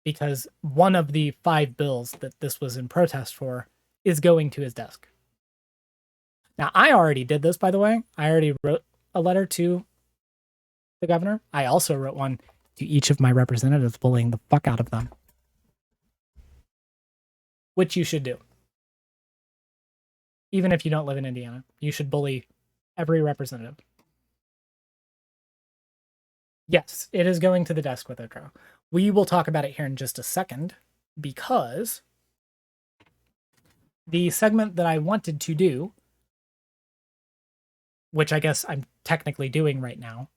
A: because one of the 5 bills that this was in protest for is going to his desk. Now, I already did this, by the way. I already wrote a letter to the governor. I also wrote one to each of my representatives bullying the fuck out of them, which you should do. Even if you don't live in Indiana, you should bully every representative. Yes, it is going to the desk with Otro. We will talk about it here in just a second, because the segment that I wanted to do, which I guess I'm technically doing right now,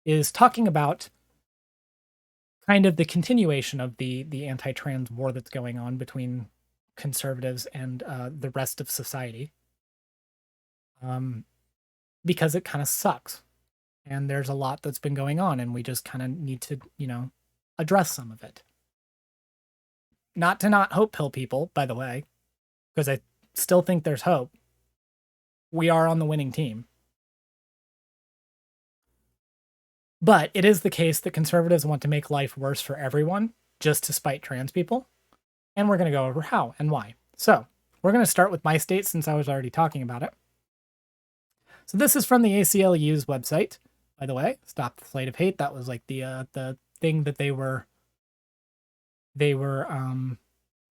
A: is talking about kind of the continuation of the anti-trans war that's going on between conservatives and the rest of society. Because it kind of sucks. And there's a lot that's been going on, and we just kind of need to, you know, address some of it. Not to not hope pill people, by the way, because I still think there's hope. We are on the winning team. But it is the case that conservatives want to make life worse for everyone just to spite trans people. And we're going to go over how and why. So we're going to start with my state, since I was already talking about it. So this is from the ACLU's website, by the way. Stop the Flight of Hate. That was like the thing that they were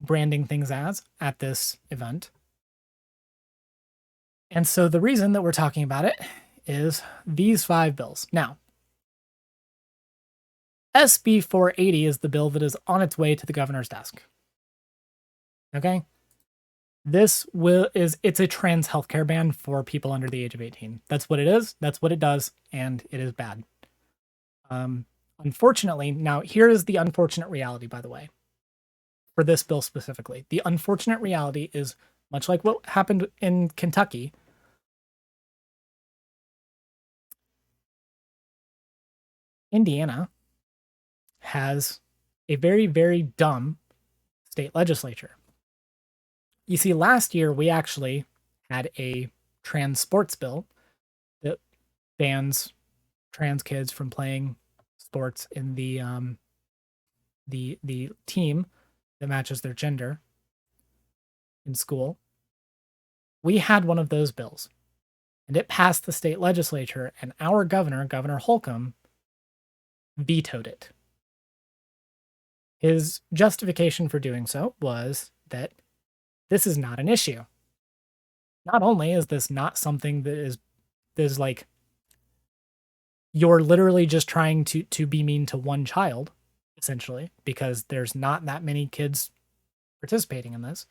A: branding things as at this event. And so the reason that we're talking about it is these 5 bills. Now, SB 480 is the bill that is on its way to the governor's desk. Okay? It's a trans healthcare ban for people under the age of 18. That's what it is. That's what it does. And it is bad. Unfortunately, now here is the unfortunate reality, by the way, for this bill specifically. The unfortunate reality is much like what happened in Kentucky. Indiana has a very, very dumb state legislature. You see, last year we actually had a trans sports bill that bans trans kids from playing sports in the team that matches their gender in school. We had one of those bills, and it passed the state legislature, and our governor, Governor Holcomb, vetoed it. His justification for doing so was that this is not an issue. Not only is this not something that is like, you're literally just trying to be mean to one child, essentially, because there's not that many kids participating in this.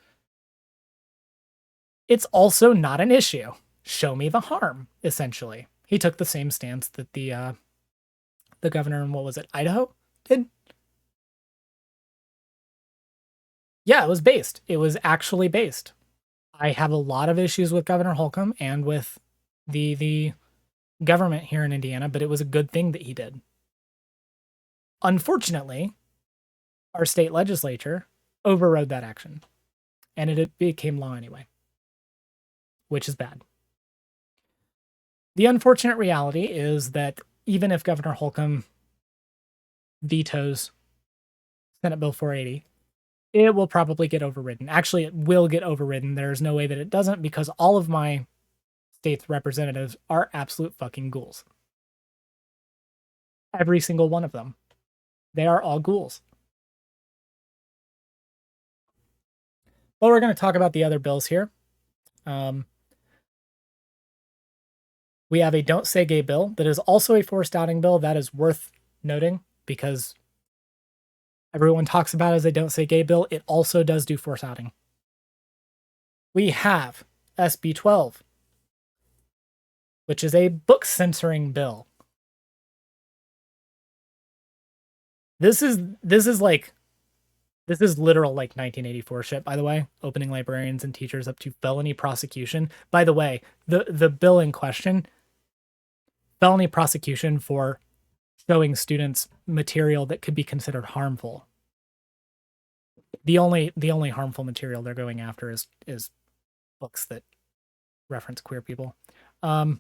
A: It's also not an issue. Show me the harm, essentially. He took the same stance that the governor in, what was it, Idaho did? Yeah, it was based. It was actually based. I have a lot of issues with Governor Holcomb and with the government here in Indiana, but it was a good thing that he did. Unfortunately, our state legislature overrode that action, and it became law anyway, which is bad. The unfortunate reality is that even if Governor Holcomb vetoes Senate Bill 480, it will probably get overridden. Actually, it will get overridden. There's no way that it doesn't, because all of my state's representatives are absolute fucking ghouls. Every single one of them. They are all ghouls. Well, we're going to talk about the other bills here. We have a Don't Say Gay bill that is also a forced outing bill. That is worth noting because everyone talks about it as a Don't Say Gay bill. It also does do forced outing. We have SB 12, which is a book censoring bill. This is literal like 1984 shit, by the way. Opening librarians and teachers up to felony prosecution. By the way, the bill in question, felony prosecution for showing students material that could be considered harmful. The only harmful material they're going after is books that reference queer people. House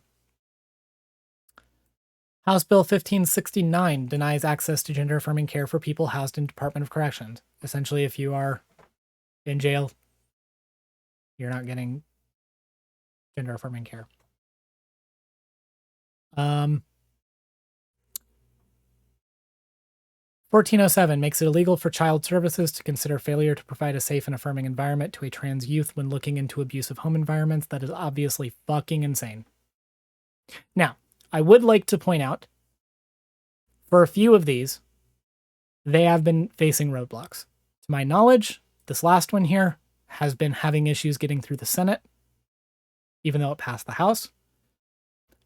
A: Bill 1569 denies access to gender-affirming care for people housed in Department of Corrections. Essentially, if you are in jail, you're not getting gender-affirming care. 1407 makes it illegal for child services to consider failure to provide a safe and affirming environment to a trans youth when looking into abusive home environments. That is obviously fucking insane. Now, I would like to point out, for a few of these, they have been facing roadblocks. To my knowledge, this last one here has been having issues getting through the Senate, even though it passed the House.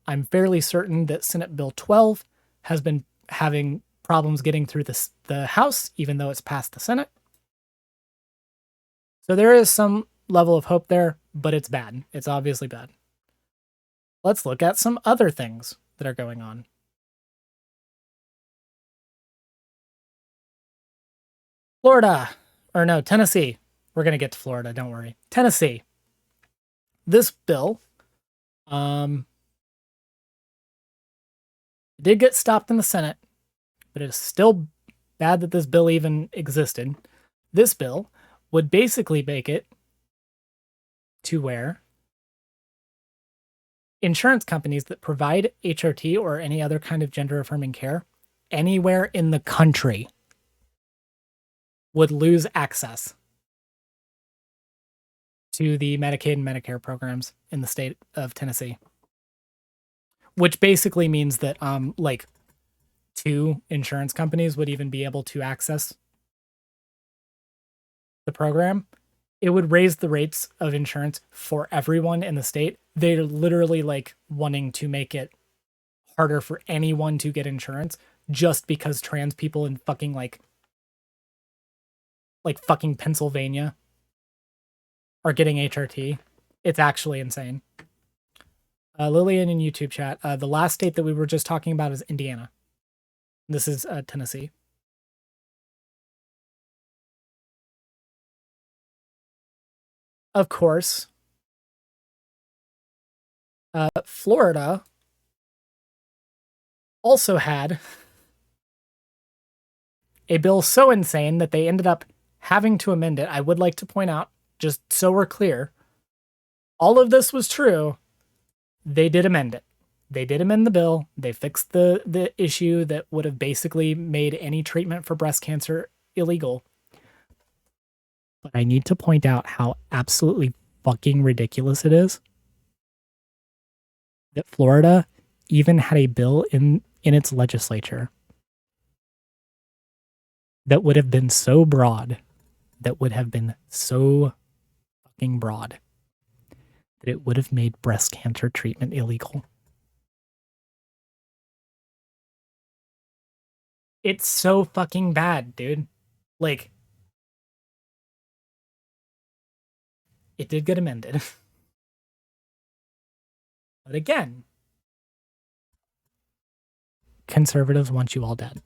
A: I'm fairly certain that Senate Bill 12 has been having problems getting through the House, even though it's passed the Senate. So there is some level of hope there, but it's bad. It's obviously bad. Let's look at some other things that are going on. Tennessee. We're going to get to Florida, don't worry. Tennessee. This bill did get stopped in the Senate, but it is still bad that this bill even existed. This bill would basically make it to where insurance companies that provide HRT or any other kind of gender-affirming care anywhere in the country would lose access to the Medicaid and Medicare programs in the state of Tennessee. Which basically means that like 2 insurance companies would even be able to access the program. It would raise the rates of insurance for everyone in the state. They're literally like wanting to make it harder for anyone to get insurance just because trans people in fucking like fucking Pennsylvania are getting HRT. It's actually insane. Lillian in YouTube chat. The last state that we were just talking about is Indiana. This is Tennessee. Of course, Florida also had a bill so insane that they ended up having to amend it. I would like to point out, just so we're clear, all of this was true. They did amend it. They did amend the bill. They fixed the issue that would have basically made any treatment for breast cancer illegal. But I need to point out how absolutely fucking ridiculous it is that Florida even had a bill in its legislature that would have been so broad, that it would have made breast cancer treatment illegal. It's so fucking bad, dude. Like, it did get amended. But again, conservatives want you all dead.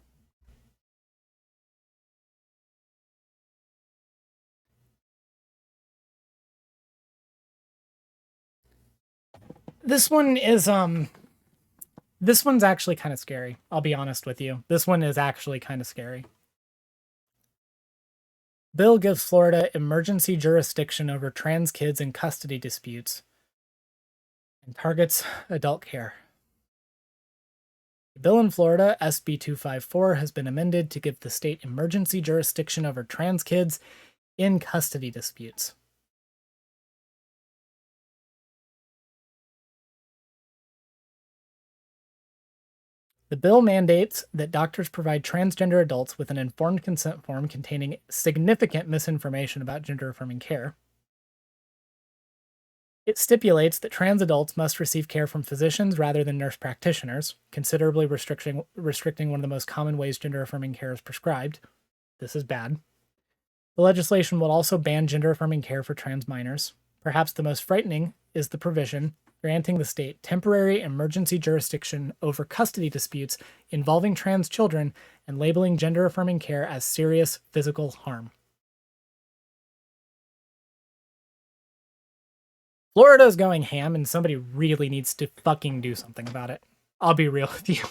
A: This one is this one's actually kind of scary. I'll be honest with you. This one is actually kind of scary. Bill gives Florida emergency jurisdiction over trans kids in custody disputes and targets adult care. The bill in Florida, SB 254, has been amended to give the state emergency jurisdiction over trans kids in custody disputes. The bill mandates that doctors provide transgender adults with an informed consent form containing significant misinformation about gender-affirming care. It stipulates that trans adults must receive care from physicians rather than nurse practitioners, considerably restricting one of the most common ways gender-affirming care is prescribed. This is bad. The legislation will also ban gender-affirming care for trans minors. Perhaps the most frightening is the provision granting the state temporary emergency jurisdiction over custody disputes involving trans children and labeling gender-affirming care as serious physical harm. Florida is going ham, and somebody really needs to fucking do something about it. I'll be real with you.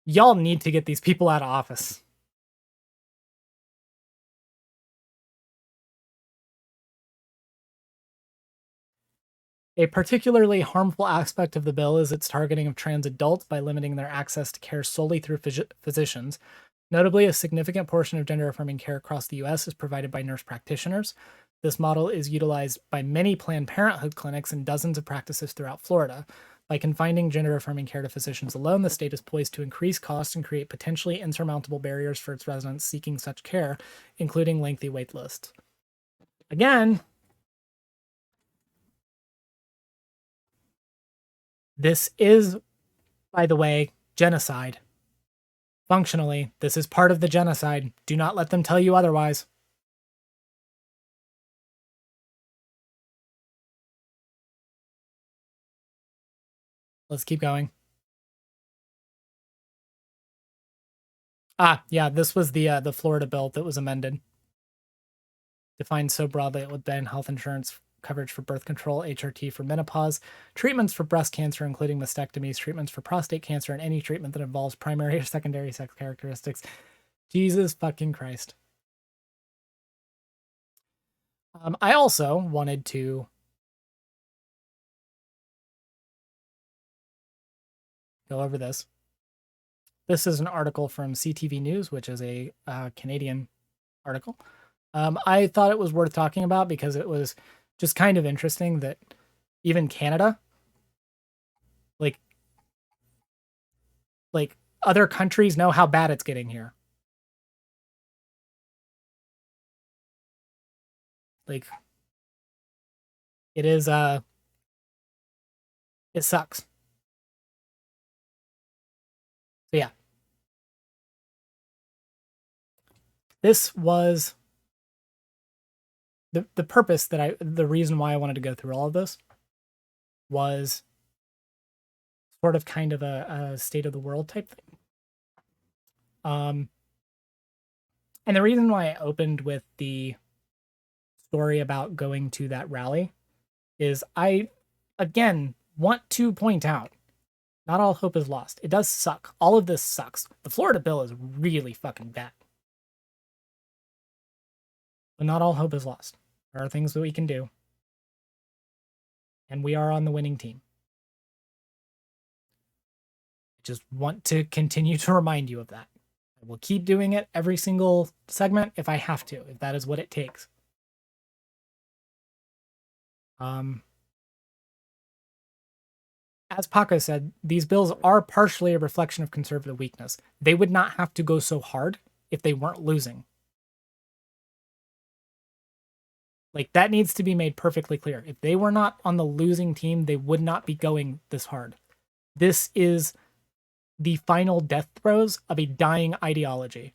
A: Y'all need to get these people out of office. A particularly harmful aspect of the bill is its targeting of trans adults by limiting their access to care solely through physicians. Notably, a significant portion of gender-affirming care across the U.S. is provided by nurse practitioners. This model is utilized by many Planned Parenthood clinics and dozens of practices throughout Florida. By confining gender-affirming care to physicians alone, the state is poised to increase costs and create potentially insurmountable barriers for its residents seeking such care, including lengthy wait lists. Again, this is, by the way, genocide. Functionally, this is part of the genocide. Do not let them tell you otherwise. Let's keep going. Yeah, this was the Florida bill that was amended. Defined so broadly it would ban health insurance coverage for birth control, HRT for menopause, treatments for breast cancer, including mastectomies, treatments for prostate cancer, and any treatment that involves primary or secondary sex characteristics. Jesus fucking Christ. I also wanted to go over this. This is an article from CTV News, which is a Canadian article. I thought it was worth talking about because it was just kind of interesting that even Canada, like other countries know how bad it's getting here. Like, it is, it sucks. this was the purpose the reason why I wanted to go through all of this was sort of kind of a state of the world type thing. And the reason why I opened with the story about going to that rally is I, again, want to point out not all hope is lost. It does suck. All of this sucks. The Florida bill is really fucking bad. But not all hope is lost. There are things that we can do. And we are on the winning team. I just want to continue to remind you of that. I will keep doing it every single segment if I have to, if that is what it takes. As Paco said, these bills are partially a reflection of conservative weakness. They would not have to go so hard if they weren't losing. Like, that needs to be made perfectly clear. If they were not on the losing team, they would not be going this hard. This is the final death throes of a dying ideology.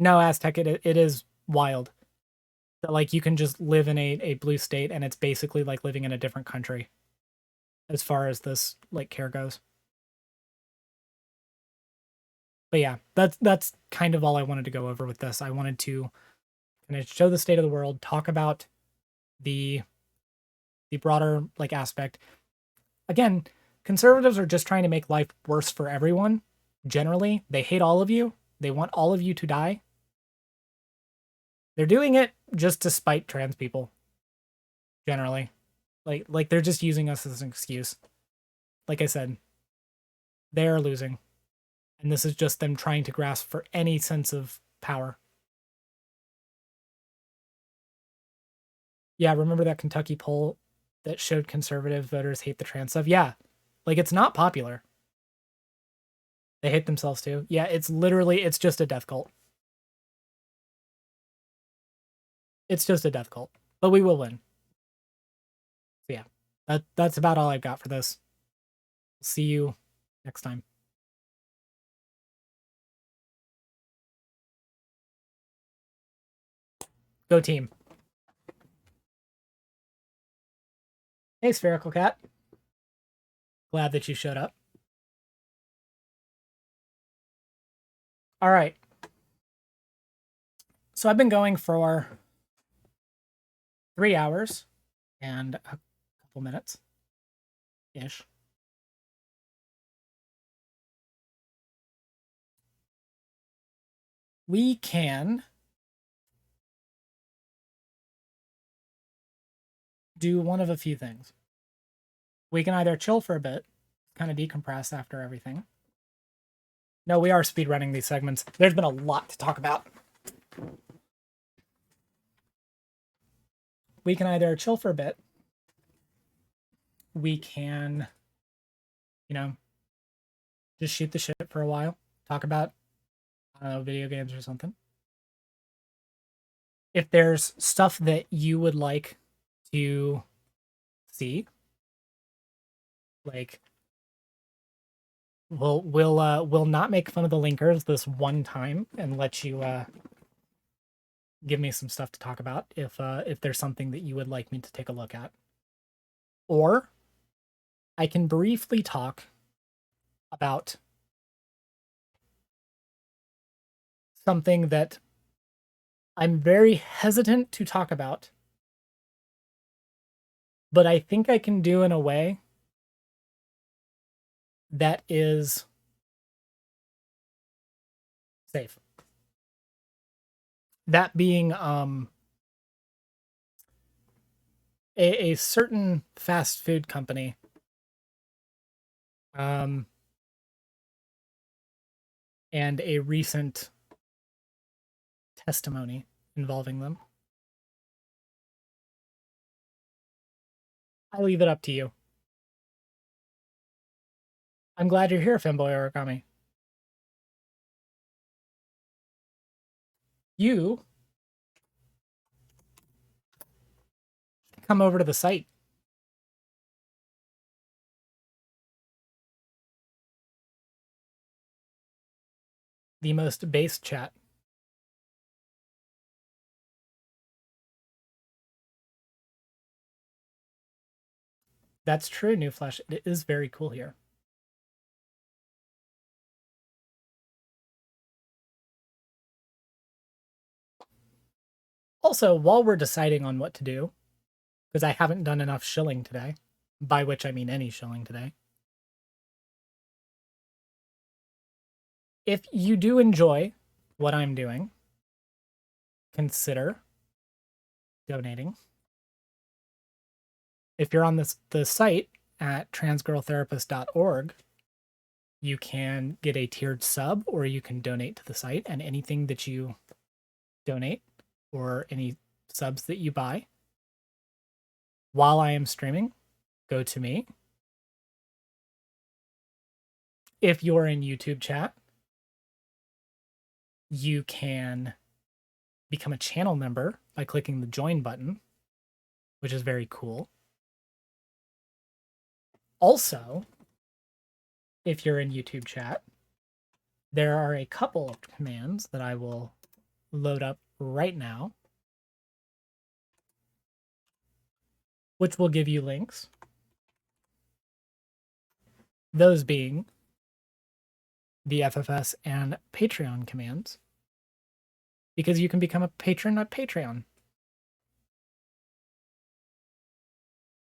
A: No, Aztec, it is wild. That, like, you can just live in a blue state and it's basically like living in a different country as far as this, like, care goes. But yeah, that's kind of all I wanted to go over with this. I wanted to kind of show the state of the world, talk about the broader, like, aspect. Again, conservatives are just trying to make life worse for everyone. Generally, they hate all of you. They want all of you to die. They're doing it just to spite trans people. Generally. Like they're just using us as an excuse. Like I said, they are losing. And this is just them trying to grasp for any sense of power. Yeah, remember that Kentucky poll that showed conservative voters hate the trans stuff? Yeah. Like, it's not popular. They hate themselves too. Yeah, it's just a death cult. It's just a death cult. But we will win. So yeah, that's about all I've got for this. See you next time. Go team. Hey, Spherical Cat. Glad that you showed up. All right. So I've been going for 3 hours and a couple minutes ish. We can do one of a few things. We can either chill for a bit, kind of decompress after everything. No, we are speedrunning these segments. There's been a lot to talk about. We can either chill for a bit. We can, just shoot the shit for a while. Talk about, I don't know, video games or something. If there's stuff that you would like to see, like, we'll not make fun of the linkers this one time and let you give me some stuff to talk about if there's something that you would like me to take a look at. Or I can briefly talk about something that I'm very hesitant to talk about, but I think I can do in a way that is safe. That being a certain fast food company and a recent testimony involving them. I leave it up to you. I'm glad you're here, Femboy Origami. You come over to the site. the most base chat. That's true, New Flash. It is very cool here. Also, while we're deciding on what to do, because I haven't done enough shilling today, by which I mean any shilling today, if you do enjoy what I'm doing, consider donating. If you're on the site at transgirltherapist.org, you can get a tiered sub, or you can donate to the site, and anything that you donate or any subs that you buy while I am streaming go to me. If you're in YouTube chat, you can become a channel member by clicking the join button, which is very cool. Also, if you're in YouTube chat, there are a couple of commands that I will load up right now, which will give you links. Those being the FFS and Patreon commands, because you can become a patron at Patreon.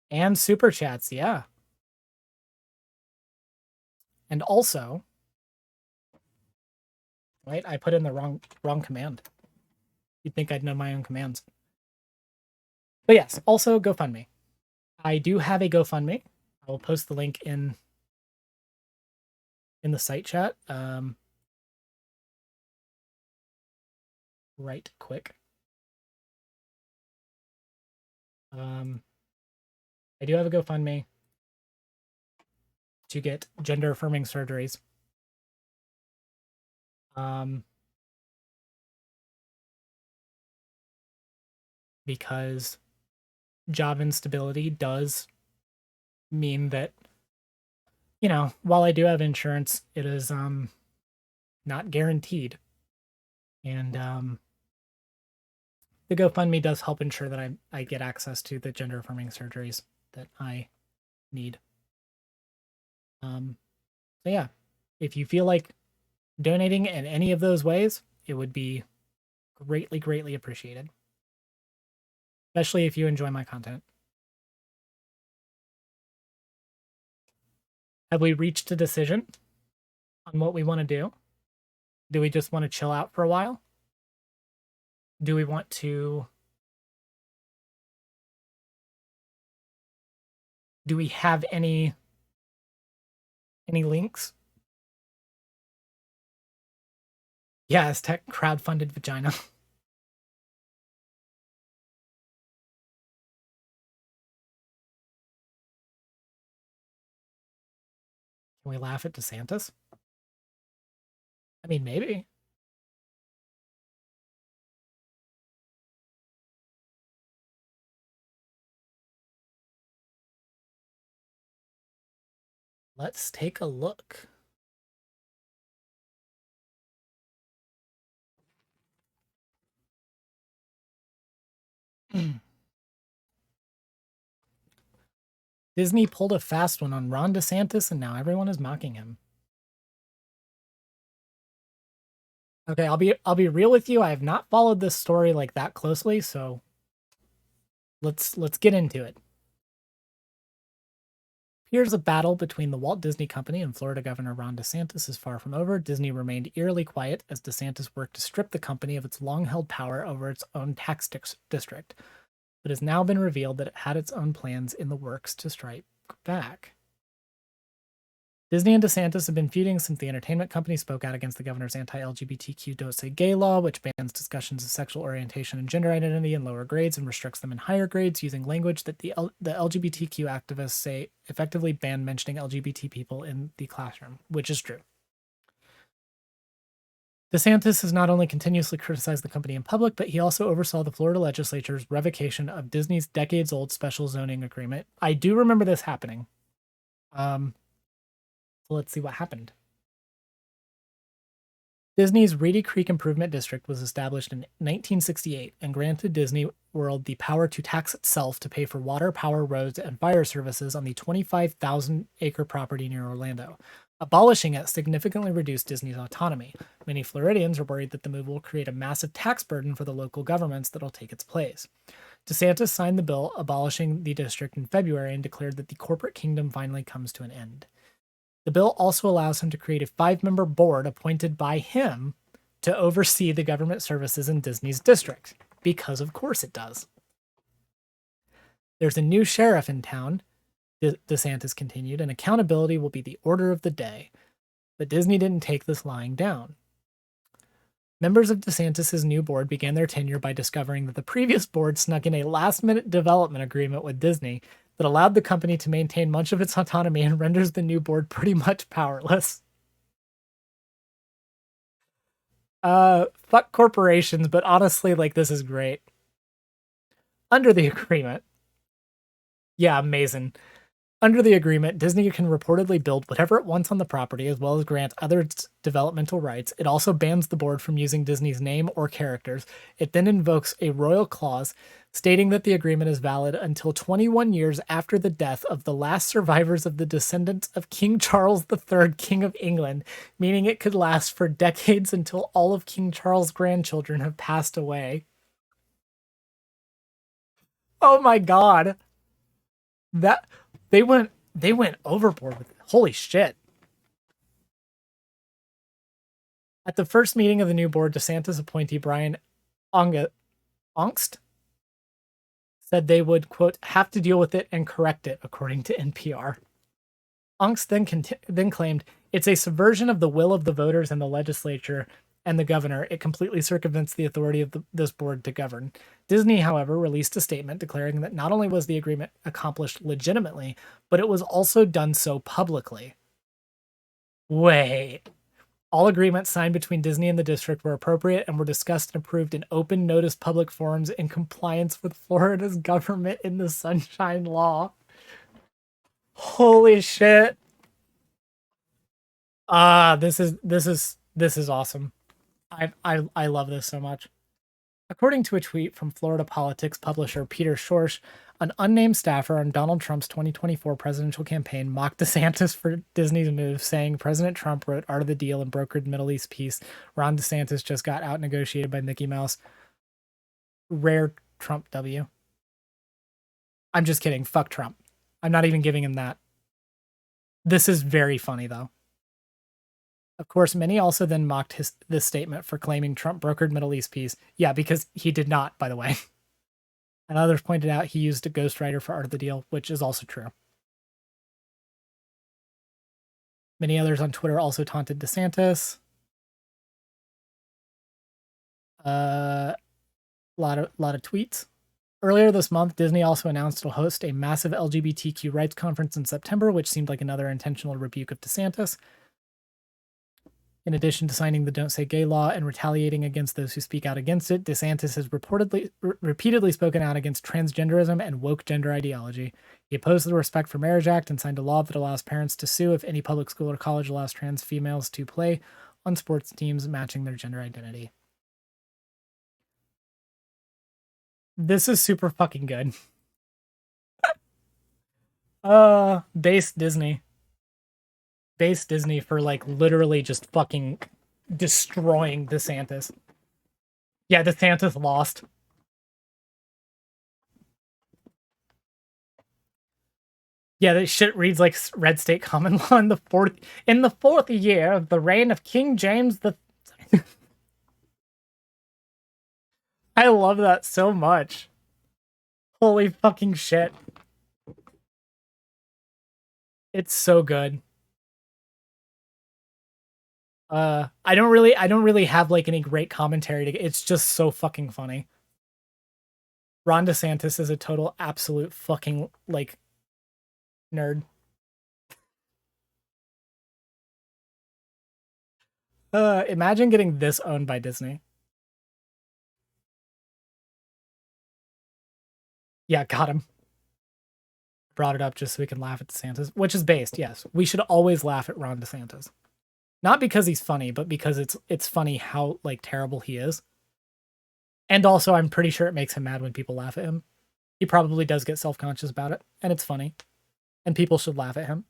A: And super chats, yeah. And also, wait, I put in the wrong command. You'd think I'd know my own commands. But yes, also GoFundMe. I do have a GoFundMe. I will post the link in the site chat right quick. I do have a GoFundMe to get gender affirming surgeries. Because job instability does mean that, you know, while I do have insurance, it is not guaranteed. And the GoFundMe does help ensure that I get access to the gender affirming surgeries that I need. So yeah, if you feel like donating in any of those ways, it would be greatly, greatly appreciated. Especially if you enjoy my content. Have we reached a decision on what we want to do? Do we just want to chill out for a while? Do we want to... Do we have any links? Yeah, Aztec crowdfunded vagina. Can we laugh at DeSantis? I mean, maybe. Let's take a look. Disney pulled a fast one on Ron DeSantis, and now everyone is mocking him. Okay, I'll be real with you. I have not followed this story like that closely, so let's get into it. Here's a battle between the Walt Disney Company and Florida Governor Ron DeSantis is far from over. Disney remained eerily quiet as DeSantis worked to strip the company of its long-held power over its own tax district, but has now been revealed that it had its own plans in the works to strike back. Disney and DeSantis have been feuding since the entertainment company spoke out against the governor's anti-LGBTQ Don't Say Gay law, which bans discussions of sexual orientation and gender identity in lower grades and restricts them in higher grades, using language that the LGBTQ activists say effectively ban mentioning LGBT people in the classroom, which is true. DeSantis has not only continuously criticized the company in public, but he also oversaw the Florida legislature's revocation of Disney's decades-old special zoning agreement. I do remember this happening. So let's see what happened. Disney's Reedy Creek Improvement District was established in 1968 and granted Disney World the power to tax itself to pay for water, power, roads, and fire services on the 25,000-acre property near Orlando. Abolishing it significantly reduced Disney's autonomy. Many Floridians are worried that the move will create a massive tax burden for the local governments that will take its place. DeSantis signed the bill abolishing the district in February and declared that the corporate kingdom finally comes to an end. The bill also allows him to create a 5-member board appointed by him to oversee the government services in Disney's district, because of course it does. There's a new sheriff in town, DeSantis continued, and accountability will be the order of the day. But Disney didn't take this lying down. Members of DeSantis' new board began their tenure by discovering that the previous board snuck in a last-minute development agreement with Disney that allowed the company to maintain much of its autonomy and renders the new board pretty much powerless. Fuck corporations, but honestly, like, this is great. Under the agreement. Yeah, amazing. Under the agreement, Disney can reportedly build whatever it wants on the property, as well as grant other developmental rights. It also bans the board from using Disney's name or characters. It then invokes a royal clause stating that the agreement is valid until 21 years after the death of the last survivors of the descendants of King Charles III, King of England, meaning it could last for decades until all of King Charles' grandchildren have passed away. Oh my god. That... They went overboard with it. Holy shit. At the first meeting of the new board, DeSantis appointee Brian Ongst said they would, quote, have to deal with it and correct it, according to NPR. Ongst then claimed, it's a subversion of the will of the voters and the legislature and the governor. It completely circumvents the authority of this board to govern. Disney, however, released a statement declaring that not only was the agreement accomplished legitimately, but it was also done so publicly. Wait. All agreements signed between Disney and the district were appropriate and were discussed and approved in open notice public forums in compliance with Florida's government in the Sunshine Law. Holy shit. This is awesome. I love this so much. According to a tweet from Florida politics publisher Peter Schorsch, an unnamed staffer on Donald Trump's 2024 presidential campaign mocked DeSantis for Disney's move, saying President Trump wrote Art of the Deal and brokered Middle East peace. Ron DeSantis just got out-negotiated by Mickey Mouse. Rare Trump W. I'm just kidding. Fuck Trump. I'm not even giving him that. This is very funny, though. Of course, many also then mocked this statement for claiming Trump brokered Middle East peace. Yeah, because he did not, by the way. And others pointed out he used a ghostwriter for Art of the Deal, which is also true. Many others on Twitter also taunted DeSantis. Lot of tweets. Earlier this month, Disney also announced it'll host a massive LGBTQ rights conference in September, which seemed like another intentional rebuke of DeSantis. In addition to signing the Don't Say Gay law and retaliating against those who speak out against it, DeSantis has repeatedly spoken out against transgenderism and woke gender ideology. He opposed the Respect for Marriage Act and signed a law that allows parents to sue if any public school or college allows trans females to play on sports teams matching their gender identity. This is super fucking good. Base Disney for like literally just fucking destroying DeSantis. Yeah, DeSantis lost. Yeah, this shit reads like Red State Common Law in the fourth year of the reign of King James the. I love that so much. Holy fucking shit. It's so good. I don't really have like any great commentary it's just so fucking funny. Ron DeSantis is a total absolute fucking like nerd. Imagine getting this owned by Disney. Yeah, got him. Brought it up just so we can laugh at DeSantis, which is based, yes. We should always laugh at Ron DeSantis. Not because he's funny, but because it's funny how like terrible he is. And also I'm pretty sure it makes him mad when people laugh at him. He probably does get self-conscious about it, and it's funny. And people should laugh at him.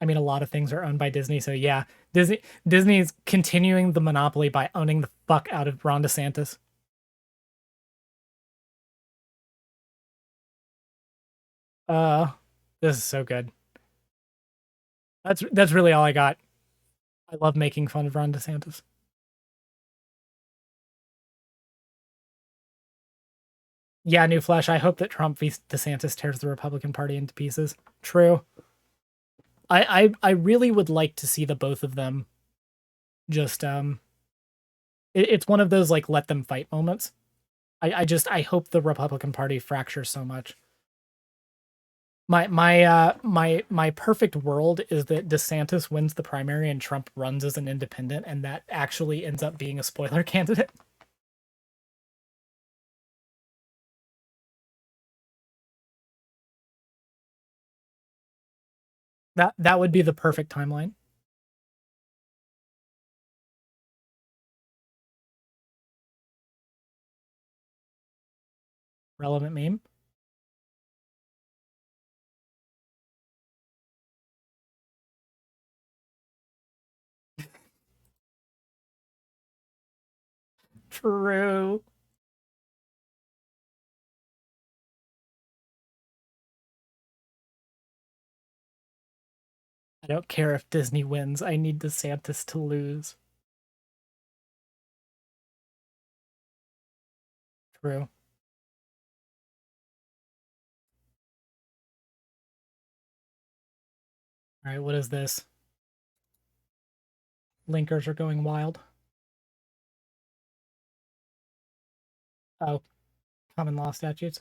A: I mean, a lot of things are owned by Disney, so yeah, Disney's continuing the monopoly by owning the fuck out of Ron DeSantis. Uh, this is so good. That's really all I got. I love making fun of Ron DeSantis. Yeah, New Flash. I hope that Trump v. DeSantis tears the Republican Party into pieces. True. I really would like to see the both of them just it's one of those like let them fight moments. I hope the Republican Party fractures so much. My perfect world is that DeSantis wins the primary and Trump runs as an independent, and that actually ends up being a spoiler candidate. That would be the perfect timeline. Relevant meme. True. I don't care if Disney wins. I need DeSantis to lose. True. All right, what is this? Linkers are going wild. Oh, common law statutes.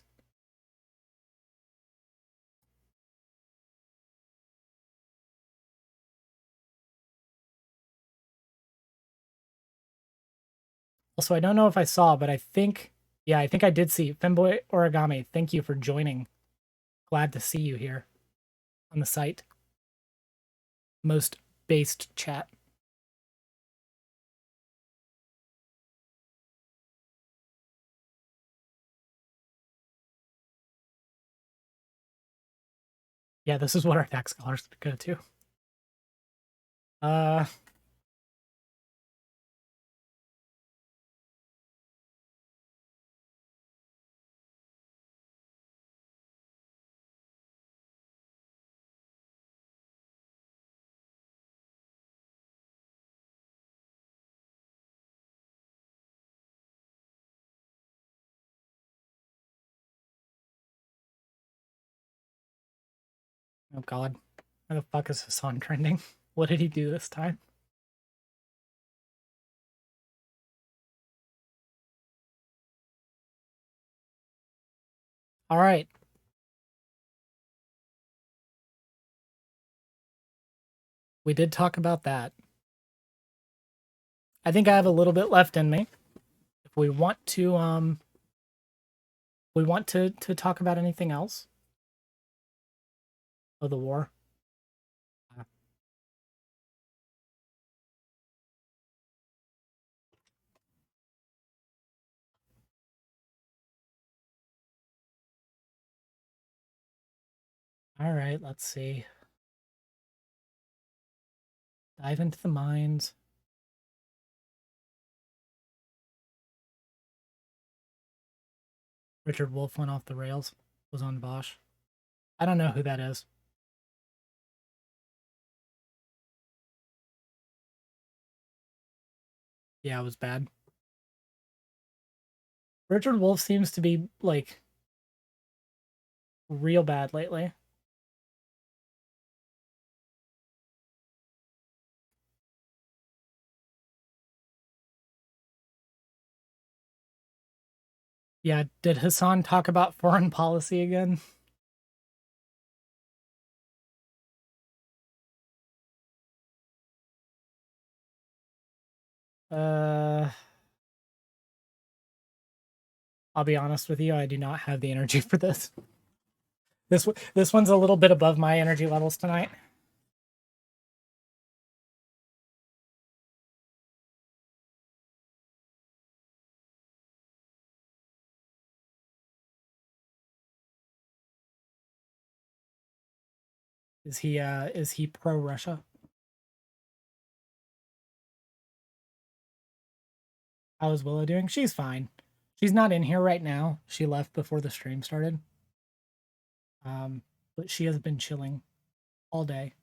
A: Also, I don't know if I saw, but I think, yeah, I think I did see Femboy Origami. Thank you for joining. Glad to see you here on the site. Most based chat. Yeah, this is what our tax dollars go to. Uh, oh god. Where the fuck is Hassan trending? What did he do this time? All right. We did talk about that. I think I have a little bit left in me. If we want to talk about anything else. Oh, the war. All right, let's see. Dive into the mines. Richard Wolff went off the rails. Was on Bosch. I don't know who that is. Yeah, it was bad. Richard Wolff seems to be like real bad lately. Yeah, did Hassan talk about foreign policy again? Uh, I'll be honest with you, I do not have the energy for this. This one's a little bit above my energy levels tonight. Is he pro Russia? How is Willow doing? She's fine. She's not in here right now. She left before the stream started. But she has been chilling all day.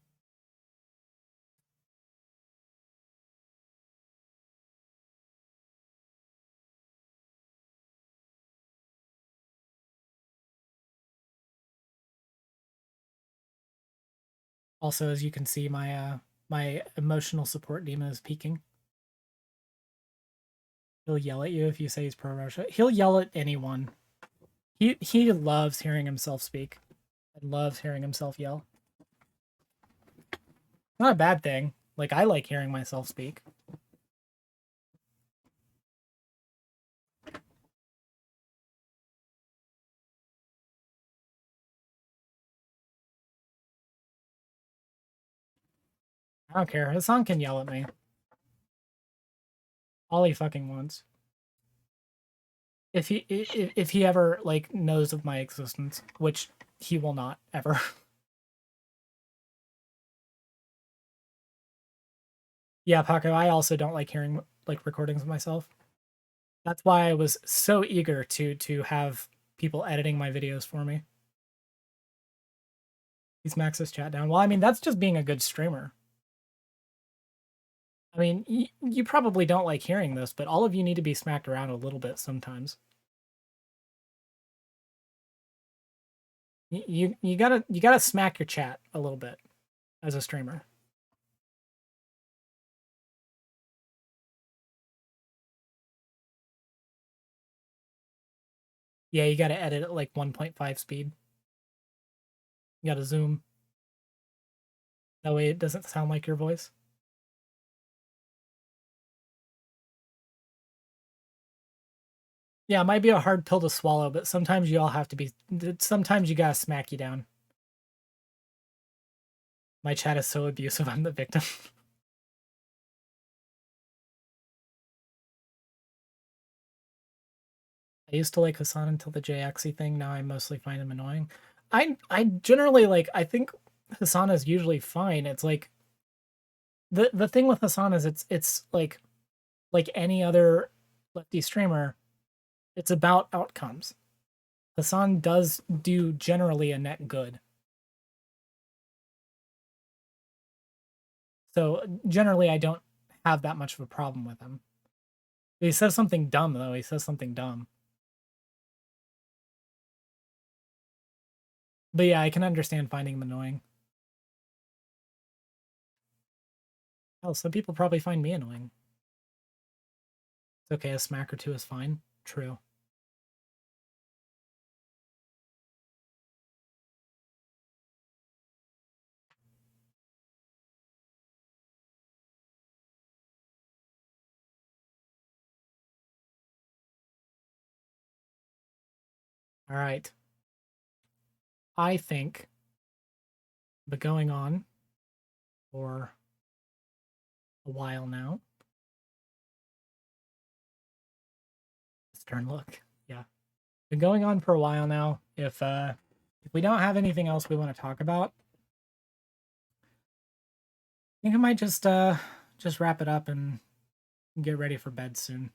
A: Also, as you can see, my emotional support demon is peaking. He'll yell at you if you say he's pro-Russia. He'll yell at anyone. He loves hearing himself speak and loves hearing himself yell. Not a bad thing. Like, I like hearing myself speak. I don't care. Hassan can yell at me. All he fucking wants. If he ever like knows of my existence, which he will not ever. Yeah, Paco, I also don't like hearing like recordings of myself. That's why I was so eager to have people editing my videos for me. He's Max's chat down. Well, I mean, that's just being a good streamer. I mean, you probably don't like hearing this, but all of you need to be smacked around a little bit sometimes. You gotta smack your chat a little bit as a streamer. Yeah, you gotta edit at like 1.5 speed. You gotta zoom. That way it doesn't sound like your voice. Yeah, it might be a hard pill to swallow, but sometimes you all have to be. Sometimes you gotta smack you down. My chat is so abusive, I'm the victim. I used to like Hassan until the JXy thing. Now I mostly find him annoying. I generally like. I think Hassan is usually fine. It's like the thing with Hassan is it's like any other lefty streamer. It's about outcomes. Hassan does do generally a net good. So generally, I don't have that much of a problem with him. He says something dumb, though. He says something dumb. But yeah, I can understand finding him annoying. Hell, some people probably find me annoying. It's okay, a smack or two is fine. True. All right. I think but going on for a while now. Stern look. Yeah. Been going on for a while now. If we don't have anything else we want to talk about, I think I might just wrap it up and get ready for bed soon.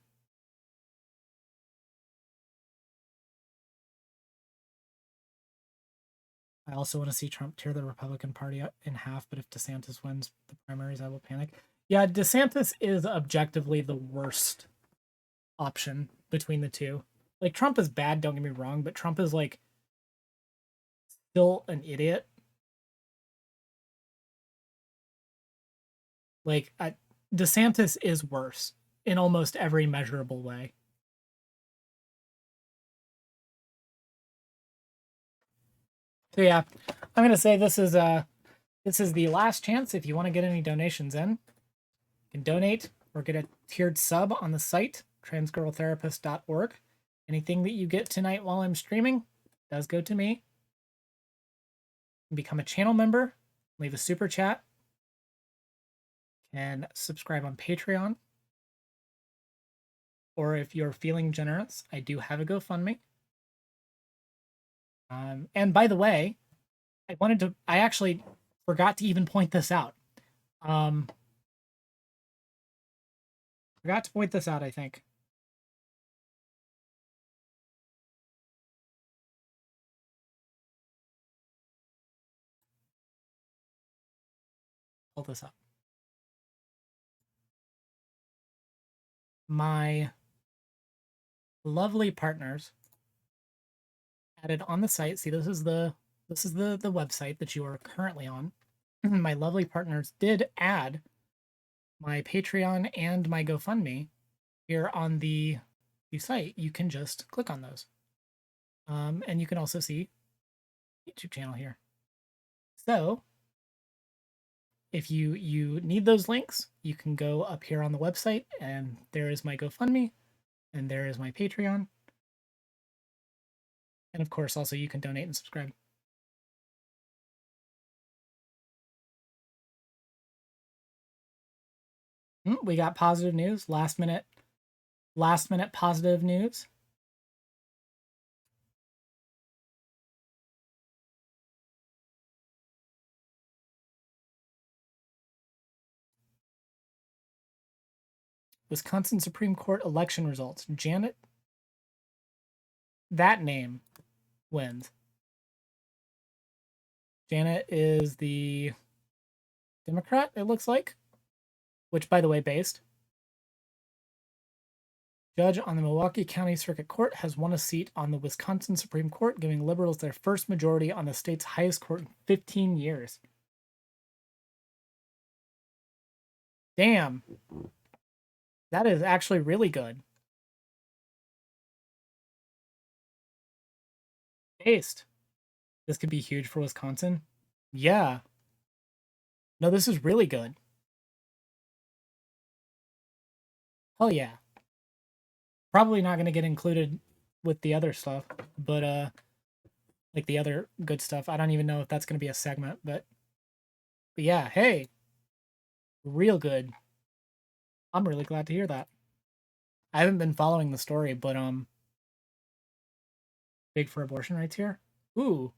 A: I also want to see Trump tear the Republican Party in half, but if DeSantis wins the primaries, I will panic. Yeah, DeSantis is objectively the worst option between the two. Like, Trump is bad, don't get me wrong, but Trump is, like, still an idiot. Like, DeSantis is worse in almost every measurable way. So yeah, I'm gonna say this is the last chance. If you want to get any donations in, you can donate or get a tiered sub on the site, transgirltherapist.org. Anything that you get tonight while I'm streaming does go to me. Become a channel member, leave a super chat, and subscribe on Patreon. Or if you're feeling generous, I do have a GoFundMe. And by the way, I actually Forgot to even point this out. Forgot to point this out, I think. Pull this up. My lovely partners added on the site. See, this is the website that you are currently on. My lovely partners did add my Patreon and my GoFundMe here on the site. You can just click on those. And you can also see YouTube channel here. So if you need those links, you can go up here on the website, and there is my GoFundMe, and there is my Patreon. And of course, also you can donate and subscribe. We got positive news, last minute positive news. Wisconsin Supreme Court election results. Janet, that name wins. Janet is the Democrat, it looks like, which, by the way, based. Judge on the Milwaukee County Circuit Court has won a seat on the Wisconsin Supreme Court, giving liberals their first majority on the state's highest court in 15 years. Damn. That is actually really good. Based. This could be huge for Wisconsin. Yeah. No, this is really good. Hell yeah. Probably not going to get included with the other stuff, but like the other good stuff. I don't even know if that's going to be a segment, but yeah, hey. Real good. I'm really glad to hear that. I haven't been following the story, but big for abortion rights here. Ooh.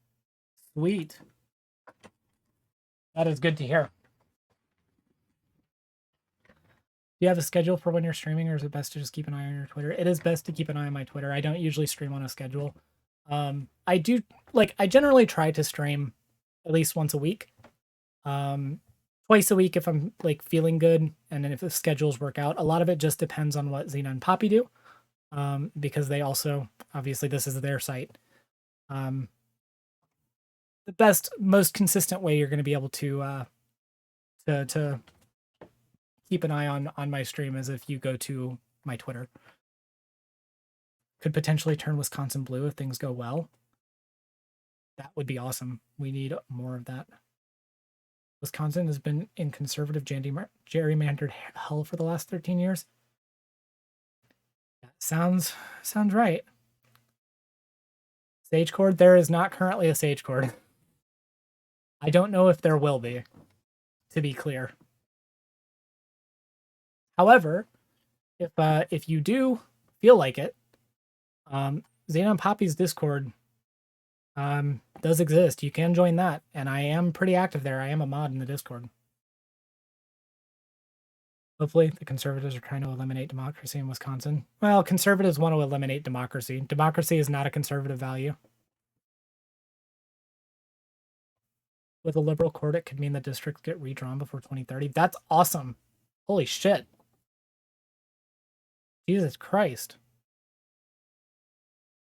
A: Sweet. That is good to hear. Do you have a schedule for when you're streaming, or is it best to just keep an eye on your Twitter? It is best to keep an eye on my Twitter. I don't usually stream on a schedule. I do, like, I generally try to stream at least once a week. Twice a week if I'm, like, feeling good, and then if the schedules work out. A lot of it just depends on what Xena and Poppy do, because they also, obviously, this is their site. The best, most consistent way you're going to be able to keep an eye on my stream is if you go to my Twitter. Could potentially turn Wisconsin blue if things go well. That would be awesome. We need more of that. Wisconsin has been in conservative gerrymandered hell for the last 13 years. That sounds right. Saige cord? There is not currently a Saige cord. I don't know if there will be, to be clear. However, if you do feel like it, Xenon Poppy's Discord does exist. You can join that, and I am pretty active there. I am a mod in the Discord. Hopefully, the conservatives are trying to eliminate democracy in Wisconsin. Well, conservatives want to eliminate democracy. Democracy is not a conservative value. With a liberal court, it could mean the districts get redrawn before 2030. That's awesome. Holy shit. Jesus Christ.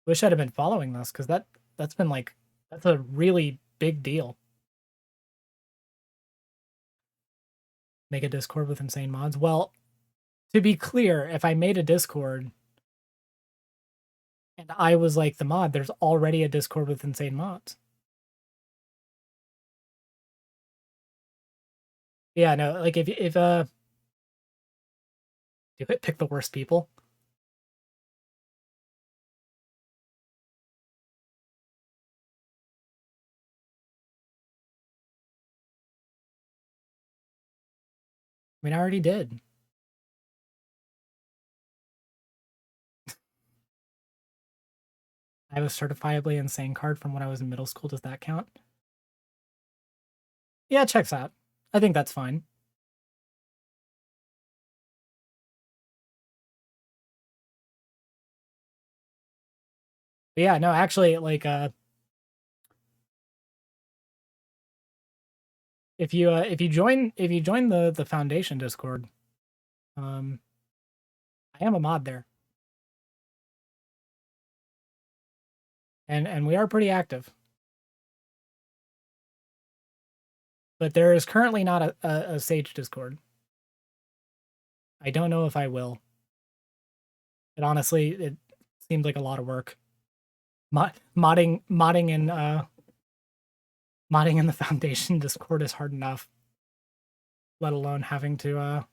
A: Wish I'd have been following this, because that's been like, that's a really big deal. Make a Discord with insane mods. Well, to be clear, if I made a Discord and I was like the mod, there's already a Discord with insane mods. Yeah, no, like if do it pick the worst people? I mean, I already did. I have a certifiably insane card from when I was in middle school. Does that count? Yeah, it checks out. I think that's fine. But yeah, no, actually, like, if you join the foundation Discord, I am a mod there, and we are pretty active. But there is currently not a Saige Discord. I don't know if I will. It honestly, it seems like a lot of work. Modding in the foundation Discord is hard enough, let alone having to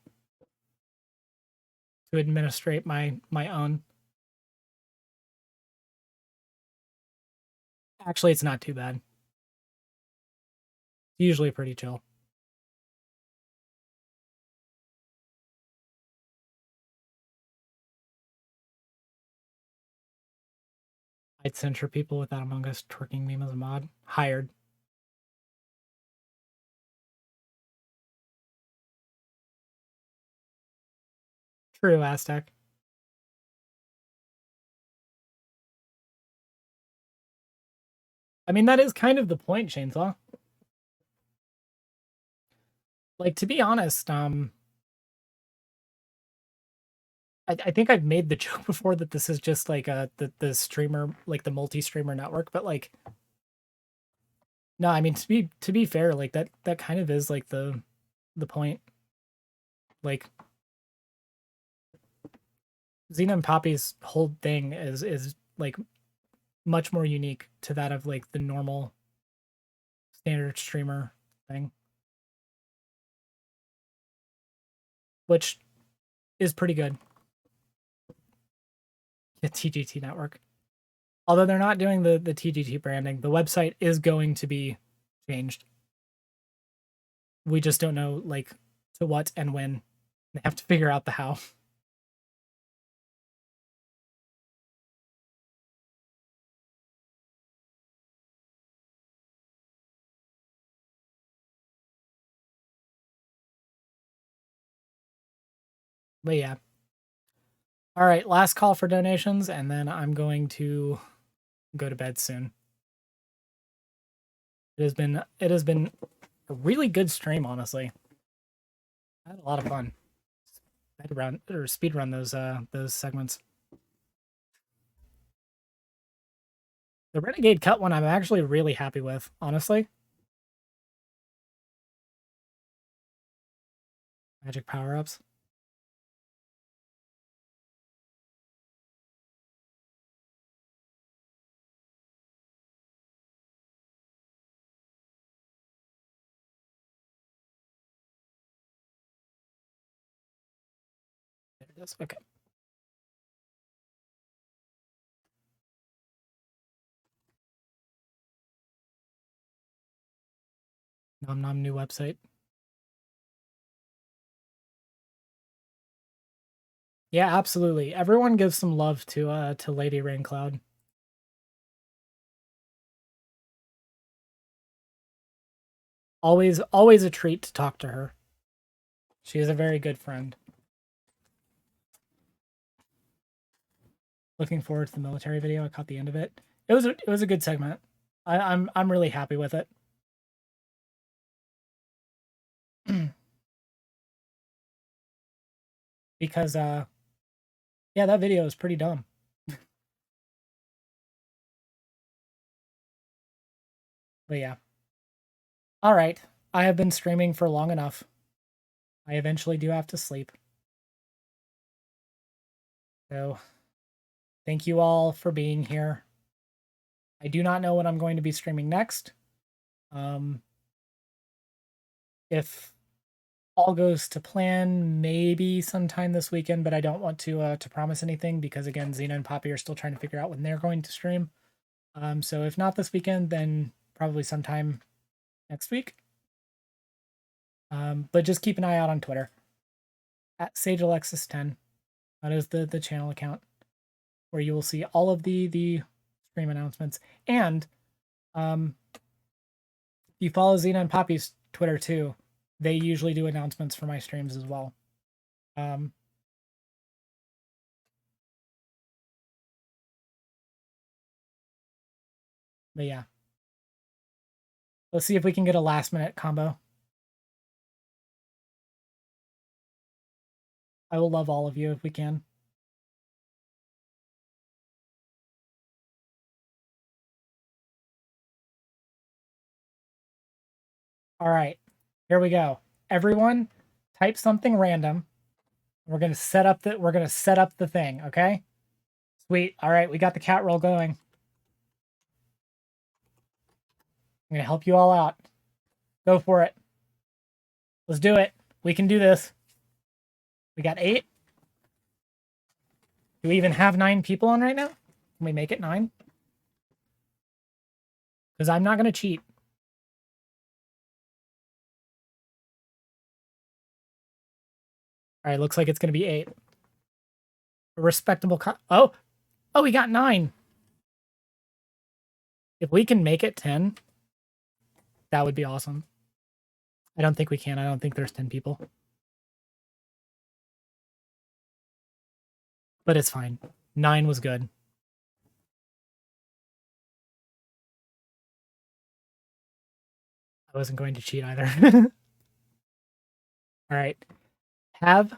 A: administrate my own. Actually, it's not too bad. Usually pretty chill. I'd censure people without Among Us twerking meme as a mod. Hired. True, Aztec. I mean, that is kind of the point, Chainsaw. Like, to be honest, I think I've made the joke before that this is just like the streamer, like the multi-streamer network, but like, no, I mean, to be fair, like that kind of is like the point. Like, Xena and Poppy's whole thing is like much more unique to that of like the normal standard streamer thing, which is pretty good. The TGT network. Although they're not doing the TGT branding, the website is going to be changed. We just don't know like to what and when. They have to figure out the how. But yeah. All right, last call for donations, and then I'm going to go to bed soon. It has been a really good stream, honestly. I had a lot of fun. Speed run those segments. The Renegade cut one I'm actually really happy with, honestly. Magic power-ups. There it is. Okay. Nom nom new website. Yeah, absolutely. Everyone gives some love to Lady Raincloud. Always a treat to talk to her. She is a very good friend. Looking forward to the military video. I caught the end of it. It was a good segment. I'm really happy with it. Because yeah, that video is pretty dumb. But yeah. All right. I have been streaming for long enough. I eventually do have to sleep. So thank you all for being here. I do not know what I'm going to be streaming next. If all goes to plan, maybe sometime this weekend, but I don't want to promise anything because again, Xena and Poppy are still trying to figure out when they're going to stream. So if not this weekend, then probably sometime next week. But just keep an eye out on Twitter at SageAlexis10. That is the channel account where you will see all of the stream announcements. And if you follow Xena and Poppy's Twitter too. They usually do announcements for my streams as well. But yeah. Let's see if we can get a last minute combo. I will love all of you if we can. All right, here we go. Everyone, type something random. We're gonna set up the thing. Okay. Sweet. All right, we got the cat roll going. I'm gonna help you all out. Go for it. Let's do it. We can do this. We got 8. Do we even have 9 people on right now? Can we make it 9? Because I'm not gonna cheat. All right, looks like it's gonna be 8. A respectable oh, we got 9. If we can make it 10, that would be awesome. I don't think we can. I don't think there's 10 people. But it's fine. 9 was good. I wasn't going to cheat either. All right. Have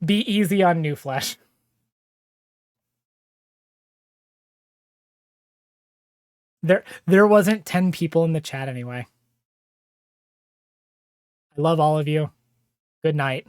A: be easy on New Flesh. There wasn't 10 people in the chat anyway. I love all of you. Good night.